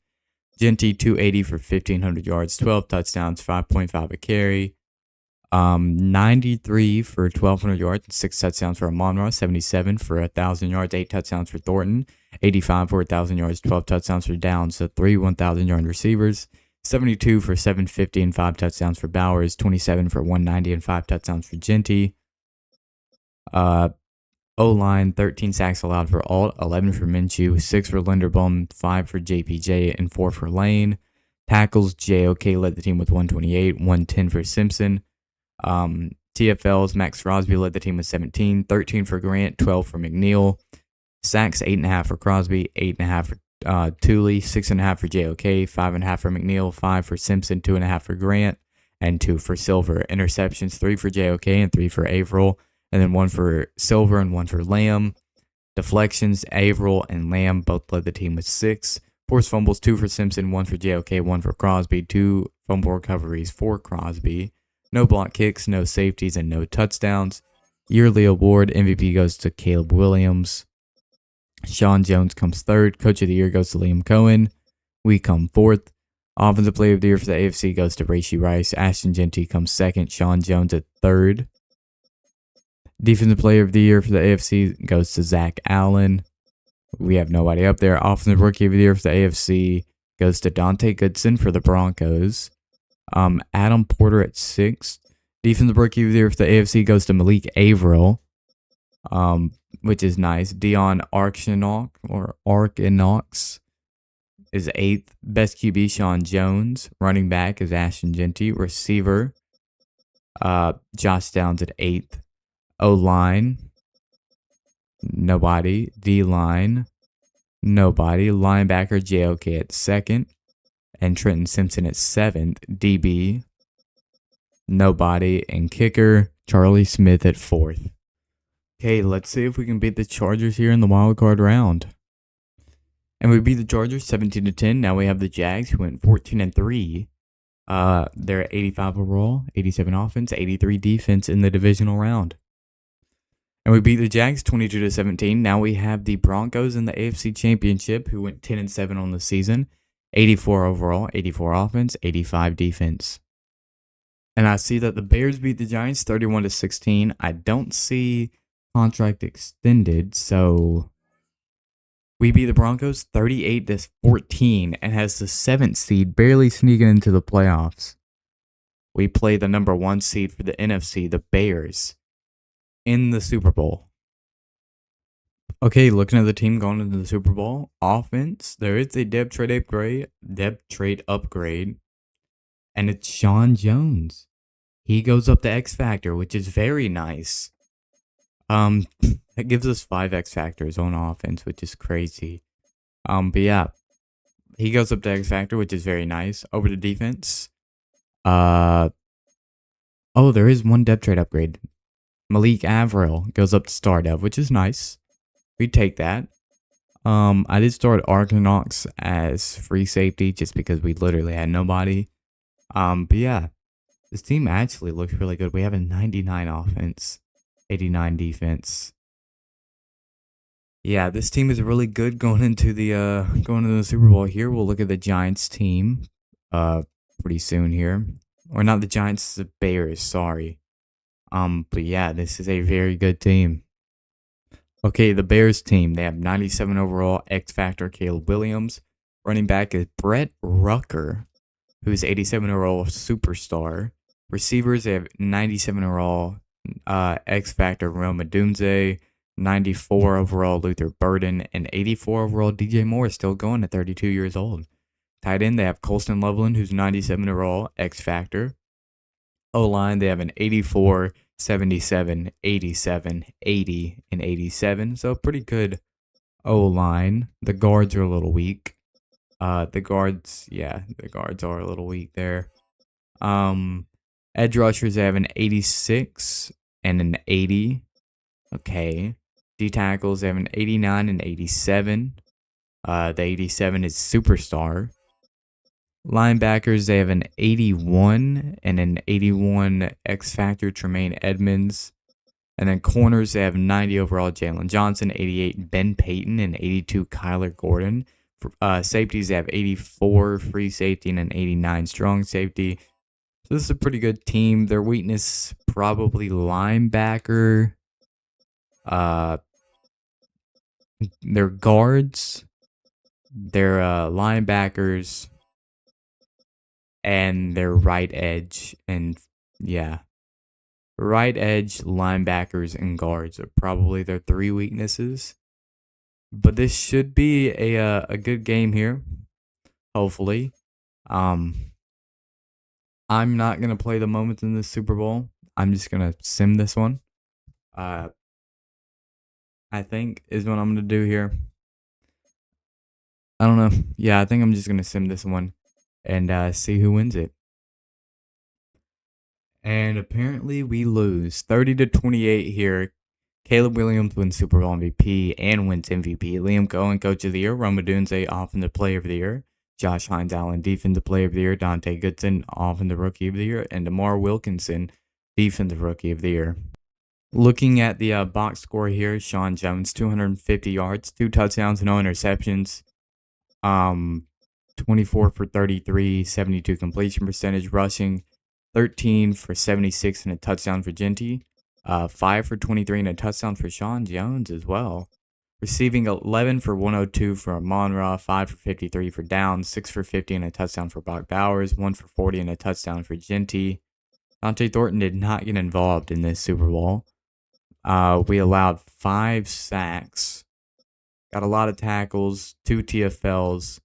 Genty, 280 for 1,500 yards, 12 touchdowns, 5.5 a carry. 93 for 1,200 yards, 6 touchdowns for Amon-Ra, 77 for 1,000 yards, 8 touchdowns for Thornton, 85 for 1,000 yards, 12 touchdowns for Downs, so 3 1,000-yard receivers, 72 for 750 and 5 touchdowns for Bowers, 27 for 190 and 5 touchdowns for Genty. O-line, 13 sacks allowed for Alt, 11 for Minshew, 6 for Linderbaum, 5 for JPJ, and 4 for Lane. Tackles, JOK led the team with 128, 110 for Simpson. TFLs, Max Crosby led the team with 17, 13 for Grant, 12 for McNeil. Sacks, 8.5 for Crosby, 8.5 for Tooley, 6.5 for JOK, 5.5 for McNeil, 5 for Simpson, 2.5 for Grant, and 2 for Silver. Interceptions, 3 for JOK and 3 for Averill, and then 1 for Silver and 1 for Lamb. Deflections, Averill and Lamb both led the team with 6. Forced fumbles, 2 for Simpson, 1 for JOK, 1 for Crosby, 2 fumble recoveries for Crosby. No block kicks, no safeties, and no touchdowns. Yearly award, MVP goes to Caleb Williams. Sean Jones comes third. Coach of the year goes to Liam Cohen. We come fourth. Offensive player of the year for the AFC goes to Rashee Rice. Ashton Genty comes second. Sean Jones at third. Defensive player of the year for the AFC goes to Zach Allen. We have nobody up there. Offensive rookie of the year for the AFC goes to Dante Goodson for the Broncos. Adam Porter at 6th. Defensive rookie of the year for the AFC goes to Malik Averill, which is nice. Dion Archinox is 8th. Best QB, Sean Jones. Running back is Ashton Genty. Receiver, Josh Downs at 8th. O-line, nobody. D-line, nobody. Linebacker, JOK at 2nd. And Trenton Simpson at 7th. DB, nobody. And kicker, Charlie Smith at 4th. Okay, let's see if we can beat the Chargers here in the wild card round. And we beat the Chargers 17-10. Now we have the Jags, who went 14-3. They're at 85 overall, 87 offense, 83 defense in the divisional round. And we beat the Jags 22-17. Now we have the Broncos in the AFC Championship, who went 10-7 on the season. 84 overall, 84 offense, 85 defense. And I see that the Bears beat the Giants 31-16. I don't see contract extended, so we beat the Broncos 38-14 and has the 7th seed, barely sneaking into the playoffs. We play the number 1 seed for the NFC, the Bears, in the Super Bowl. Okay, looking at the team going into the Super Bowl, offense, there is a depth trade upgrade, and it's Sean Jones. He goes up to X Factor, which is very nice. That gives us 5 X Factors on offense, which is crazy. But yeah, he goes up to X Factor, which is very nice. Over to defense. There is one depth trade upgrade. Malik Averill goes up to Star Dev, which is nice. We take that. I did start Archinox as free safety just because we literally had nobody. But yeah, this team actually looks really good. We have a 99 offense, 89 defense. Yeah, this team is really good going into the Super Bowl here. We'll look at the Giants team pretty soon here. Or not the Giants, the Bears, sorry. But yeah, this is a very good team. Okay, the Bears team, they have 97 overall, X Factor, Caleb Williams. Running back is Brett Rucker, who's 87 overall, superstar. Receivers, they have 97 overall, X Factor, Rome Odunze. 94 overall, Luther Burden. And 84 overall, DJ Moore is still going at 32 years old. Tight end, they have Colston Loveland, who's 97 overall, X Factor. O-line, they have an 84, 77, 87, 80, and 87. So pretty good O-line. The guards are a little weak. The guards are a little weak there. Edge rushers, they have an 86 and an 80. Okay. D tackles, they have an 89 and 87. The 87 is superstar. Linebackers, they have an 81 and an 81 X Factor Tremaine Edmonds. And then corners, they have 90 overall Jalen Johnson, 88 Ben Payton, and 82 Kyler Gordon. Safeties, they have 84 free safety and an 89 strong safety. So this is a pretty good team. Their weakness, probably linebacker. Their guards, their linebackers, and their right edge. And yeah, right edge, linebackers, and guards are probably their three weaknesses. But this should be a good game here, hopefully. I'm not gonna play the moments in this Super Bowl. I'm just gonna sim this one. I think is what I'm gonna do here. I don't know. Yeah, I think I'm just gonna sim this one and see who wins it. And apparently we lose 30-28 here. Caleb Williams wins Super Bowl MVP and wins MVP. Liam Cohen, Coach of the Year. Rome Odunze, Offensive Player of the Year. Josh Hines Allen, Defensive Player of the Year. Dante Goodson, Offensive Rookie of the Year. And DeMar Wilkinson, Defensive Rookie of the Year. Looking at the box score here, Sean Jones, 250 yards, 2 touchdowns, no interceptions. 24 for 33, 72 completion percentage. Rushing, 13 for 76 and a touchdown for Genty. 5 for 23 and a touchdown for Sean Jones as well. Receiving 11 for 102 for Amon-Ra, 5 for 53 for Downs, 6 for 50 and a touchdown for Brock Bowers, 1 for 40 and a touchdown for Genty. Dante Thornton did not get involved in this Super Bowl. We allowed 5 sacks, got a lot of tackles, 2 TFLs,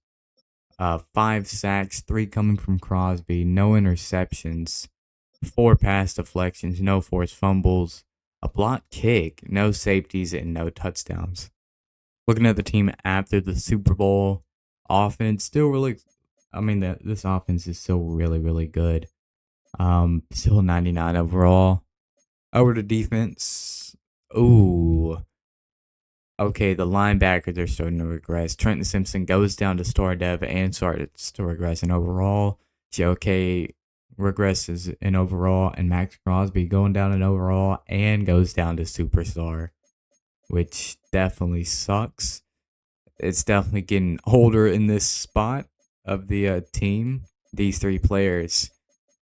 5 sacks, 3 coming from Crosby, no interceptions, 4 pass deflections, no forced fumbles, a blocked kick, no safeties, and no touchdowns. Looking at the team after the Super Bowl, offense still really, this offense is still really, really good. Still 99 overall. Over to defense. Ooh. Okay, the linebackers are starting to regress. Trenton Simpson goes down to star dev and starts to regress in overall. JOK regresses in overall, and Max Crosby going down in overall and goes down to superstar, which definitely sucks. It's definitely getting older in this spot of the team. These 3 players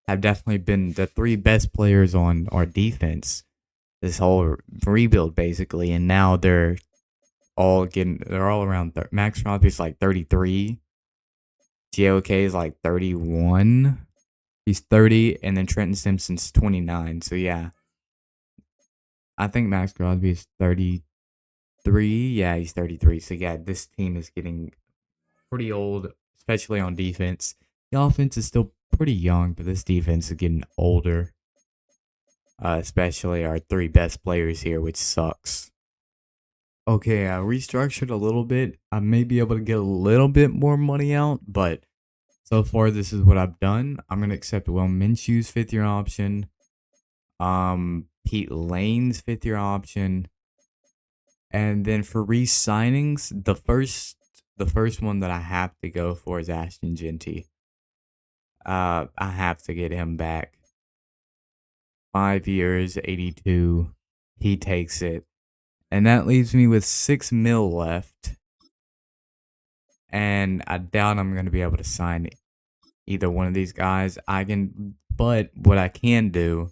have definitely been the 3 best players on our defense this whole rebuild, basically, and now they're all around. Max Crosby's like 33. JOK is like 31. He's 30, and then Trenton Simpson's 29. So yeah, I think Max Crosby is 33. Yeah, he's 33. So yeah, this team is getting pretty old, especially on defense. The offense is still pretty young, but this defense is getting older. Especially our 3 best players here, which sucks. Okay, I restructured a little bit. I may be able to get a little bit more money out, but so far this is what I've done. I'm gonna accept Will Minshew's 5th-year option. Pete Lane's 5th-year option. And then for re-signings, the first one that I have to go for is Ashton Genty. I have to get him back. 5 years, 82. He takes it. And that leaves me with $6 million left. And I doubt I'm going to be able to sign either one of these guys. But what I can do,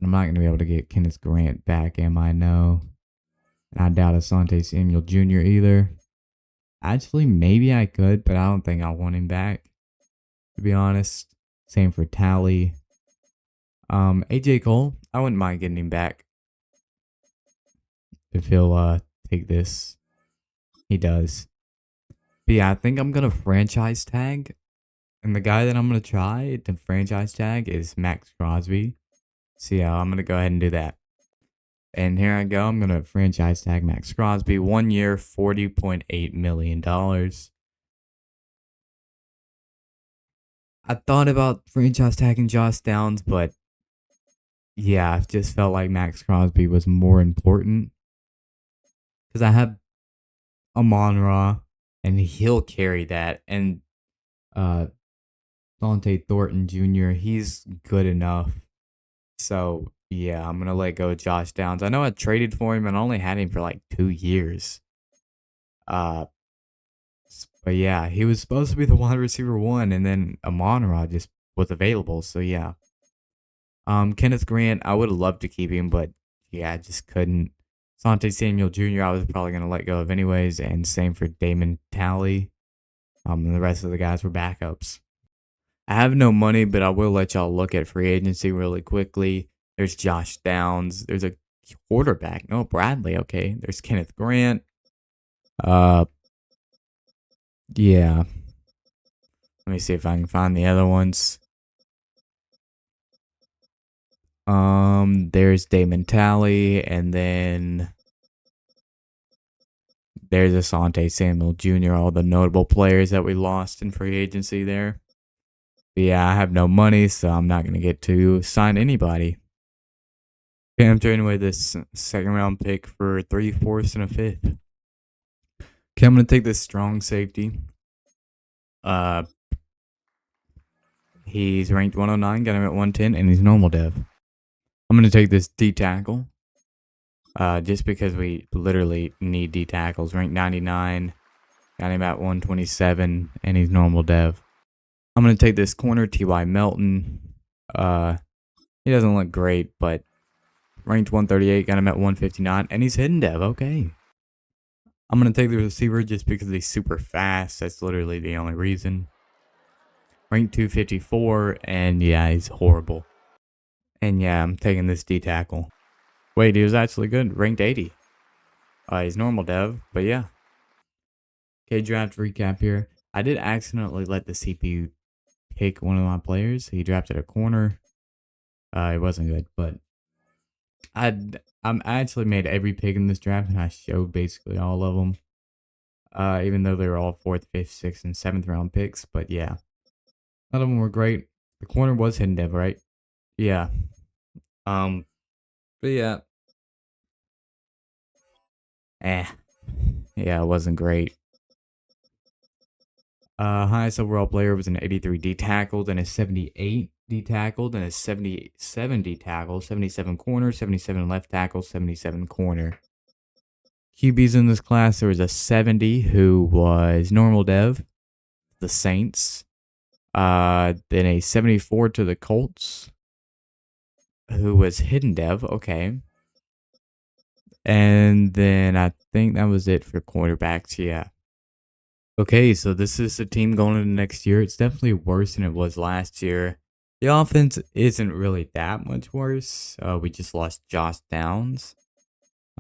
I'm not going to be able to get Kenneth Grant back, am I? No. And I doubt Asante Samuel Jr. either. Actually, maybe I could, but I don't think I want him back, to be honest. Same for Tally. AJ Cole, I wouldn't mind getting him back if he'll take this. He does. But yeah, I think I'm gonna franchise tag, and the guy that I'm gonna try to franchise tag is Max Crosby. So yeah, I'm gonna go ahead and do that. And here I go. I'm gonna franchise tag Max Crosby. 1 year, $40.8 million. I thought about franchise tagging Josh Downs, but yeah, I just felt like Max Crosby was more important because I have Amon Ra, and he'll carry that. And uh, Dante Thornton Jr., he's good enough. So yeah, I'm gonna let go of Josh Downs. I know I traded for him and only had him for like 2 years. Uh, but yeah, he was supposed to be the wide receiver one, and then Amon Ra just was available. So yeah, Kenneth Grant, I would have loved to keep him, but yeah, I just couldn't. Sante Samuel Jr., I was probably gonna let go of anyways, and same for Damon Talley. And the rest of the guys were backups. I have no money, but I will let y'all look at free agency really quickly. There's Josh Downs. There's a quarterback. No, Bradley. Okay. There's Kenneth Grant. Uh, yeah. Let me see if I can find the other ones. There's Damon Talley, and then there's Asante Samuel Jr., all the notable players that we lost in free agency there. But yeah, I have no money, so I'm not going to get to sign anybody. Okay, I'm trading away this second round pick for 3/4 and a fifth. Okay, I'm going to take this strong safety. Uh, He's ranked 109, got him at 110, and he's normal dev. I'm going to take this D tackle. Just because we literally need D tackles. Ranked 99, got him at 127, and he's normal dev. I'm going to take this corner, T.Y. Melton. He doesn't look great, but ranked 138, got him at 159, and he's hidden dev. Okay. I'm going to take the receiver just because he's super fast. That's literally the only reason. Ranked 254, and yeah, he's horrible. And yeah, I'm taking this D tackle. Wait, he was actually good. Ranked 80. He's normal dev, but yeah. Okay, draft recap here. I did accidentally let the CPU pick one of my players. He drafted a corner. It wasn't good, but I actually made every pick in this draft, and I showed basically all of them. Even though they were all 4th, 5th, 6th, and 7th round picks, but yeah. None of them were great. The corner was hidden dev, right? Yeah. But yeah. Yeah, it wasn't great. Highest overall player was an 83 D tackled and a 78 D tackled and a 77 D tackle, 77 corner, 77 left tackle, 77 corner. QBs in this class, there was a 70 who was normal dev, the Saints. Then a 74 to the Colts, who was hidden dev. Okay. And then I think that was it for quarterbacks. Yeah. Okay, so this is the team going into next year. It's definitely worse than it was last year. The offense isn't really that much worse. We just lost Josh Downs.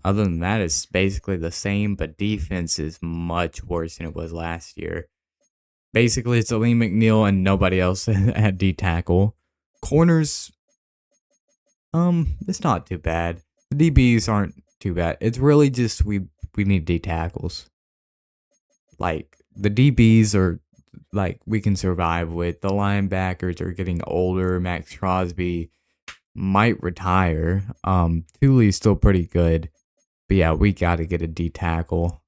Other than that, it's basically the same, but defense is much worse than it was last year. Basically, it's Aleem McNeil and nobody else at D tackle. Corners, it's not too bad. The DBs aren't too bad. It's really just we need D tackles. Like the DBs are like we can survive with. The linebackers are getting older. Max Crosby might retire. Thule's still pretty good. But yeah, we gotta get a D tackle.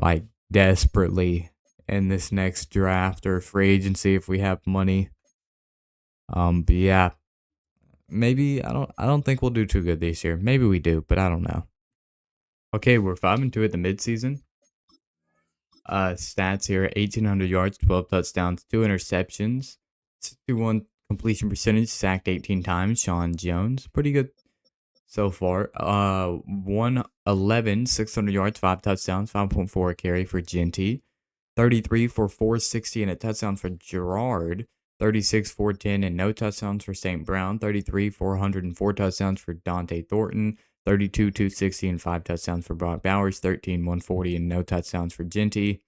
Like desperately in this next draft or free agency if we have money. But yeah. Maybe I don't think we'll do too good this year. Maybe we do, but I don't know. Okay, we're 5-2 at the midseason. Stats here: 1,800 yards, 12 touchdowns, 2 interceptions, 61 completion percentage, sacked 18 times. Sean Jones, pretty good so far. 111, 600 yards, 5 touchdowns, 5.4 carry for Genty. 33 for 460 and a touchdown for Gerard. 36 410 and no touchdowns for St. Brown. 33 404 touchdowns for Dante Thornton. 32 260 and 5 touchdowns for Brock Bowers. 13 140 and no touchdowns for Genty.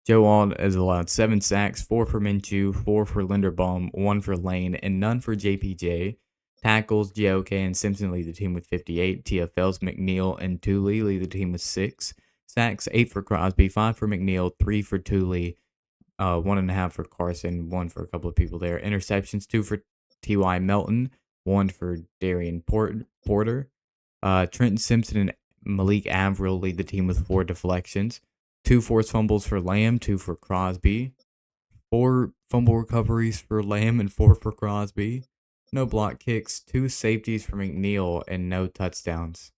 Joe Alt has allowed 7 sacks, 4 for Minshew, 4 for Linderbaum, 1 for Lane, and none for JPJ. Tackles, JOK and Simpson lead the team with 58. TFLs, McNeil and Tooley lead the team with 6. Sacks, 8 for Crosby, 5 for McNeil, 3 for Tooley, 1.5 for Carson, 1 for a couple of people there. Interceptions, 2 for T.Y. Melton, 1 for Darian Porter. Trenton Simpson and Malik Avril lead the team with 4 deflections. 2 forced fumbles for Lamb, 2 for Crosby. 4 fumble recoveries for Lamb and 4 for Crosby. No block kicks, 2 safeties for McNeil, and no touchdowns.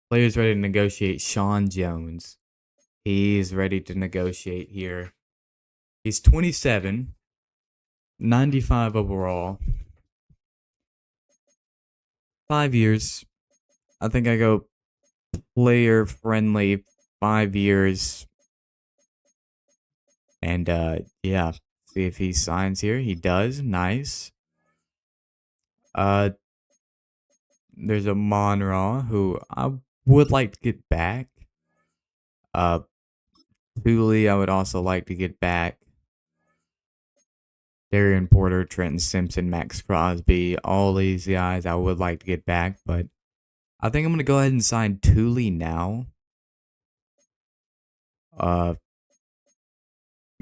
Players ready to negotiate. Sean Jones. He's ready to negotiate here. He's 27, 95 overall. 5 years. I think I go player friendly 5 years. And yeah, see if he signs here. He does. Nice. There's a Monra who I would like to get back. Thule I would also like to get back. Darian Porter, Trenton Simpson, Max Crosby, all these guys I would like to get back, but I think I'm gonna go ahead and sign Thule now.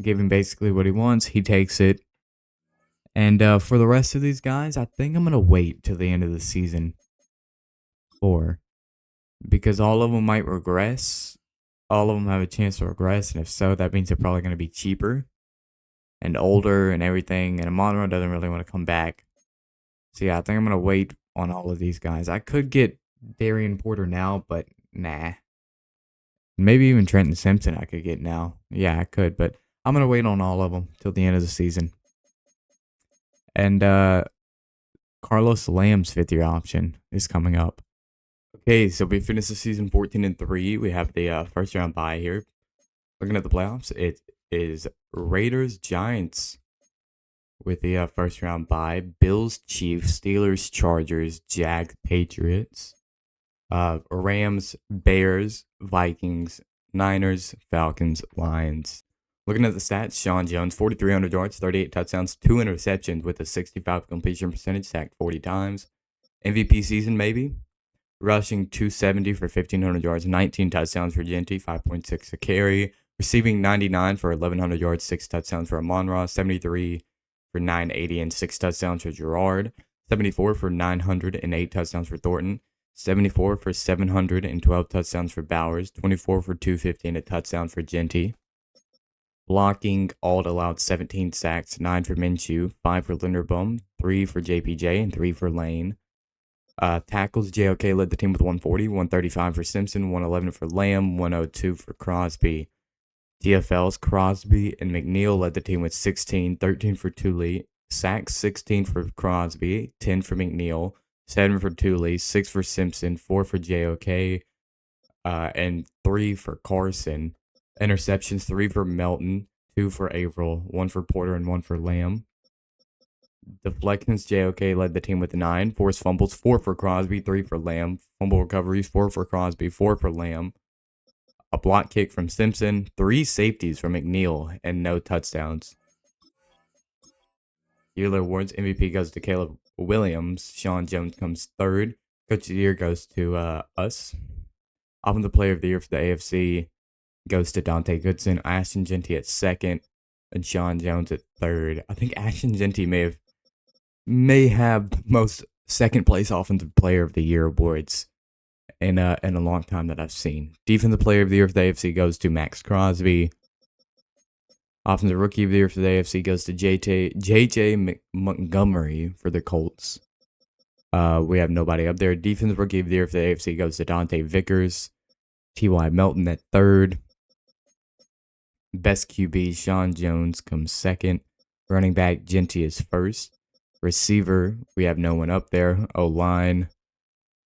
Give him basically what he wants. He takes it. And for the rest of these guys, I think I'm gonna wait till the end of the season because all of them might regress. All of them have a chance to regress, and if so, that means they're probably gonna be cheaper and older and everything. And Monroe doesn't really want to come back. So yeah, I think I'm gonna wait on all of these guys. I could get Darian Porter now, but nah. Maybe even Trenton Simpson I could get now. Yeah, I could, but I'm gonna wait on all of them till the end of the season. And Carlos Lamb's 5th-year option is coming up. Okay, so we finished the season 14-3. We have the first round bye here. Looking at the playoffs, it is Raiders Giants with the first round bye. Bills Chiefs, Steelers Chargers, Jags Patriots, Rams Bears, Vikings, Niners, Falcons, Lions. Looking at the stats, Sean Jones, 4,300 yards, 38 touchdowns, 2 interceptions with a 65 completion percentage, sacked 40 times. MVP season, maybe. Rushing 270 for 1,500 yards, 19 touchdowns for Genty, 5.6 a carry. Receiving 99 for 1,100 yards, 6 touchdowns for Amon-Ra, 73 for 980 and 6 touchdowns for Gerard, 74 for 900 and 8 touchdowns for Thornton, 74 for 712 touchdowns for Bowers, 24 for 250 and a touchdown for Genty. Blocking, Alt allowed 17 sacks, 9 for Minshew, 5 for Linderbaum, 3 for JPJ, and 3 for Lane. Tackles, JOK led the team with 140, 135 for Simpson, 111 for Lamb, 102 for Crosby. TFLs, Crosby and McNeil led the team with 16, 13 for Thule, sacks 16 for Crosby, 10 for McNeil, 7 for Thule, 6 for Simpson, 4 for JOK, and 3 for Carson. Interceptions, 3 for Melton, 2 for Averill, 1 for Porter, and 1 for Lamb. Deflections, JOK led the team with 9. Forced fumbles, 4 for Crosby, 3 for Lamb. Fumble recoveries, 4 for Crosby, 4 for Lamb. A block kick from Simpson, 3 safeties from McNeil, and no touchdowns. Yearly awards, MVP goes to Caleb Williams. Sean Jones comes 3rd. Coach of the Year goes to us. Offensive Player of the Year for the AFC goes to Dante Goodson. Ashton Genty at 2nd, and Sean Jones at 3rd. I think Ashton Genty may have the most second place Offensive Player of the Year awards in a long time that I've seen. Defensive Player of the Year for the AFC goes to Max Crosby. Offensive Rookie of the Year for the AFC goes to JJ Montgomery for the Colts. We have nobody up there. Defensive Rookie of the Year for the AFC goes to Dante Vickers. T.Y. Melton at 3rd. Best QB, Sean Jones comes 2nd. Running back, Genty is 1st. Receiver, we have no one up there. O-line,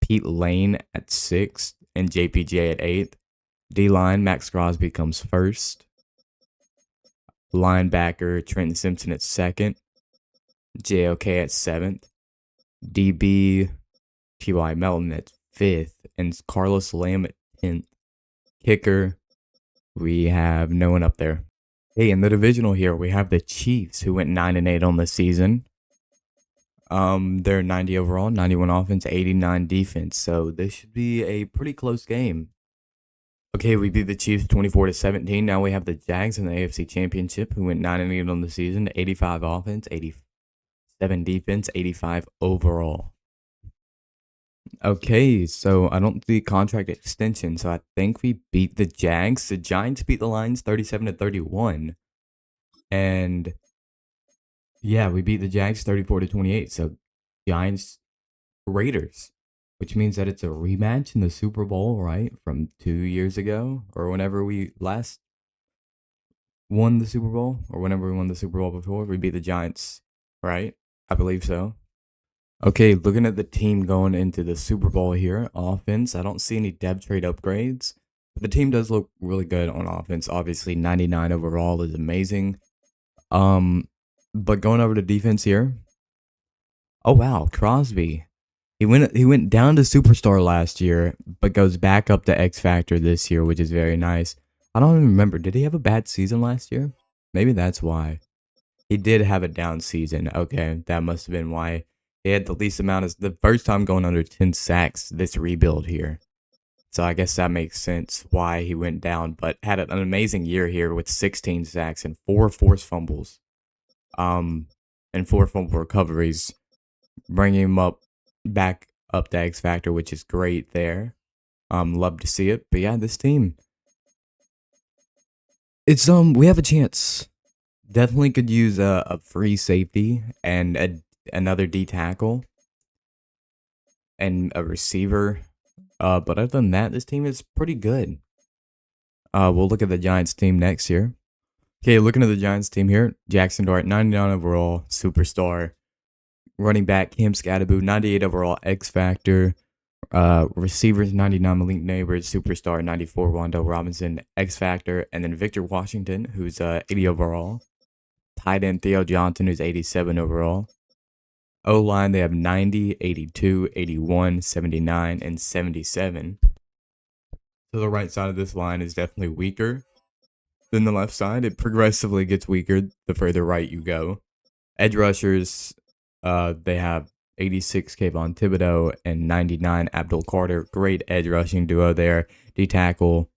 Pete Lane at 6th and JPJ at 8th. D-line, Max Crosby comes 1st. Linebacker, Trenton Simpson at 2nd. JOK at 7th. DB, T.Y. Melton at 5th. And Carlos Lamb at 10th. Kicker, we have no one up there. Hey, in the divisional here, we have the Chiefs who went 9-8 on the season. They're 90 overall, 91 offense, 89 defense. So this should be a pretty close game. Okay, we beat the Chiefs 24-17. Now we have the Jags in the AFC Championship who went 9-8 on the season, 85 offense, 87 defense, 85 overall. Okay, so I don't see contract extension, so I think we beat the Jags. The Giants beat the Lions 37-31. And yeah, we beat the Jags 34-28. So Giants Raiders, which means that it's a rematch in the Super Bowl, right? From 2 years ago or whenever we last won the Super Bowl or whenever we won the Super Bowl before. We beat the Giants, right? I believe so. Okay, looking at the team going into the Super Bowl here, offense, I don't see any depth trade upgrades. But the team does look really good on offense. Obviously, 99 overall is amazing. But going over to defense here. Oh wow, Crosby. He went down to superstar last year, but goes back up to X Factor this year, which is very nice. I don't even remember. Did he have a bad season last year? Maybe that's why. He did have a down season. Okay, that must have been why he had the least amount of the first time going under 10 sacks this rebuild here. So I guess that makes sense why he went down, but had an amazing year here with 16 sacks and 4 forced fumbles. Um and 4 fumble recoveries, bringing him back up to X Factor, which is great there. Love to see it. But yeah, this team. It's we have a chance. Definitely could use a free safety and another D tackle and a receiver. But other than that, this team is pretty good. We'll look at the Giants team next year. Okay, looking at the Giants team here, Jackson Dart, 99 overall, superstar. Running back, Cam Scatterbo, 98 overall, X Factor. Receivers, 99, Malik Neighbors, superstar, 94, Wando Robinson, X Factor. And then Victor Washington, who's 80 overall. Tight end, Theo Johnson, who's 87 overall. O-line, they have 90, 82, 81, 79, and 77. So the right side of this line is definitely weaker than the left side. It progressively gets weaker the further right you go. Edge rushers, they have 86 Kayvon Thibodeau and 99 Abdul Carter. Great edge rushing duo there. D tackle.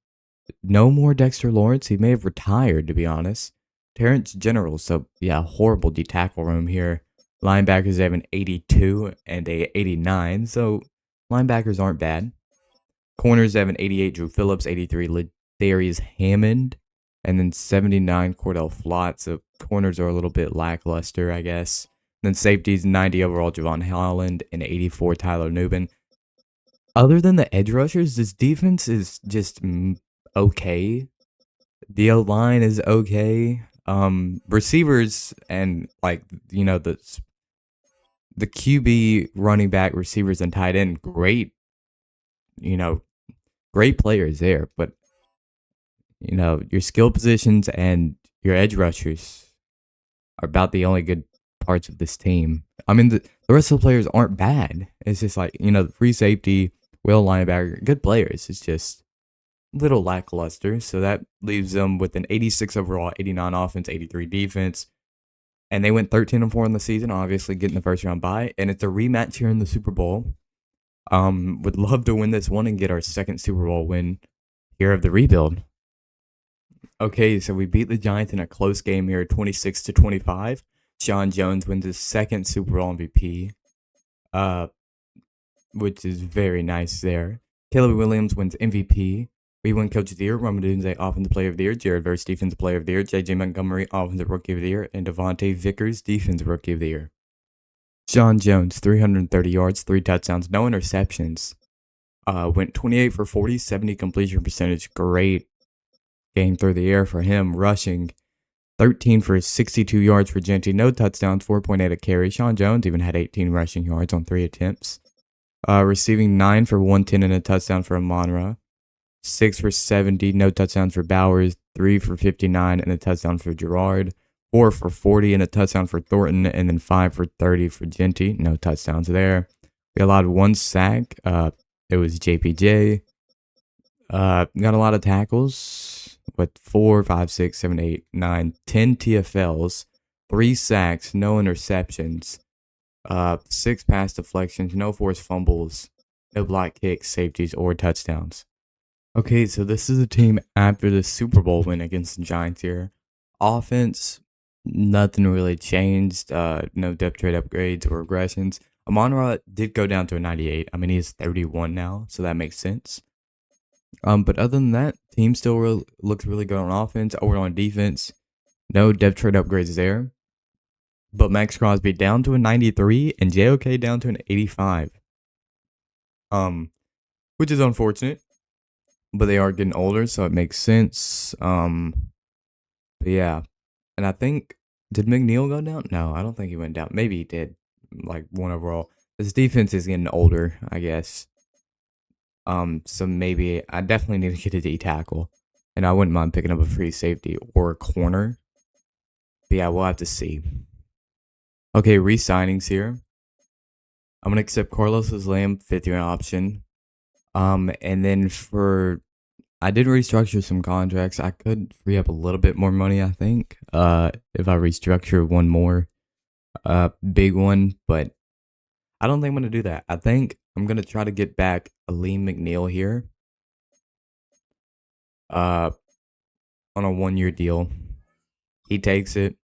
No more Dexter Lawrence. He may have retired, to be honest. Terrence General. So yeah, horrible D tackle room here. Linebackers have an 82 and a 89. So linebackers aren't bad. Corners have an 88 Drew Phillips, 83 Ladarius Hammond, and then 79 Cordell Flott. So corners are a little bit lackluster, I guess. Then safeties, 90 overall Javon Holland and 84 Tyler Nubin. Other than the edge rushers, this defense is just okay. The O-line is okay. Receivers and the QB, running back, receivers, and tight end, great. Great players there, but your skill positions and your edge rushers are about the only good parts of this team. I mean, the rest of the players aren't bad. It's just like, free safety, will linebacker, good players. It's just a little lackluster. So that leaves them with an 86 overall, 89 offense, 83 defense. And they went 13-4 in the season, obviously getting the first round bye. And it's a rematch here in the Super Bowl. Would love to win this one and get our second Super Bowl win here of the rebuild. Okay, so we beat the Giants in a close game here, 26-25. Sean Jones wins his second Super Bowl MVP, which is very nice there. Caleb Williams wins MVP. We win Coach of the Year. Roman Dunze, Offensive Player of the Year. Jared Verse, Defensive Player of the Year. J.J. Montgomery, Offensive Rookie of the Year. And Devontae Vickers, Defensive Rookie of the Year. Sean Jones, 330 yards, 3 touchdowns, no interceptions. Went 28 for 40, 70 completion percentage. Great game through the air for him. Rushing, 13 for 62 yards for Genty. No touchdowns, 4.8 a carry. Sean Jones even had 18 rushing yards on 3 attempts. Receiving 9 for 110 and a touchdown for Amonra. 6 for 70, no touchdowns for Bowers. 3 for 59 and a touchdown for Gerard. 4 for 40 and a touchdown for Thornton. And then 5 for 30 for Genty. No touchdowns there. We allowed 1 sack. It was JPJ. Got a lot of tackles. with 4, 5, 6, 7, 8, 9, 10 TFLs, 3 sacks, no interceptions, 6 pass deflections, no forced fumbles, no block kicks, safeties, or touchdowns. Okay, so this is a team after the Super Bowl win against the Giants here. Offense, nothing really changed. No depth trade upgrades or regressions. Amon-Ra did go down to a 98. I mean, he's 31 now, so that makes sense. But other than that, team still looks really good on offense. Over on defense, no depth trade upgrades there. But Max Crosby down to a 93 and JOK down to an 85. Which is unfortunate. But they are getting older, so it makes sense. But yeah. And I think, did McNeil go down? No, I don't think he went down. Maybe he did, like 1 overall. His defense is getting older, I guess. So maybe I definitely need to get a D tackle. And I wouldn't mind picking up a free safety or a corner. But yeah, we'll have to see. Okay, re-signings here. I'm gonna accept Carlos Lamb, 5th-year option. And then I did restructure some contracts. I could free up a little bit more money, I think, if I restructure one more big one, but I don't think I'm going to do that. I think I'm going to try to get back Aleem McNeil here on a 1-year deal. He takes it.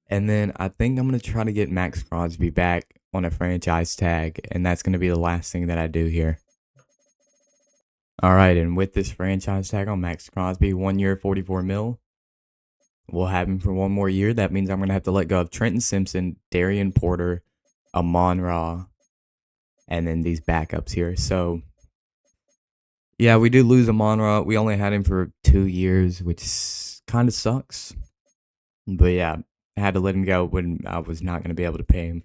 And then I think I'm going to try to get Max Crosby back on a franchise tag, and that's going to be the last thing that I do here. All right, and with this franchise tag on Max Crosby, 1 year, 44 mil. We'll have him for 1 more year. That means I'm going to have to let go of Trenton Simpson, Darian Porter, Amon-Ra, and then these backups here. So, yeah, we did lose Amon-Ra. We only had him for 2 years, which kind of sucks. But yeah, I had to let him go when I was not going to be able to pay him.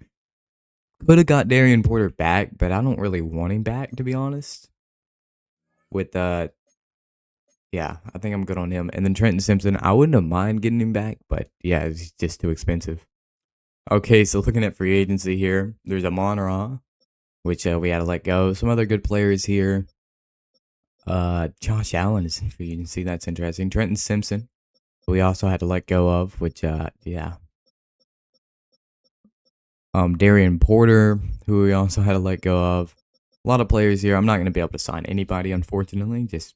Could have got Darian Porter back, but I don't really want him back, to be honest. With yeah, I think I'm good on him. And then Trenton Simpson, I wouldn't have mind getting him back, but yeah, it's just too expensive. Okay, so looking at free agency here, there's Amon-Ra, which we had to let go. Some other good players here. Josh Allen is in free agency. That's interesting. Trenton Simpson, we also had to let go of, which yeah. Darian Porter, who we also had to let go of. A lot of players here. I'm not going to be able to sign anybody, unfortunately. Just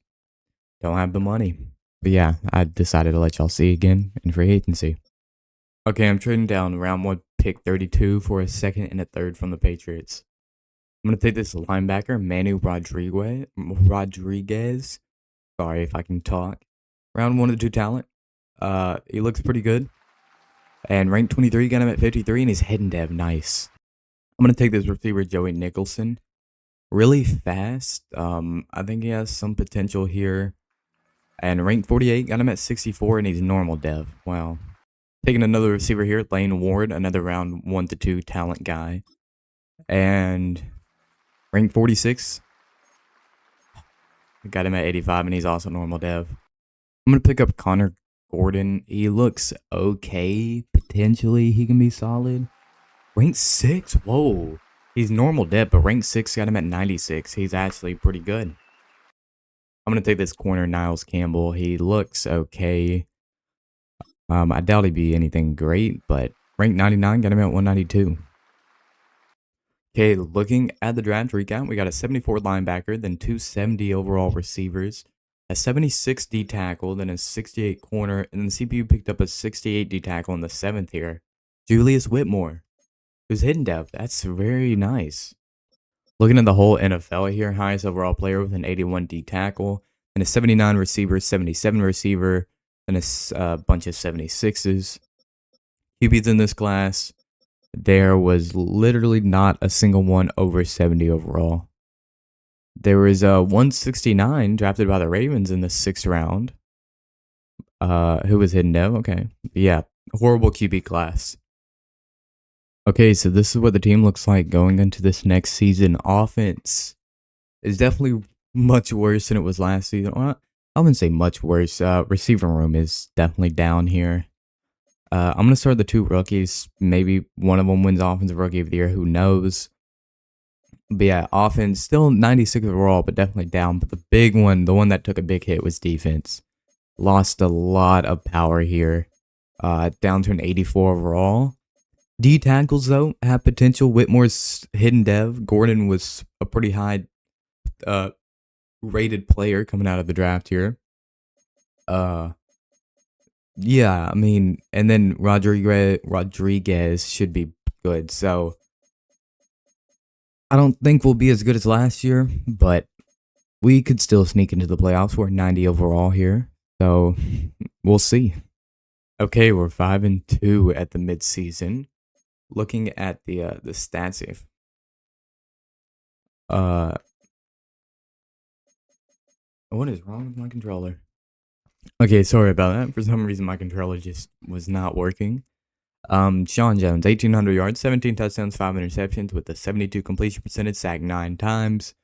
don't have the money. But yeah, I decided to let y'all see again in free agency. Okay, I'm trading down round 1, pick 32 for a 2nd and a 3rd from the Patriots. I'm going to take this linebacker, Manu Rodriguez. Sorry if I can talk. Round 1 of the 2 talent. He looks pretty good. And ranked 23, got him at 53, and he's heading dev. Nice. I'm going to take this receiver, Joey Nicholson. Really fast. I think he has some potential here. And ranked 48, got him at 64, and he's normal dev. Wow. Taking another receiver here, Lane Ward, another round 1 to 2 talent guy. And ranked 46. Got him at 85, and he's also normal dev. I'm going to pick up Connor Gordon. He looks okay. Potentially, he can be solid. Ranked 6? Whoa. He's normal dev, but ranked 6 got him at 96. He's actually pretty good. I'm going to take this corner, Niles Campbell. He looks okay. I doubt he'd be anything great, but ranked 99, got him at 192. Okay, looking at the draft recount, we got a 74 linebacker, then 270 overall receivers, a 76 D tackle, then a 68 corner, and then the CPU picked up a 68 D tackle in the 7th here. Julius Whitmore, who's hidden dev. That's very nice. Looking at the whole NFL here, highest overall player with an 81 D tackle, and a 79 receiver, 77 receiver, and a bunch of 76s. QBs in this class, there was literally not a single one over 70 overall. There was a 169 drafted by the Ravens in the 6th round. Who was hidden dev? Okay. Yeah, horrible QB class. Okay, so this is what the team looks like going into this next season. Offense is definitely much worse than it was last season. Well, I wouldn't say much worse. Receiving room is definitely down here. I'm going to start the 2 rookies. Maybe one of them wins Offensive Rookie of the Year. Who knows? But yeah, offense still 96 overall, but definitely down. But the big one, the one that took a big hit, was defense. lost a lot of power here. Down to an 84 overall. D tackles, though, have potential. Whitmore's hidden dev. Gordon was a pretty high rated player coming out of the draft here. Yeah, I mean, and then Rodriguez should be good. So I don't think we'll be as good as last year, but we could still sneak into the playoffs. We're 90 overall here, so we'll see. Okay, we're 5-2 at the midseason. Looking at the stats, if what is wrong with my controller? Okay, sorry about that. For some reason, my controller just was not working. Sean Jones, 1,800 yards, 17 touchdowns, 5 interceptions with a 72 completion percentage, sacked 9 times.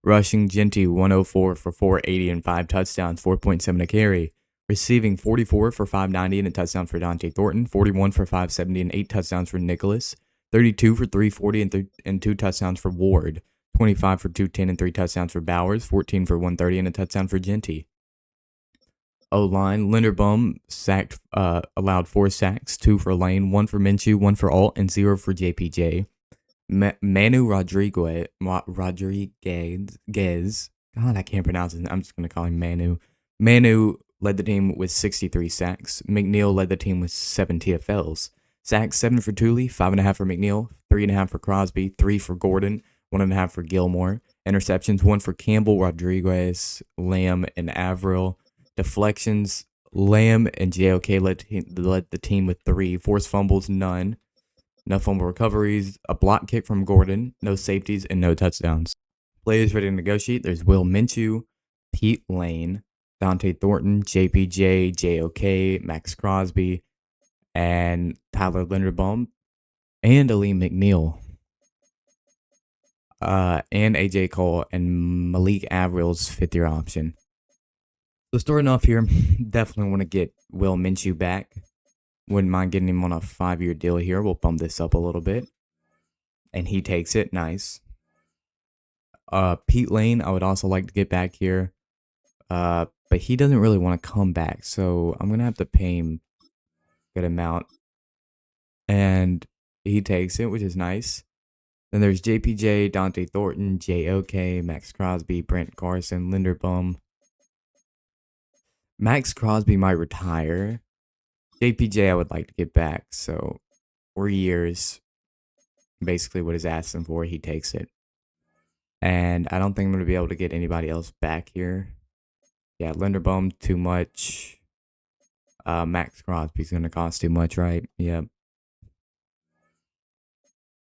Rushing Genty, 104 for 480 and 5 touchdowns, 4.7 a carry. Receiving 44 for 590 and a touchdown for Dante Thornton, 41 for 570 and 8 touchdowns for Nicholas, 32 for 340 and 2 touchdowns for Ward, 25 for 210 and 3 touchdowns for Bowers, 14 for 130 and a touchdown for Genty. O-line, Linderbaum allowed 4 sacks, 2 for Lane, 1 for Minshew, 1 for Alt, and 0 for JPJ. Manu Rodriguez, God, I can't pronounce it. I'm just going to call him Manu. Manu led the team with 63 sacks. McNeil led the team with 7 TFLs. Sacks, 7 for Tooley, 5.5 for McNeil, 3.5 for Crosby, 3 for Gordon, 1.5 for Gilmore. Interceptions, 1 for Campbell, Rodriguez, Lamb, and Avril. Deflections, Lamb and JOK led the team with 3. Forced fumbles, none. No fumble recoveries, a block kick from Gordon, no safeties, and no touchdowns. Players ready to negotiate. There's Will Minshew, Pete Lane, Dante Thornton, JPJ, JOK, Max Crosby, and Tyler Linderbaum, and Aleem McNeil. And AJ Cole and Malik Avril's 5th-year option. So starting off here, definitely want to get Will Minshew back. Wouldn't mind getting him on a 5-year deal here. We'll bump this up a little bit. And he takes it. Nice. Pete Lane, I would also like to get back here. But he doesn't really want to come back. So I'm going to have to pay him a good amount. And he takes it, which is nice. Then there's JPJ, Dante Thornton, JOK, Max Crosby, Brent Carson, Linderbaum. Max Crosby might retire. JPJ I would like to get back. So 4 years, basically what he's asking for, he takes it. And I don't think I'm going to be able to get anybody else back here. Yeah, Linderbaum, too much. Max Crosby's going to cost too much, right? Yep.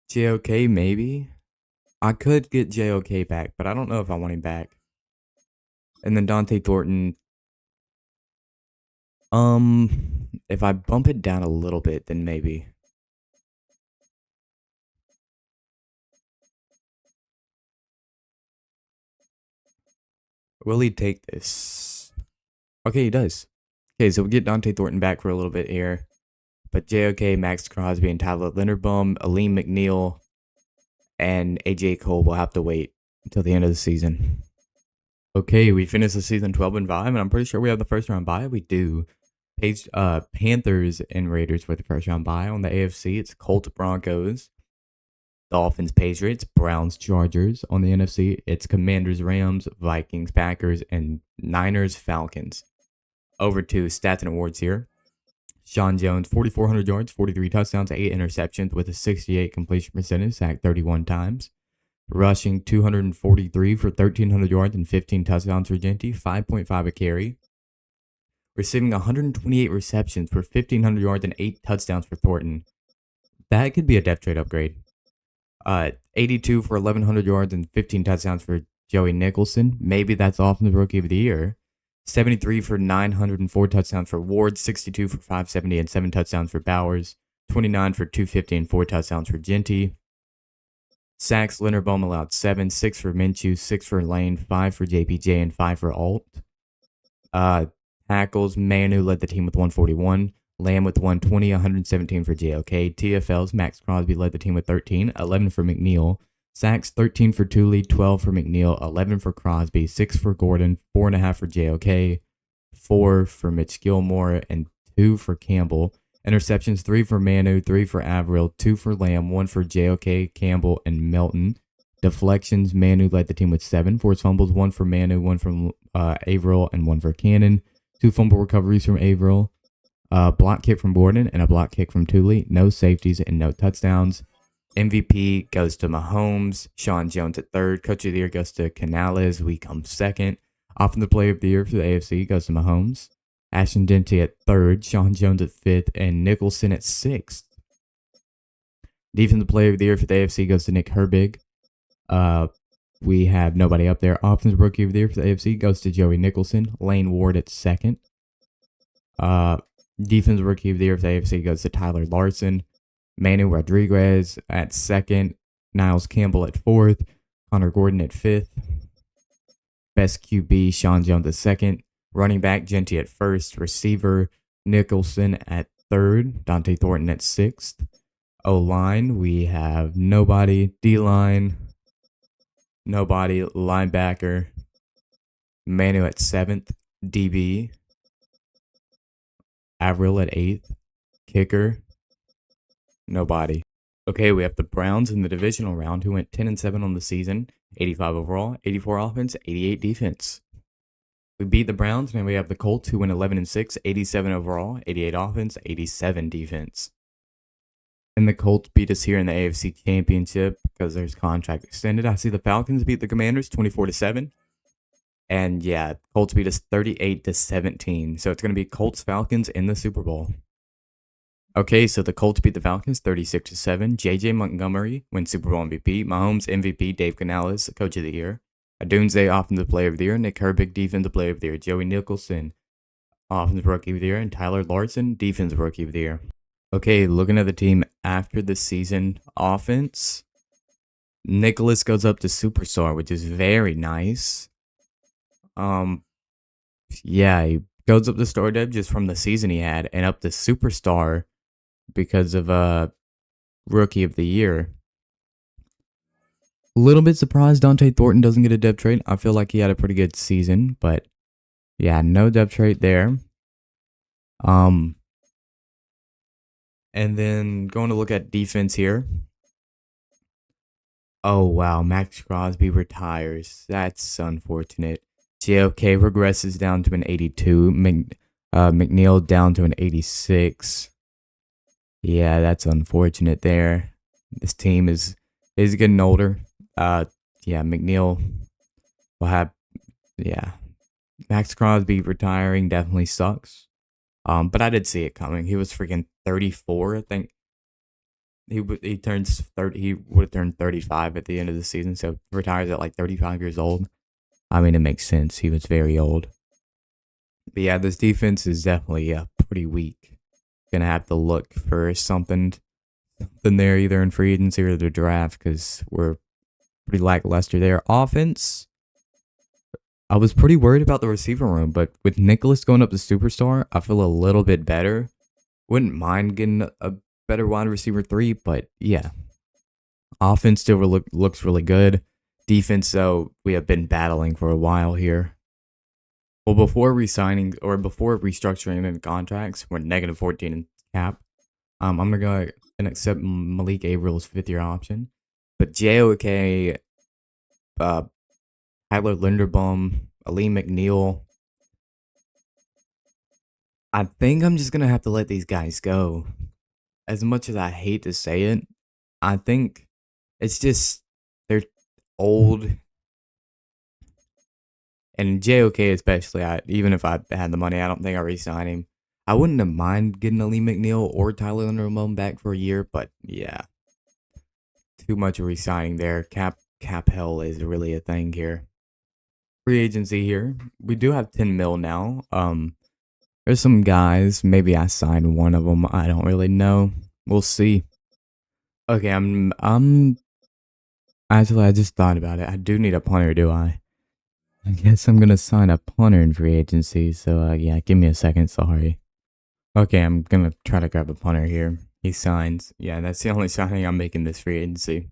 JOK, maybe. I could get JOK back, but I don't know if I want him back. And then Dante Thornton. If I bump it down a little bit, then maybe. Will he take this? Okay, he does. Okay, so we'll get Dante Thornton back for a little bit here. But JOK, Max Crosby, and Tyler Linderbaum, Aleem McNeil, and AJ Cole will have to wait until the end of the season. Okay, we finished the season 12-5, and I'm pretty sure we have the first round bye. We do. Panthers and Raiders for the first round bye. On the AFC, it's Colts, Broncos, Dolphins, Patriots, Browns, Chargers. On the NFC, it's Commanders, Rams, Vikings, Packers, and Niners, Falcons. Over to stats and awards here. Sean Jones, 4,400 yards, 43 touchdowns, 8 interceptions with a 68 completion percentage, sacked 31 times. Rushing 243 for 1,300 yards and 15 touchdowns for Genty, 5.5 a carry. Receiving 128 receptions for 1,500 yards and 8 touchdowns for Thornton. That could be a depth trade upgrade. 82 for 1,100 yards and 15 touchdowns for Joey Nicholson. Maybe that's Offensive Rookie of the Year. 73 for 904 touchdowns for Ward. 62 for 570 and 7 touchdowns for Bowers. 29 for 250 and 4 touchdowns for Genty. Sacks, Linderbaum allowed 7. 6 for Minshew. 6 for Lane. 5 for JPJ and 5 for Alt. Tackles, Manu led the team with 141. Lamb with 120, 117 for JOK. TFLs, Max Crosby led the team with 13, 11 for McNeil. Sacks, 13 for Tooley, 12 for McNeil, 11 for Crosby, 6 for Gordon, 4.5 for JOK. 4 for Mitch Gilmore, and 2 for Campbell. Interceptions, 3 for Manu, 3 for Averill, 2 for Lamb, 1 for JOK, Campbell, and Melton. Deflections, Manu led the team with 7. Forced fumbles, 1 for Manu, 1 from Averill, and 1 for Cannon. 2 fumble recoveries from Averill. Block kick from Borden and a block kick from Tooley. No safeties and no touchdowns. MVP goes to Mahomes. Sean Jones at 3rd. Coach of the Year goes to Canales. We come 2nd. Offensive Player of the Year for the AFC goes to Mahomes. Ashton Denty at 3rd. Sean Jones at 5th. And Nicholson at 6th. Defensive Player of the Year for the AFC goes to Nick Herbig. We have nobody up there. Offensive Rookie of the Year for the AFC goes to Joey Nicholson. Lane Ward at 2nd. Defensive Rookie of the Year for the AFC goes to Tyler Larson. Manu Rodriguez at 2nd. Niles Campbell at 4th. Connor Gordon at 5th. Best QB, Sean Jones at 2nd. Running back, Genty at 1st. Receiver, Nicholson at 3rd. Dante Thornton at 6th. O-line, we have nobody. D-line, nobody. Linebacker, Manu at 7th. DB, Averill at 8th. Kicker, nobody. Okay, we have the Browns in the divisional round who went 10-7 on the season, 85 overall, 84 offense, 88 defense. We beat the Browns, and we have the Colts who went 11-6, 87 overall, 88 offense, 87 defense. And the Colts beat us here in the AFC Championship because their contract extended. I see the Falcons beat the Commanders 24-7. And yeah, Colts beat us 38-17. So it's going to be Colts Falcons in the Super Bowl. Okay, so the Colts beat the Falcons 36-7. JJ Montgomery wins Super Bowl MVP. Mahomes MVP, Dave Canales, Coach of the Year. Adunze, Offensive Player of the Year. Nick Herbig, Defensive Player of the Year. Joey Nicholson, Offensive Rookie of the Year. And Tyler Larson, Defensive Rookie of the Year. Okay, looking at the team after the season. Offense, Nicholas goes up to Superstar, which is very nice. Yeah, he goes up to Star Dev just from the season he had, and up to Superstar because of Rookie of the Year. A little bit surprised Dante Thornton doesn't get a depth trade. I feel like he had a pretty good season, but yeah, no depth trade there. And then going to look at defense here. Oh wow, Max Crosby retires. That's unfortunate. JOK regresses down to an 82. McNeil down to an 86. Yeah, that's unfortunate there. This team is getting older. Yeah, McNeil will have, yeah. Max Crosby retiring definitely sucks. But I did see it coming. He was freaking 34, I think. He turns 30. He would have turned 35 at the end of the season, so retires at like 35 years old. I mean, it makes sense. He was very old. But yeah, this defense is definitely pretty weak. Gonna have to look for something there, either in free agency or the draft, because we're pretty lackluster there. Offense, I was pretty worried about the receiver room, but with Nicholas going up to Superstar, I feel a little bit better. Wouldn't mind getting a better wide receiver 3, but yeah. Offense still looks really good. Defense, though, we have been battling for a while here. Well, before resigning or before restructuring the contracts, we're negative 14 in cap. I'm gonna go and accept Malik Avrill's 5th-year option, but JOK, Tyler Linderbaum, Aleem McNeil. I think I'm just gonna have to let these guys go. As much as I hate to say it, I think it's just they're old. And JOK especially, even if I had the money, I don't think I'd re-sign him. I wouldn't have mind getting Aleem McNeil or Tyler Linderbaum back for a year, but yeah. Too much re-signing there. Cap hell is really a thing here. Free agency here. We do have 10 mil now. There's some guys. Maybe I signed one of them. I don't really know. We'll see. Okay, actually, I just thought about it. I do need a punter, do I? I guess I'm gonna sign a punter in free agency. So yeah, give me a second. Sorry. Okay, I'm gonna try to grab a punter here. He signs. Yeah, that's the only signing I'm making this free agency.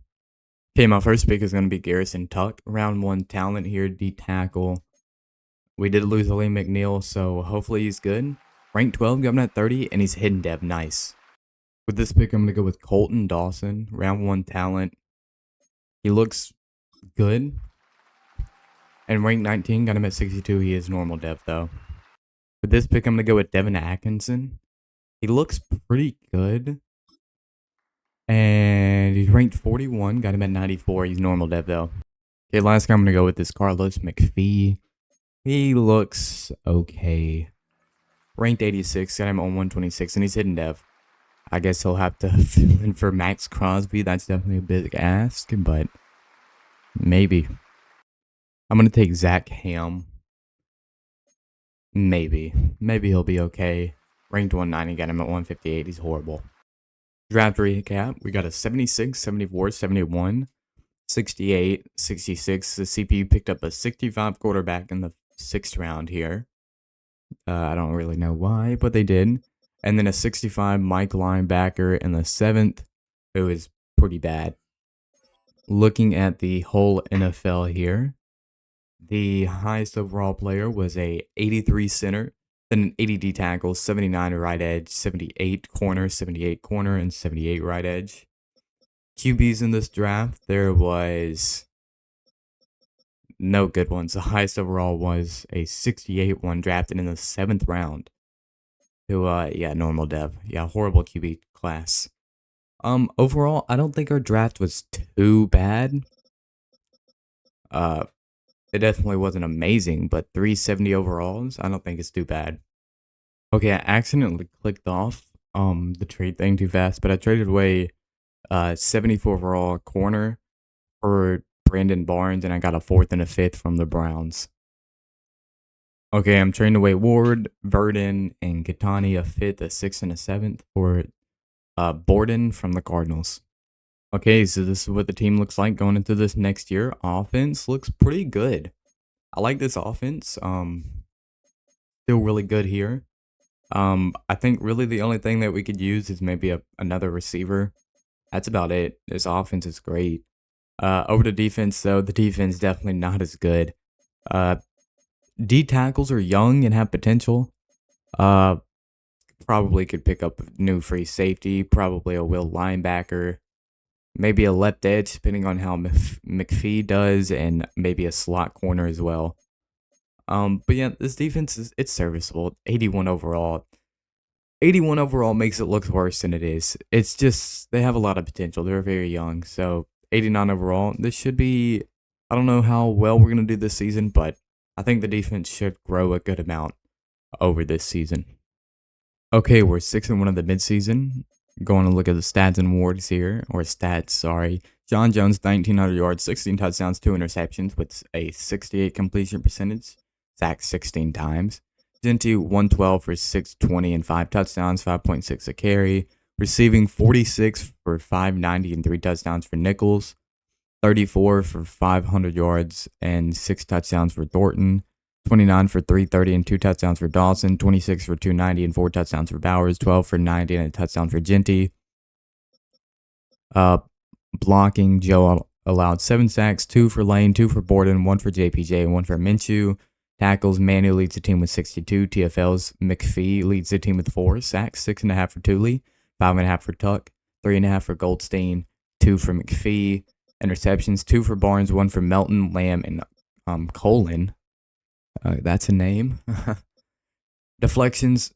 Okay, my first pick is gonna be Garrison Tuck, round 1 talent here, D tackle. We did lose Lee McNeil, so hopefully he's good. Rank 12, got him at 30, and he's hidden dev. Nice. With this pick, I'm going to go with Colton Dawson, round 1 talent. He looks good. And rank 19, got him at 62. He is normal dev, though. With this pick, I'm going to go with Devin Atkinson. He looks pretty good. And he's ranked 41, got him at 94. He's normal dev, though. Okay, last guy I'm going to go with is Carlos McPhee. He looks okay. Ranked 86, got him on 126, and he's hidden dev. I guess he'll have to fill in for Max Crosby. That's definitely a big ask, but maybe. I'm going to take Zach Ham. Maybe. Maybe he'll be okay. Ranked 190, got him at 158. He's horrible. Draft recap. We got a 76, 74, 71, 68, 66. The CPU picked up a 65 quarterback in the 6th round here. I don't really know why, but they did. And then a 65 Mike linebacker in the 7th, who is pretty bad. Looking at the whole NFL here, the highest overall player was a 83 center, then an 80 D tackle, 79 right edge, 78 corner, and 78 right edge. QBs in this draft, there was no good ones. The highest overall was a 68 one drafted in the 7th round. Who, yeah, normal dev. Yeah, horrible QB class. Overall, I don't think our draft was too bad. It definitely wasn't amazing, but 370 overalls, I don't think it's too bad. Okay, I accidentally clicked off the trade thing too fast, but I traded away 74 overall corner for Brandon Barnes, and I got a 4th and a 5th from the Browns. Okay, I'm trading away Ward, Verdon, and Katani, a 5th, a 6th, and a 7th for Borden from the Cardinals. Okay, so this is what the team looks like going into this next year. Offense looks pretty good. I like this offense. Still really good here. I think really the only thing that we could use is maybe another receiver. That's about it. This offense is great. Over to defense, though, the defense definitely not as good. D tackles are young and have potential. Probably could pick up a new free safety, probably a will linebacker, maybe a left edge, depending on how McPhee does, and maybe a slot corner as well. But yeah, this defense it's serviceable. 81 overall. 81 overall makes it look worse than it is. It's just they have a lot of potential. They're very young, so 89 overall. This should be. I don't know how well we're gonna do this season, but I think the defense should grow a good amount over this season. Okay, we're 6-1 of the midseason. Going to look at the stats and awards here, or stats, sorry. John Jones, 1,900 yards, 16 touchdowns, 2 interceptions with a 68 completion percentage. Sacked 16 times. Genti, 112 for 620 and 5 touchdowns, 5.6 a carry. Receiving 46 for 590 and 3 touchdowns for Nichols. 34 for 500 yards and 6 touchdowns for Thornton. 29 for 330 and 2 touchdowns for Dawson, 26 for 290 and 4 touchdowns for Bowers, 12 for 90 and a touchdown for Genti. Blocking, Joe allowed 7 sacks, 2 for Lane, 2 for Borden, 1 for JPJ, and 1 for Minshew. Tackles, Manu leads the team with 62. TFLs, McPhee leads the team with 4 sacks, 6.5 for Tooley, 5.5 for Tuck, 3.5 for Goldstein, 2 for McPhee. Interceptions, 2 for Barnes, 1 for Melton, Lamb, and Colin. That's a name. Deflections.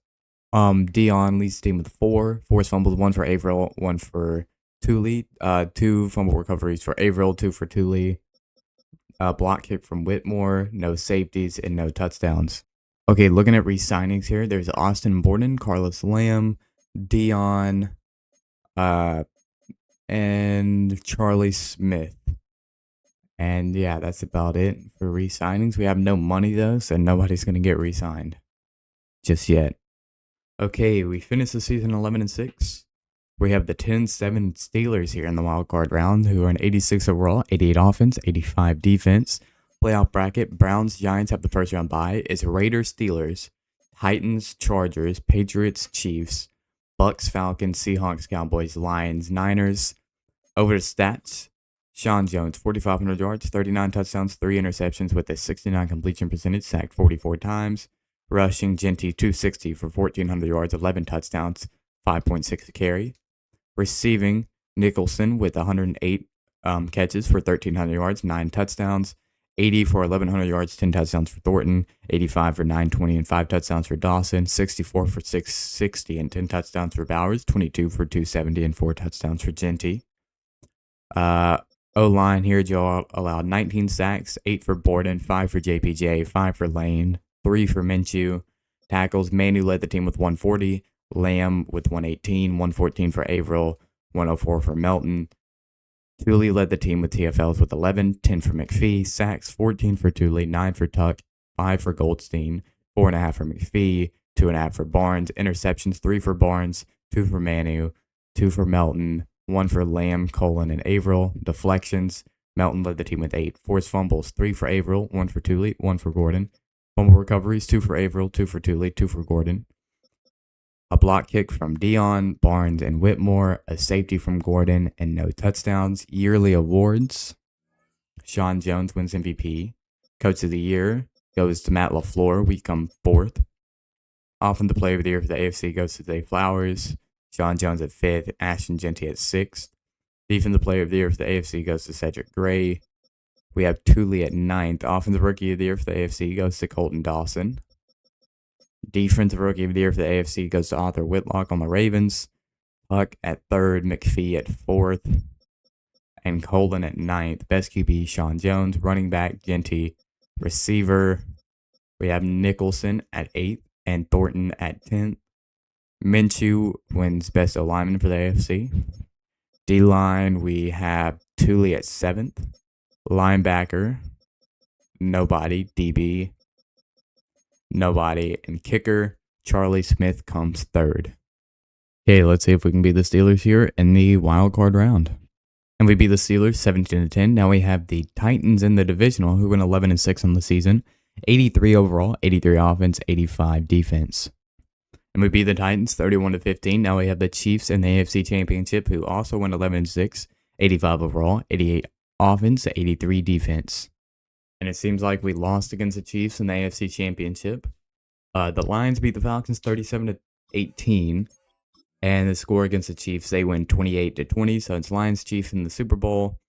Dion leads the team with 4. Forced fumbles, 1 for Averill, 1 for Tooley. 2 fumble recoveries for Averill, 2 for Tooley. Block kick from Whitmore. No safeties and no touchdowns. Okay, looking at re-signings here, there's Austin Borden, Carlos Lamb, Dion, and Charlie Smith. And yeah, that's about it for re-signings. We have no money though, so nobody's going to get re-signed just yet. Okay, we finished the season 11-6. We have the 10-7 Steelers here in the wild card round, who are an 86 overall, 88 offense, 85 defense. Playoff bracket, Browns, Giants have the first round bye. It's Raiders, Steelers, Titans, Chargers, Patriots, Chiefs, Bucks, Falcons, Seahawks, Cowboys, Lions, Niners. Over to stats. Sean Jones, 4,500 yards, 39 touchdowns, 3 interceptions with a 69 completion percentage, sacked 44 times. Rushing, Genty, 260 for 1,400 yards, 11 touchdowns, 5.6 a carry. Receiving, Nicholson with 108 catches for 1,300 yards, 9 touchdowns. 80 for 1,100 yards, 10 touchdowns for Thornton. 85 for 920 and 5 touchdowns for Dawson. 64 for 660 and 10 touchdowns for Bowers. 22 for 270 and 4 touchdowns for Genty. O-line here, Joe allowed 19 sacks, 8 for Borden, 5 for JPJ, 5 for Lane, 3 for Minshew. Tackles, Manu led the team with 140, Lamb with 118, 114 for Averill, 104 for Melton. Thule led the team with TFLs with 11, 10 for McPhee, sacks, 14 for Thule, 9 for Tuck, 5 for Goldstein, 4.5 for McPhee, 2.5 for Barnes, interceptions, 3 for Barnes, 2 for Manu, 2 for Melton, 1 for Lamb, Colin, and Averill. Deflections, Melton led the team with 8. Forced fumbles, 3 for Averill, 1 for Thule, 1 for Gordon. Fumble recoveries, 2 for Averill, 2 for Thule, 2 for Gordon. A block kick from Dion, Barnes, and Whitmore. A safety from Gordon, and no touchdowns. Yearly awards, Sean Jones wins MVP. Coach of the Year goes to Matt LaFleur. We come 4th. Offensive Player of the Year for the AFC goes to Zay Flowers. Sean Jones at 5th, Ashton Genty at 6th. Defensive Player of the Year for the AFC goes to Cedric Gray. We have Thule at 9th. Offensive Rookie of the Year for the AFC goes to Colton Dawson. Defensive Rookie of the Year for the AFC goes to Arthur Whitlock on the Ravens. Huck at 3rd, McPhee at 4th, and Colin at 9th. Best QB, Sean Jones. Running back, Genty. Receiver, we have Nicholson at 8th and Thornton at 10th. Minshew wins Best O-Lineman for the AFC. D-line, we have Thule at 7th. Linebacker, nobody. DB, nobody. And kicker, Charlie Smith comes 3rd. Okay, let's see if we can beat the Steelers here in the wild card round. And we beat the Steelers 17-10. Now we have the Titans in the divisional, who went 11-6 on the season. 83 overall, 83 offense, 85 defense. And we beat the Titans 31-15. Now we have the Chiefs in the AFC Championship, who also went 11-6, 85 overall, 88 offense, 83 defense. And it seems like we lost against the Chiefs in the AFC Championship. The Lions beat the Falcons 37-18. And the score against the Chiefs, they win 28-20. So it's Lions Chiefs in the Super Bowl.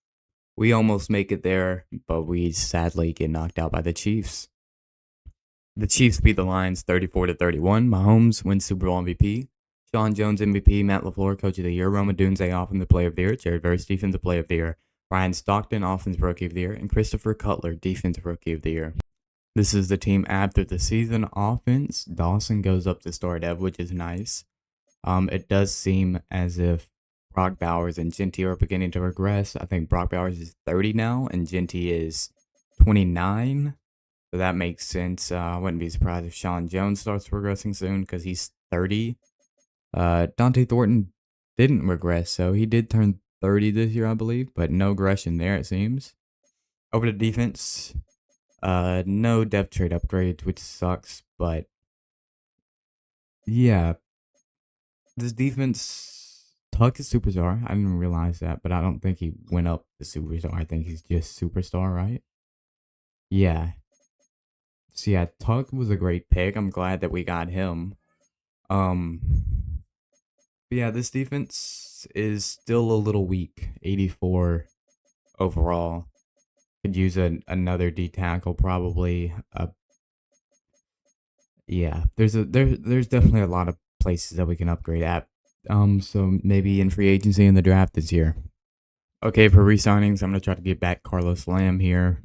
We almost make it there, but we sadly get knocked out by the Chiefs. The Chiefs beat the Lions 34-31. Mahomes wins Super Bowl MVP. Sean Jones MVP. Matt LaFleur Coach of the Year. Roma Dunze Offensive Player of the Year. Jared Verse Defensive Player of the Year. Ryan Stockton Offensive Rookie of the Year. And Christopher Cutler Defensive Rookie of the Year. This is the team after the season. Offense, Dawson goes up to start Ev, which is nice. It does seem as if Brock Bowers and Genty are beginning to regress. I think Brock Bowers is 30 now, and Genty is 29. So that makes sense. I wouldn't be surprised if Sean Jones starts regressing soon because he's 30. Dante Thornton didn't regress, so he did turn 30 this year, I believe, but no aggression there, it seems. Over to defense, no depth trade upgrades, which sucks, but yeah. This defense, Tuck is superstar. I didn't realize that, but I don't think he went up to superstar. I think he's just superstar, right? Yeah. So yeah, Tuck was a great pick. I'm glad that we got him. But yeah, this defense is still a little weak. 84 overall. Could use another D tackle probably. Yeah, there's definitely a lot of places that we can upgrade at. So maybe in free agency in the draft this year. Okay, for re-signings, I'm gonna try to get back Carlos Lamb here.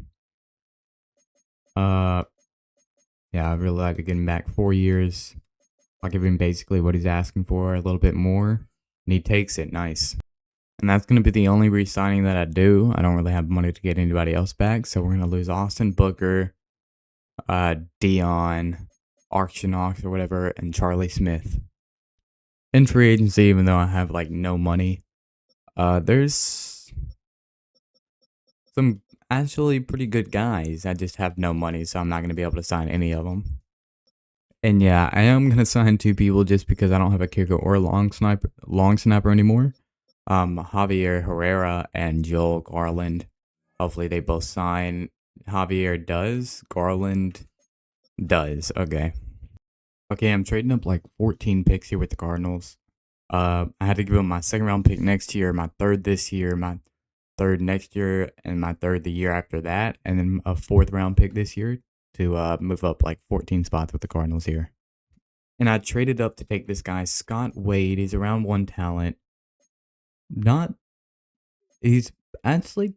Yeah, I really like to get him back 4 years. I'll give him basically what he's asking for, a little bit more, and he takes it. Nice. And that's gonna be the only re-signing that I do. I don't really have money to get anybody else back, so we're gonna lose Austin Booker, Dion, Auction Ox or whatever, and Charlie Smith. In free agency, even though I have like no money, there's some actually pretty good guys. I just have no money, so I'm not going to be able to sign any of them. And yeah, I am going to sign 2 people just because I don't have a kicker or a long snapper anymore. Javier Herrera and Joel Garland. Hopefully they both sign. Javier does. Garland does. Okay. Okay, I'm trading up like 14 picks here with the Cardinals. I had to give them my second round pick next year, my third this year, my third next year, and my third the year after that, and then a fourth round pick this year to move up like 14 spots with the Cardinals here. And I traded up to take this guy, Scott Wade. He's around one talent. Not, he's actually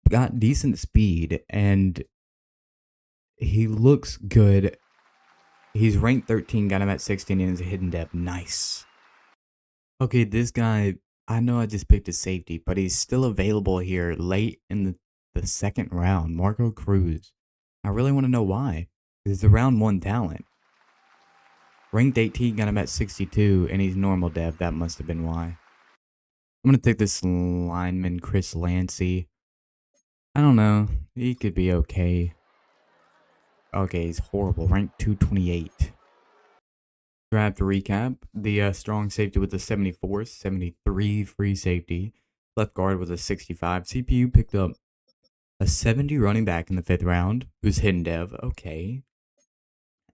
got decent speed and he looks good. He's ranked 13, got him at 16 and is a hidden depth. Nice. Okay, this guy, I know I just picked a safety, but he's still available here late in the second round. Marco Cruz. I really want to know why. He's a round one talent. Ranked 18, got him at 62, and he's normal dev. That must have been why. I'm going to take this lineman, Chris Lancey. I don't know. He could be okay. Okay, he's horrible. Ranked 228. Draft recap. The strong safety with a 74, 73 free safety. Left guard with a 65. CPU picked up a 70 running back in the 5th round, who's hidden dev. Okay.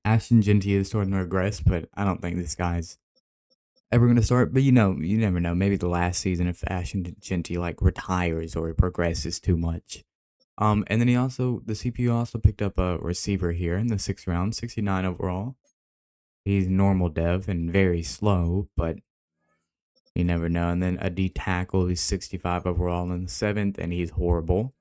Ashton Genty is starting to regress, but I don't think this guy's ever going to start. But you never know. Maybe the last season if Ashton Genty like retires or progresses too much. And then the CPU also picked up a receiver here in the 6th round, 69 overall. He's normal dev and very slow, but you never know. And then a D tackle, he's 65 overall in the 7th, and he's horrible.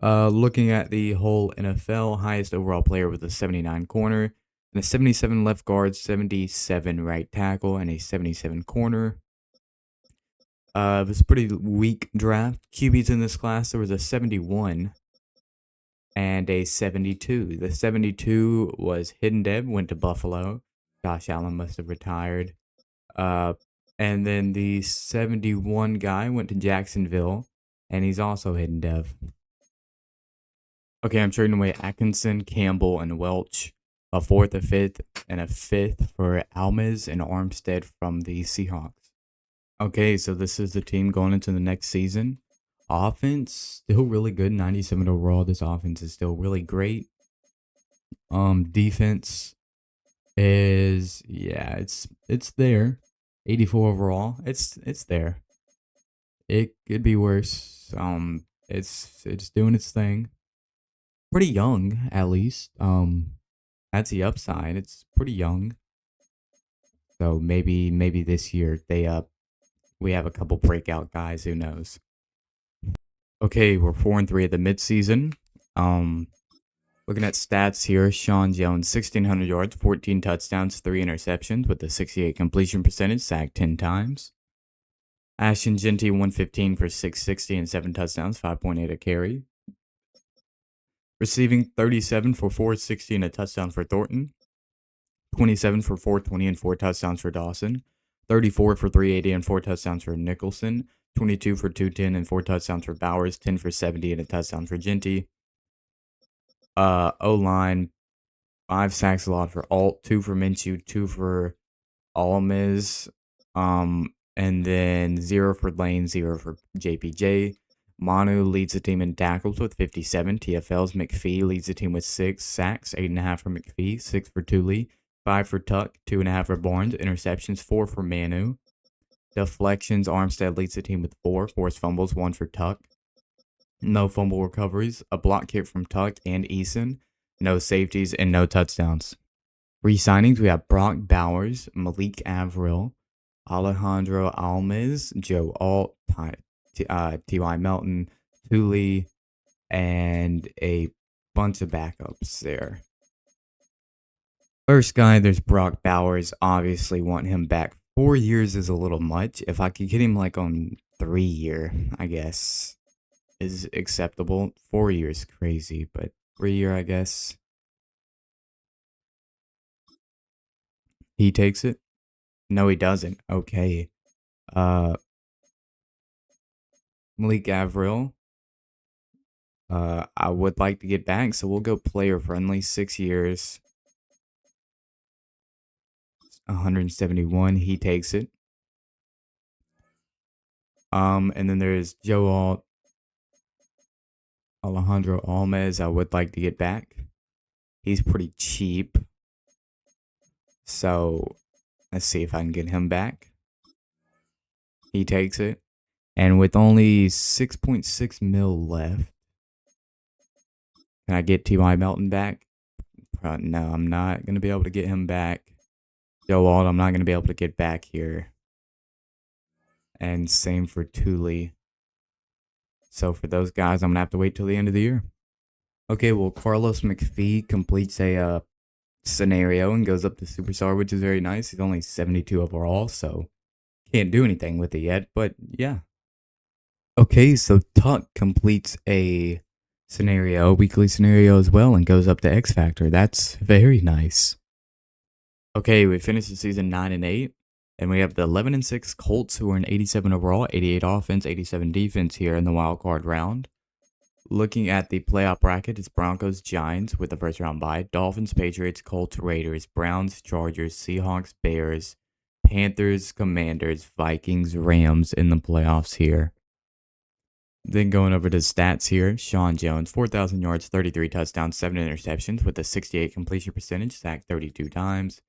Looking at the whole NFL, highest overall player with a 79 corner, and a 77 left guard, 77 right tackle, and a 77 corner. It was a pretty weak draft. QBs in this class, there was a 71 and a 72. The 72 was hidden dev, went to Buffalo. Josh Allen must have retired. And then the 71 guy went to Jacksonville, and he's also hidden dev. Okay, I'm trading away Atkinson, Campbell, and Welch. A 4th, a 5th, and a 5th for Almez and Armstead from the Seahawks. Okay, so this is the team going into the next season. Offense, still really good, 97 overall. This offense is still really great. Defense is, yeah, it's there. 84 overall. It's there. It could be worse. It's doing its thing. Pretty young, at least. That's the upside. It's pretty young. So maybe this year we have a couple breakout guys, who knows. Okay, we're 4-3 at the midseason. Looking at stats here, Sean Jones, 1,600 yards, 14 touchdowns, 3 interceptions with a 68 completion percentage, sacked 10 times. Ashton Genty, 115 for 660 and 7 touchdowns, 5.8 a carry. Receiving 37 for 460 and a touchdown for Thornton. 27 for 420 and 4 touchdowns for Dawson. 34 for 380 and 4 touchdowns for Nicholson. 22 for 210 and 4 touchdowns for Bowers. 10 for 70 and a touchdown for Genty. O-line, 5 sacks a lot for Alt, 2 for Minshew, 2 for Almiz, and then 0 for Lane, 0 for JPJ. Manu leads the team in tackles with 57. TFLs, McPhee leads the team with 6 sacks, 8.5 for McPhee, 6 for Tooley, 5 for Tuck, 2.5 for Barnes. Interceptions, 4 for Manu. Deflections, Armstead leads the team with 4. Forced fumbles, 1 for Tuck. No fumble recoveries, a block kick from Tuck and Eason. No safeties and no touchdowns. Re-signings, we have Brock Bowers, Malik Avril, Alejandro Almez, Joe Alt, T.Y. Melton, Thule, and a bunch of backups there. First guy, there's Brock Bowers. Obviously want him back. 4 years is a little much. If I could get him like on 3 year, I guess, is acceptable. 4 years crazy, but 3 year, I guess. He takes it? No, he doesn't. Okay. Malik Avril. I would like to get back, so we'll go player friendly. 6 years. 171. He takes it. And then there's Alejandro Almes. I would like to get back. He's pretty cheap. So let's see if I can get him back. He takes it. And with only 6.6 mil left, can I get T.Y. Melton back? No, I'm not going to be able to get him back. Joe Alt, I'm not going to be able to get back here. And same for Thule. So for those guys, I'm going to have to wait till the end of the year. Okay, well, Carlos McPhee completes a scenario and goes up to Superstar, which is very nice. He's only 72 overall, so can't do anything with it yet, but yeah. Okay, so Tuck completes a weekly scenario as well, and goes up to X Factor. That's very nice. Okay, we finished the season 9-8, and we have the 11-6 Colts, who are an 87 overall, 88 offense, 87 defense here in the wild card round. Looking at the playoff bracket, it's Broncos, Giants with the first round bye, Dolphins, Patriots, Colts, Raiders, Browns, Chargers, Seahawks, Bears, Panthers, Commanders, Vikings, Rams in the playoffs here. Then going over to stats here, Sean Jones, 4,000 yards, 33 touchdowns, 7 interceptions with a 68 completion percentage, sacked 32 times.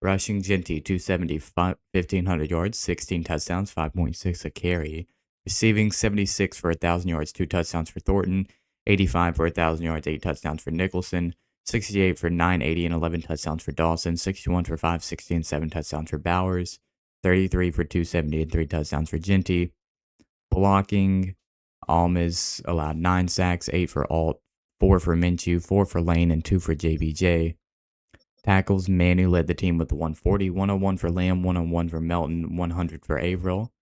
Rushing, Genty, 270, 1,500 yards, 16 touchdowns, 5.6 a carry. Receiving, 76 for 1,000 yards, 2 touchdowns for Thornton. 85 for 1,000 yards, 8 touchdowns for Nicholson. 68 for 980 and 11 touchdowns for Dawson. 61 for 560 and 7 touchdowns for Bowers. 33 for 270 and 3 touchdowns for Genty. Blocking, Almas allowed 9 sacks, 8 for Alt, 4 for Minshew, 4 for Lane, and 2 for JBJ. Tackles, Manu led the team with 140, 101 for Lamb, 101 for Melton, 100 for Averill.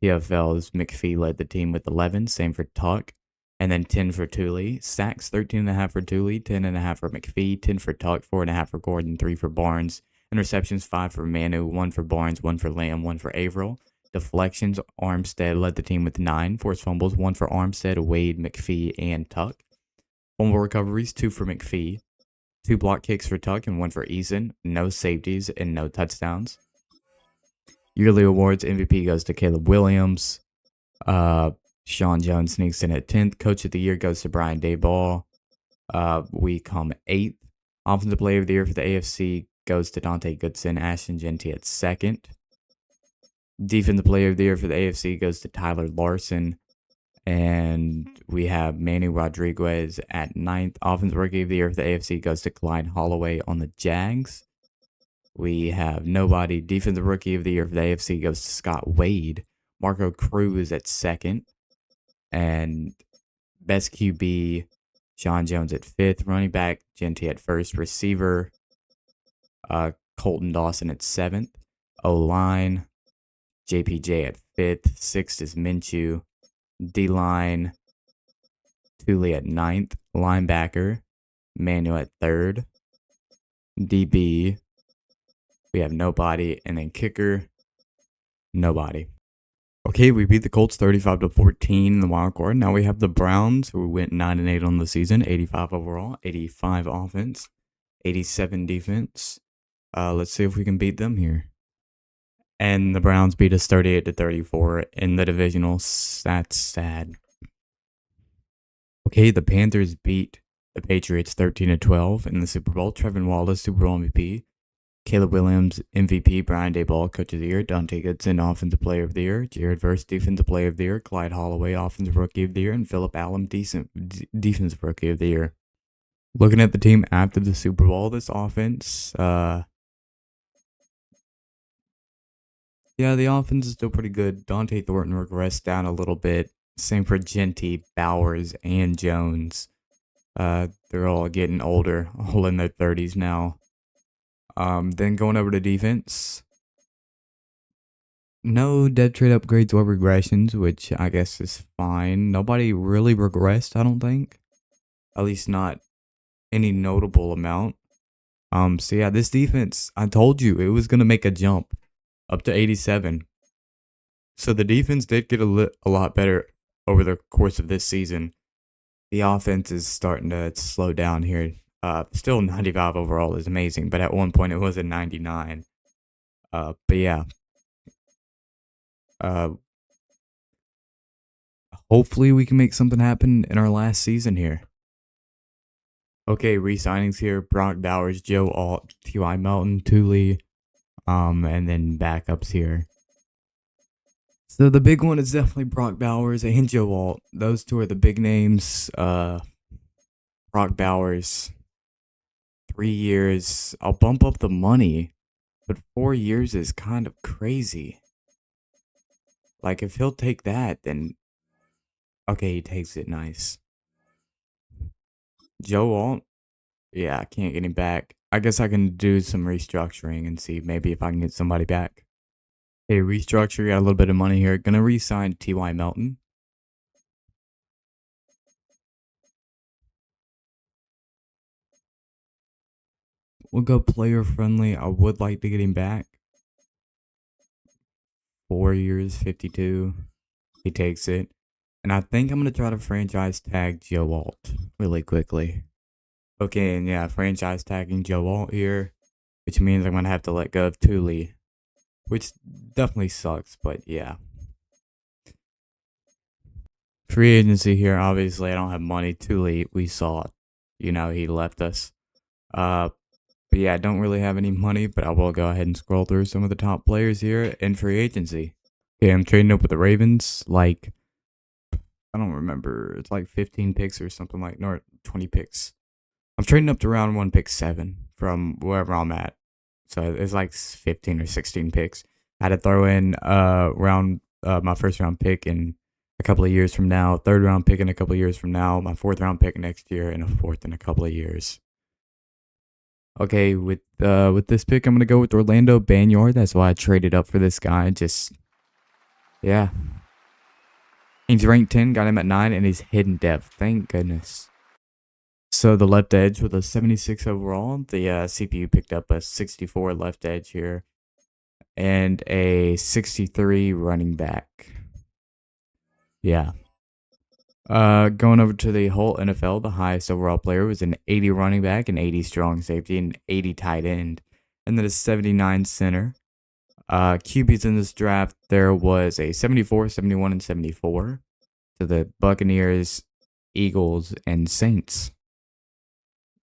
TFL's McPhee led the team with 11, same for Tuck, and then 10 for Thule. Sacks, 13.5 for Thule, 10.5 for McPhee, 10 for Tuck, 4.5 for Gordon, 3 for Barnes. Interceptions, 5 for Manu, 1 for Barnes, 1 for Lamb, 1 for Averill. Deflections, Armstead led the team with 9. Forced fumbles, 1 for Armstead, Wade, McPhee, and Tuck. Fumble recoveries, 2 for McPhee. 2 block kicks for Tuck and 1 for Eason. No safeties and no touchdowns. Yearly awards, MVP goes to Caleb Williams. Sean Jones sneaks in at 10th. Coach of the year goes to Brian Dayball. We come 8th. Offensive player of the year for the AFC goes to Dante Goodson. Ashton Genty at 2nd. Defensive player of the year for the AFC goes to Tyler Larson. And we have Manny Rodriguez at 9th. Offensive rookie of the year for the AFC goes to Clyde Holloway on the Jags. We have nobody. Defensive rookie of the year for the AFC goes to Scott Wade. Marco Cruz at 2nd. And best QB, Sean Jones at 5th. Running back, Genty at 1st. Receiver, Colton Dawson at 7th. O-line, JPJ at 5th. 6th is Minshew. D-line, Thule at 9th. Linebacker, Manuel at 3rd. DB, we have nobody. And then kicker, nobody. Okay, we beat the Colts 35-14 in the wild card. Now we have the Browns, who went 9-8 on the season, 85 overall, 85 offense, 87 defense. Let's see if we can beat them here. And the Browns beat us 38-34 in the divisional. That's sad. Okay, the Panthers beat the Patriots 13-12 in the Super Bowl. Trevin Wallace, Super Bowl MVP. Caleb Williams, MVP. Brian Dayball, Coach of the Year. Dante Goodson, Offensive Player of the Year. Jared Verse, Defensive Player of the Year. Clyde Holloway, Offensive Rookie of the Year. And Phillip Allen, Defensive Rookie of the Year. Looking at the team after the Super Bowl, this offense, yeah, the offense is still pretty good. Dante Thornton regressed down a little bit. Same for Genty, Bowers, and Jones. They're all getting older, all in their 30s now. Then going over to defense. No dead trade upgrades or regressions, which I guess is fine. Nobody really regressed, I don't think. At least not any notable amount. So yeah, this defense, I told you, it was going to make a jump up to 87. So the defense did get a lot better over the course of this season. The offense is starting to slow down here. Still 95 overall is amazing, but at one point it was a 99. But yeah. hopefully we can make something happen in our last season here. Okay, re-signings here: Brock Bowers, Joe Alt, T.Y. Melton, Thule, and then backups here. So the big one is definitely Brock Bowers and Joe Alt. Those two are the big names. Brock Bowers, 3 years. I'll bump up the money, but 4 years is kind of crazy. Like, if he'll take that, then okay, he takes it. Nice. Joe Alt, yeah, I can't get him back. I guess I can do some restructuring and see maybe if I can get somebody back. Hey, restructure, got a little bit of money here. Gonna re-sign T.Y. Melton. We'll go player friendly. I would like to get him back. 4 years, 52. He takes it. And I think I'm going to try to franchise tag Joe Alt really quickly. Okay, and yeah, franchise tagging Joe Alt here, which means I'm going to have to let go of Thule, which definitely sucks, but yeah. Free agency here, obviously I don't have money. Thule, we saw, he left us. But yeah, I don't really have any money, but I will go ahead and scroll through some of the top players here in free agency. Okay, I'm trading up with the Ravens, like, I don't remember. It's like 15 picks or something like, no, 20 picks. I'm trading up to round 1, pick 7 from wherever I'm at. So it's like 15 or 16 picks. I had to throw in my first round pick in a couple of years from now, third round pick in a couple of years from now, my fourth round pick next year, and a fourth in a couple of years. Okay, with this pick, I'm gonna go with Orlando Banyard. That's why I traded up for this guy. Just, yeah. He's ranked 10, got him at 9, and he's hidden depth. Thank goodness. So the left edge with a 76 overall. The CPU picked up a 64 left edge here, and a 63 running back. Yeah. Going over to the whole NFL, the highest overall player was an 80 running back, an 80 strong safety, an 80 tight end, and then a 79 center. QBs in this draft, there was a 74, 71, and 74 to the Buccaneers, Eagles, and Saints.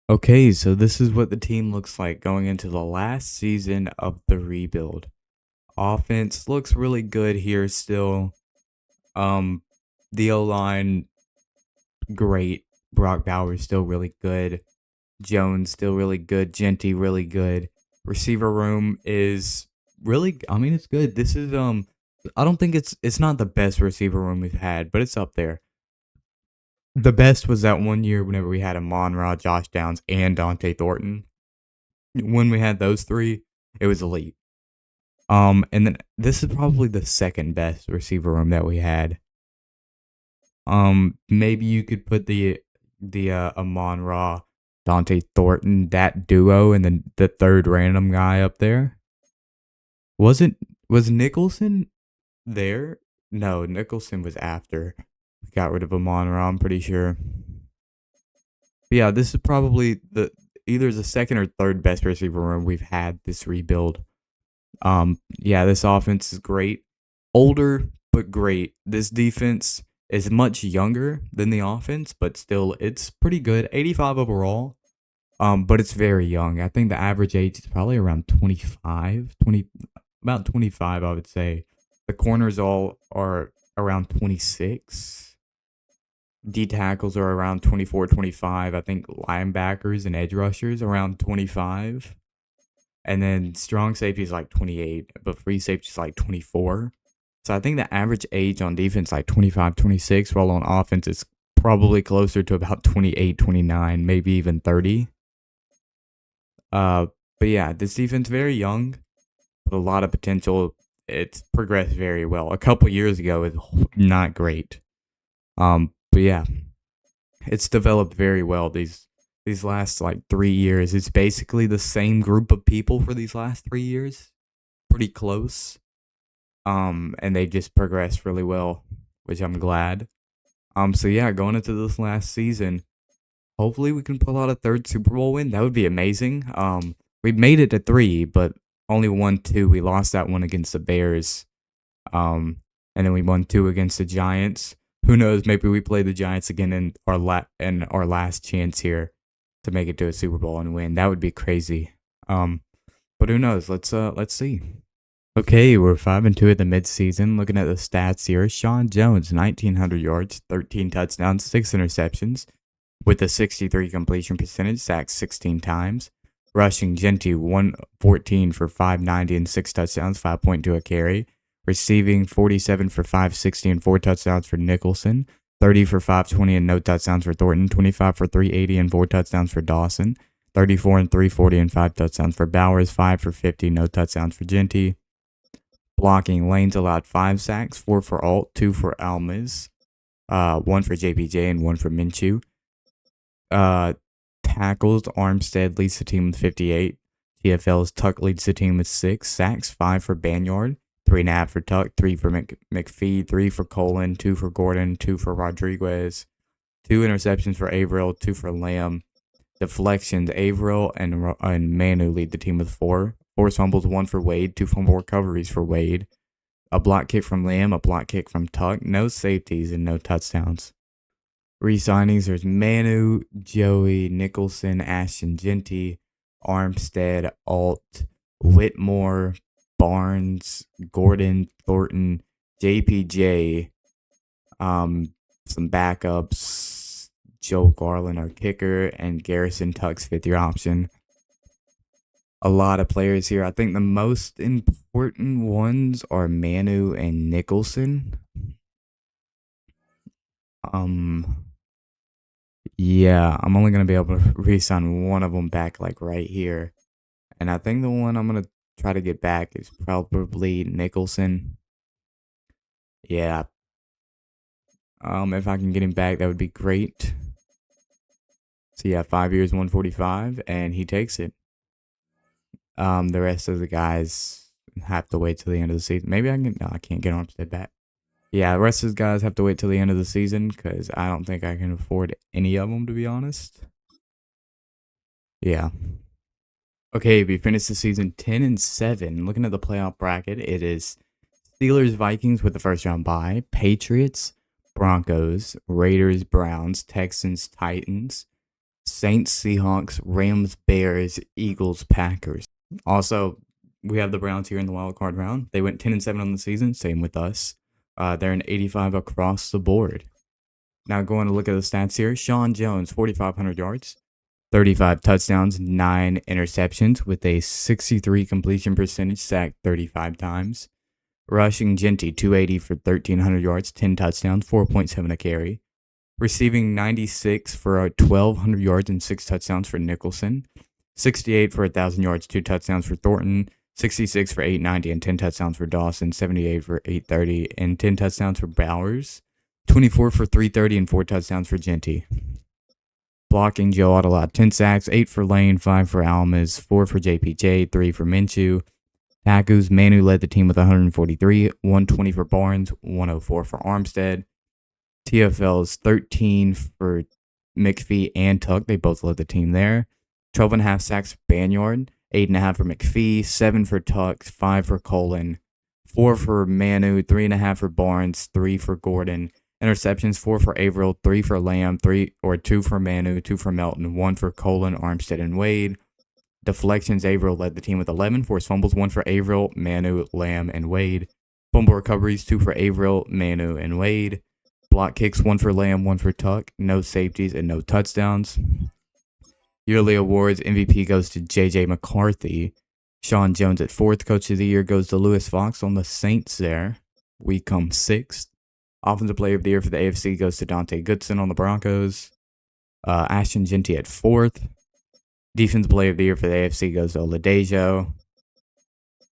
Okay, so this is what the team looks like going into the last season of the rebuild. Offense looks really good here still. The O-line, great. Brock Bowers still really good. Jones still really good. Genty really good. Receiver room is really, it's good. This is I don't think it's not the best receiver room we've had, but it's up there. The best was that one year whenever we had Amon-Ra, Josh Downs, and Dante Thornton. When we had those three, it was elite. And then this is probably the second best receiver room that we had. Maybe you could put the Amon-Ra, Dante Thornton, that duo, and then the third random guy up there. Was Nicholson there? No, Nicholson was after we got rid of Amon-Ra, I'm pretty sure. But yeah, this is probably either the second or third best receiver room we've had this rebuild. Yeah, this offense is great. Older, but great. This defense is much younger than the offense, but still, it's pretty good. 85 overall. But it's very young. I think the average age is probably around 25, about 25, I would say. The corners all are around 26. D tackles are around 24, 25. I think linebackers and edge rushers around 25. And then strong safety is like 28, but free safety is like 24. So I think the average age on defense is like 25, 26, while on offense it's probably closer to about 28, 29, maybe even 30. But yeah, this defense very young, but a lot of potential. It's progressed very well. A couple years ago, it's not great. But yeah, it's developed very well these last like 3 years. It's basically the same group of people for these last 3 years, pretty close. And they just progressed really well, which I'm glad. So yeah, going into this last season, hopefully we can pull out a third Super Bowl win. That would be amazing. We made it to 3, but only won 2. We lost that one against the Bears. And then we won 2 against the Giants. Who knows? Maybe we play the Giants again in our last chance here to make it to a Super Bowl and win. That would be crazy. But who knows? Let's see. Okay, we're 5-2 at the midseason. Looking at the stats here, Sean Jones, 1,900 yards, 13 touchdowns, 6 interceptions, with a 63 completion percentage, sacked 16 times. Rushing Genty, 114 for 590 and 6 touchdowns, 5.2 a carry. Receiving 47 for 560 and 4 touchdowns for Nicholson. 30 for 520 and no touchdowns for Thornton. 25 for 380 and 4 touchdowns for Dawson. 34 and 340 and 5 touchdowns for Bowers. 5 for 50, no touchdowns for Genty. Blocking, Lanes allowed 5 sacks, 4 for Alt, 2 for Almas, 1 for JPJ, and 1 for Minshew. Tackles, Armstead leads the team with 58. TFL's Tuck leads the team with 6. Sacks, 5 for Banyard, 3.5 for Tuck, 3 for McPhee, 3 for Colin, 2 for Gordon, 2 for Rodriguez, 2 interceptions for Averill, 2 for Lamb. Deflections, Averill and Manu lead the team with 4. 4 fumbles, 1 for Wade, 2 fumble recoveries for Wade. A block kick from Lamb, a block kick from Tuck, no safeties and no touchdowns. Re-signings, there's Manu, Joey, Nicholson, Ashton Genty, Armstead, Alt, Whitmore, Barnes, Gordon, Thornton, JPJ, some backups, Joe Garland, our kicker, and Garrison Tuck's 5th-year option. A lot of players here. I think the most important ones are Manu and Nicholson. Yeah, I'm only going to be able to re-sign one of them back, like right here. And I think the one I'm going to try to get back is probably Nicholson. Yeah. If I can get him back, that would be great. So yeah, 5 years, 145, and he takes it. The rest of the guys have to wait till the end of the season. Maybe I can. No, I can't get Armstead back. Yeah, the rest of the guys have to wait till the end of the season because I don't think I can afford any of them, to be honest. Yeah. Okay, we finished the season 10-7. Looking at the playoff bracket, it is Steelers, Vikings with the first round bye, Patriots, Broncos, Raiders, Browns, Texans, Titans, Saints, Seahawks, Rams, Bears, Eagles, Packers. Also, we have the Browns here in the wild card round. They went 10-7 on the season. Same with us. They're an 85 across the board. Now going to look at the stats here. Sean Jones, 4,500 yards, 35 touchdowns, 9 interceptions with a 63 completion percentage, sacked 35 times. Rushing Genty, 280 for 1,300 yards, 10 touchdowns, 4.7 a carry. Receiving 96 for 1,200 yards and 6 touchdowns for Nicholson. 68 for 1,000 yards, 2 touchdowns for Thornton. 66 for 890 and 10 touchdowns for Dawson. 78 for 830 and 10 touchdowns for Bowers. 24 for 330 and 4 touchdowns for Genty. Blocking, Joe Ott allowed 10 sacks, 8 for Lane, 5 for Almas, 4 for JPJ, 3 for Minshew. Tackles, Manu led the team with 143, 120 for Barnes, 104 for Armstead. TFL's 13 for McPhee and Tuck. They both led the team there. 12.5 sacks for Banyard, 8.5 for McPhee, 7 for Tuck, 5 for Colin, 4 for Manu, 3.5 for Barnes, 3 for Gordon. Interceptions, 4 for Averill, 3 for Lamb, 2 for Manu, 2 for Melton, 1 for Colin, Armstead, and Wade. Deflections, Averill led the team with 11. Forced fumbles, 1 for Averill, Manu, Lamb, and Wade. Fumble recoveries, 2 for Averill, Manu, and Wade. Block kicks, 1 for Lamb, 1 for Tuck. No safeties and no touchdowns. Yearly awards, MVP goes to J.J. McCarthy. Sean Jones at 4th. Coach of the Year goes to Lewis Fox on the Saints there. We come 6th. Offensive Player of the Year for the AFC goes to Dante Goodson on the Broncos. Ashton Genty at 4th. Defensive Player of the Year for the AFC goes to Oladejo.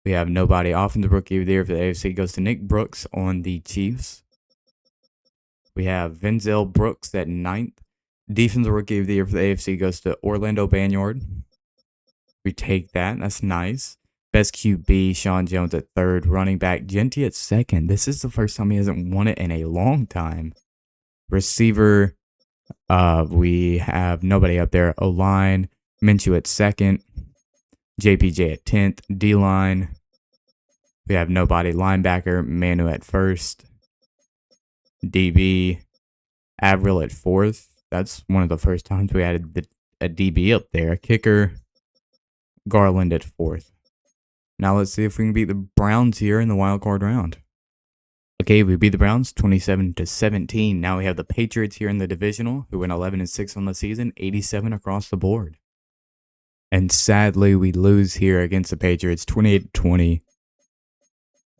We have nobody. Offensive Rookie of the Year for the AFC goes to Nick Brooks on the Chiefs. We have Venzel Brooks at 9th. Defensive Rookie of the Year for the AFC goes to Orlando Banyard. We take that. That's nice. Best QB, Sean Jones at 3rd. Running back, Genty at 2nd. This is the first time he hasn't won it in a long time. Receiver, we have nobody up there. O-line, Minshew at 2nd. JPJ at 10th. D-line, we have nobody. Linebacker, Manu at 1st. DB Avril at fourth. That's one of the first times we added a DB up there. A kicker, Garland at fourth. Now let's see if we can beat the Browns here in the wild card round. Okay, we beat the Browns 27-17. Now we have the Patriots here in the divisional, who went 11-6 on the season, 87 across the board. And sadly, we lose here against the Patriots, 28-20.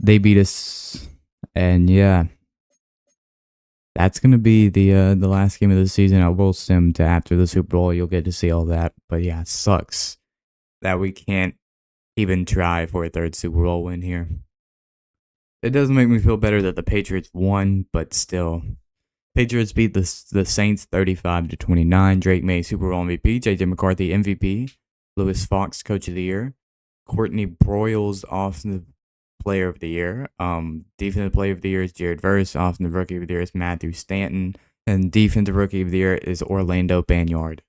They beat us, and yeah, that's gonna be the last game of the season. I will sim to after the Super Bowl. You'll get to see all that. But yeah, it sucks that we can't even try for a third Super Bowl win here. It does make me feel better that the Patriots won, but still. Patriots beat the Saints 35-29. Drake May Super Bowl MVP. JJ McCarthy MVP. Lewis Fox Coach of the Year. Courtney Broyles Offensive Player of the Year. Defensive Player of the Year is Jared Verse. Offensive Rookie of the Year is Matthew Stanton. And Defensive Rookie of the Year is Orlando Banyard.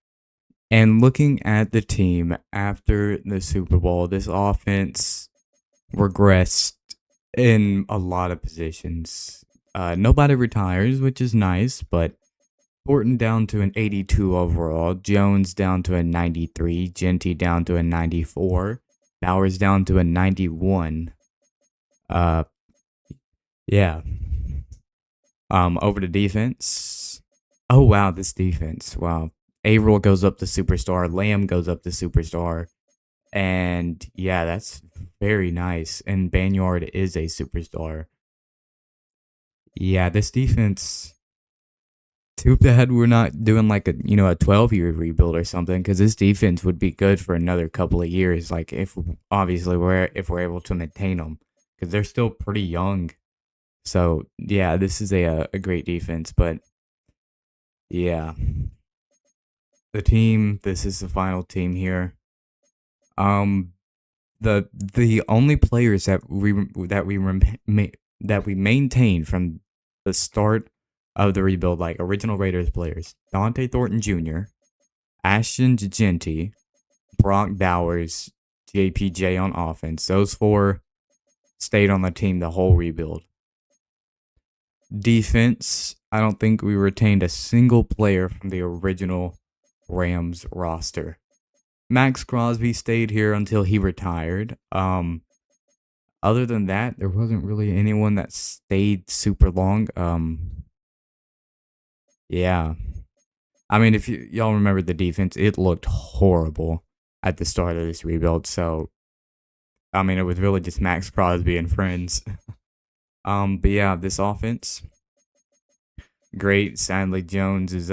And looking at the team after the Super Bowl, this offense regressed in a lot of positions. Nobody retires, which is nice, but Horton down to an 82 overall, Jones down to a 93, Genty down to a 94, Bowers down to a 91. Yeah. Over to defense. Oh wow, this defense. Wow. Averill goes up to superstar, Lamb goes up to superstar. And yeah, that's very nice. And Banyard is a superstar. Yeah, this defense. Too bad we're not doing like a 12-year rebuild or something, because this defense would be good for another couple of years. Like if we're able to maintain them, because they're still pretty young. So yeah, this is a great defense. But yeah, the team. This is the final team here. The only players that we maintained from the start of the rebuild, like original Raiders players: Dante Thornton Jr., Ashton Genty, Brock Bowers, JPJ on offense. Those four stayed on the team the whole rebuild. Defense, I don't think we retained a single player from the original Rams roster. Max Crosby stayed here until he retired. Other than that, there wasn't really anyone that stayed super long. Yeah. I mean, if y'all remember the defense, it looked horrible at the start of this rebuild. So, I mean, it was really just Max Crosby and friends. But yeah, this offense, great. Sadly, Jones is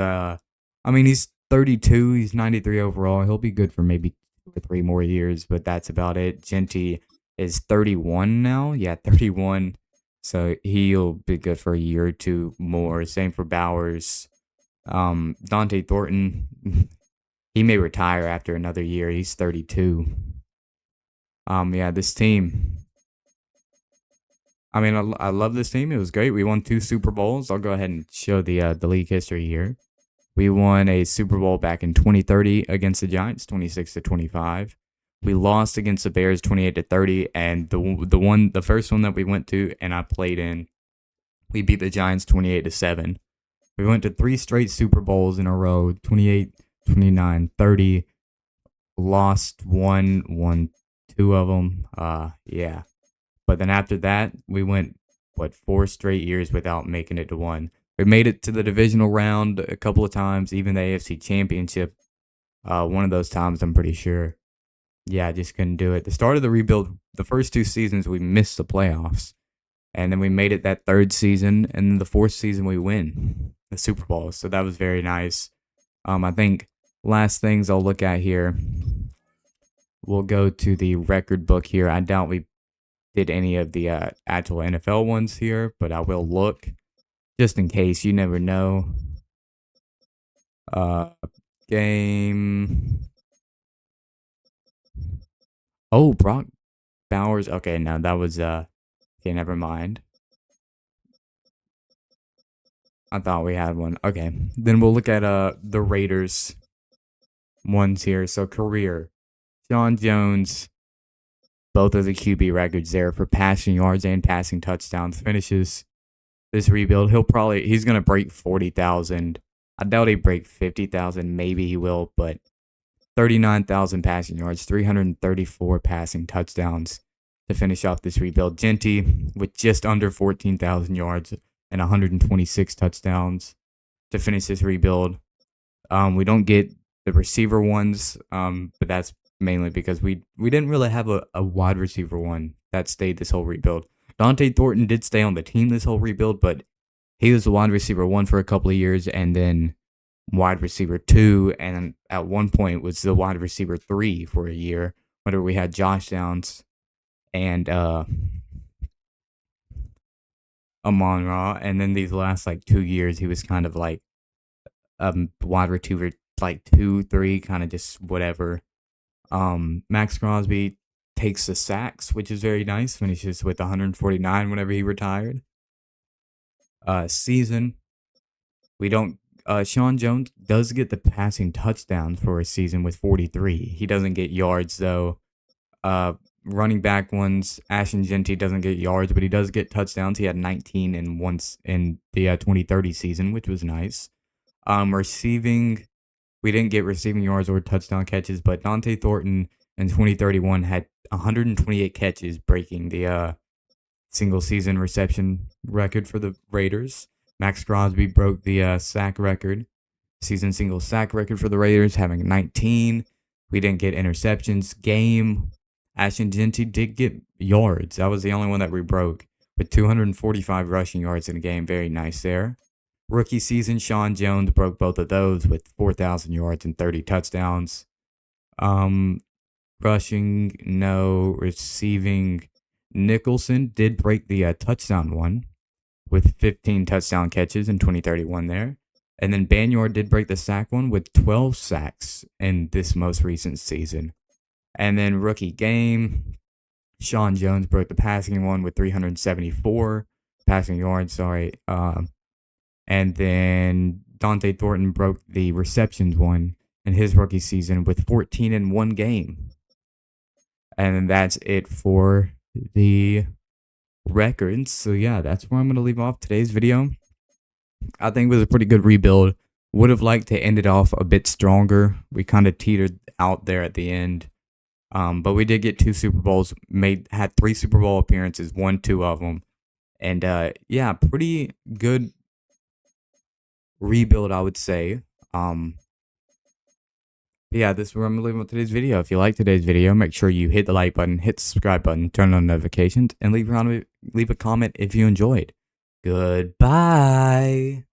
he's 32. He's 93 overall. He'll be good for maybe 2 or 3 more years, but that's about it. Genty is 31 now. Yeah, 31. So he'll be good for a year or 2 more. Same for Bowers. Dante Thornton, he may retire after another year. He's 32. Yeah, this team. I mean, I love this team. It was great. We won 2 Super Bowls. I'll go ahead and show the league history here. We won a Super Bowl back in 2030 against the Giants, 26-25. We lost against the Bears, 28-30, and the first one that we went to and I played in, we beat the Giants 28-7. We went to 3 straight Super Bowls in a row, 28, 29, 30. Lost one, won 2 of them. Yeah. But then after that, we went 4 straight years without making it to one. We made it to the divisional round a couple of times, even the AFC Championship. One of those times, I'm pretty sure. Yeah, I just couldn't do it. The start of the rebuild, the first 2 seasons, we missed the playoffs. And then we made it that 3rd season, and then the 4th season, we win the Super Bowl. So that was very nice. I think last things I'll look at here, we'll go to the record book here. I doubt we did any of the actual NFL ones here, but I will look. Just in case, you never know. Game. Oh, Brock Bowers. Okay, no, that was okay, never mind. I thought we had one. Okay. Then we'll look at the Raiders ones here. So career. John Jones. Both of the QB records there for passing yards and passing touchdowns. Finishes this rebuild. He's gonna break 40,000. I doubt he break 50,000. Maybe he will, but 39,000 passing yards, 334 passing touchdowns to finish off this rebuild. Genty with just under 14,000 yards and 126 touchdowns to finish this rebuild. We don't get the receiver ones, but that's mainly because we didn't really have a wide receiver one that stayed this whole rebuild. Dante Thornton did stay on the team this whole rebuild, but he was the wide receiver one for a couple of years, and then wide receiver two, and at one point was the wide receiver three for a year, whenever we had Josh Downs and Amon Ra, and then these last like 2 years he was kind of like wide receiver like 2, 3, kind of just whatever. Max Crosby takes the sacks, which is very nice. Finishes with 149 whenever he retired. Season, we don't. Sean Jones does get the passing touchdowns for a season with 43. He doesn't get yards though. Running back ones, Ashton Genty doesn't get yards, but he does get touchdowns. He had 19 in once in the 2030 season, which was nice. Receiving, we didn't get receiving yards or touchdown catches, but Dante Thornton in 2031 had 128 catches, breaking the single season reception record for the Raiders. Max Crosby broke the sack record, season single sack record for the Raiders, having 19. We didn't get interceptions. Game, Ashton Genty did get yards. That was the only one that we broke, with 245 rushing yards in a game. Very nice there. Rookie season, Sean Jones broke both of those with 4,000 yards and 30 touchdowns. Rushing, no. Receiving, Nicholson did break the touchdown one with 15 touchdown catches in 2031 there. And then Banyard did break the sack one with 12 sacks in this most recent season. And then rookie game, Sean Jones broke the passing one with 374 passing yards, and then Dante Thornton broke the receptions one in his rookie season with 14 in one game. And that's it for the records. So yeah, that's where I'm going to leave off today's video. I think it was a pretty good rebuild. Would have liked to end it off a bit stronger. We kind of teetered out there at the end. But we did get 2 Super Bowls, had 3 Super Bowl appearances, won 2 of them. And yeah, pretty good rebuild, I would say. Yeah, this is where I'm going to leave on today's video. If you like today's video, make sure you hit the like button, hit the subscribe button, turn on notifications, and leave a comment if you enjoyed. Goodbye.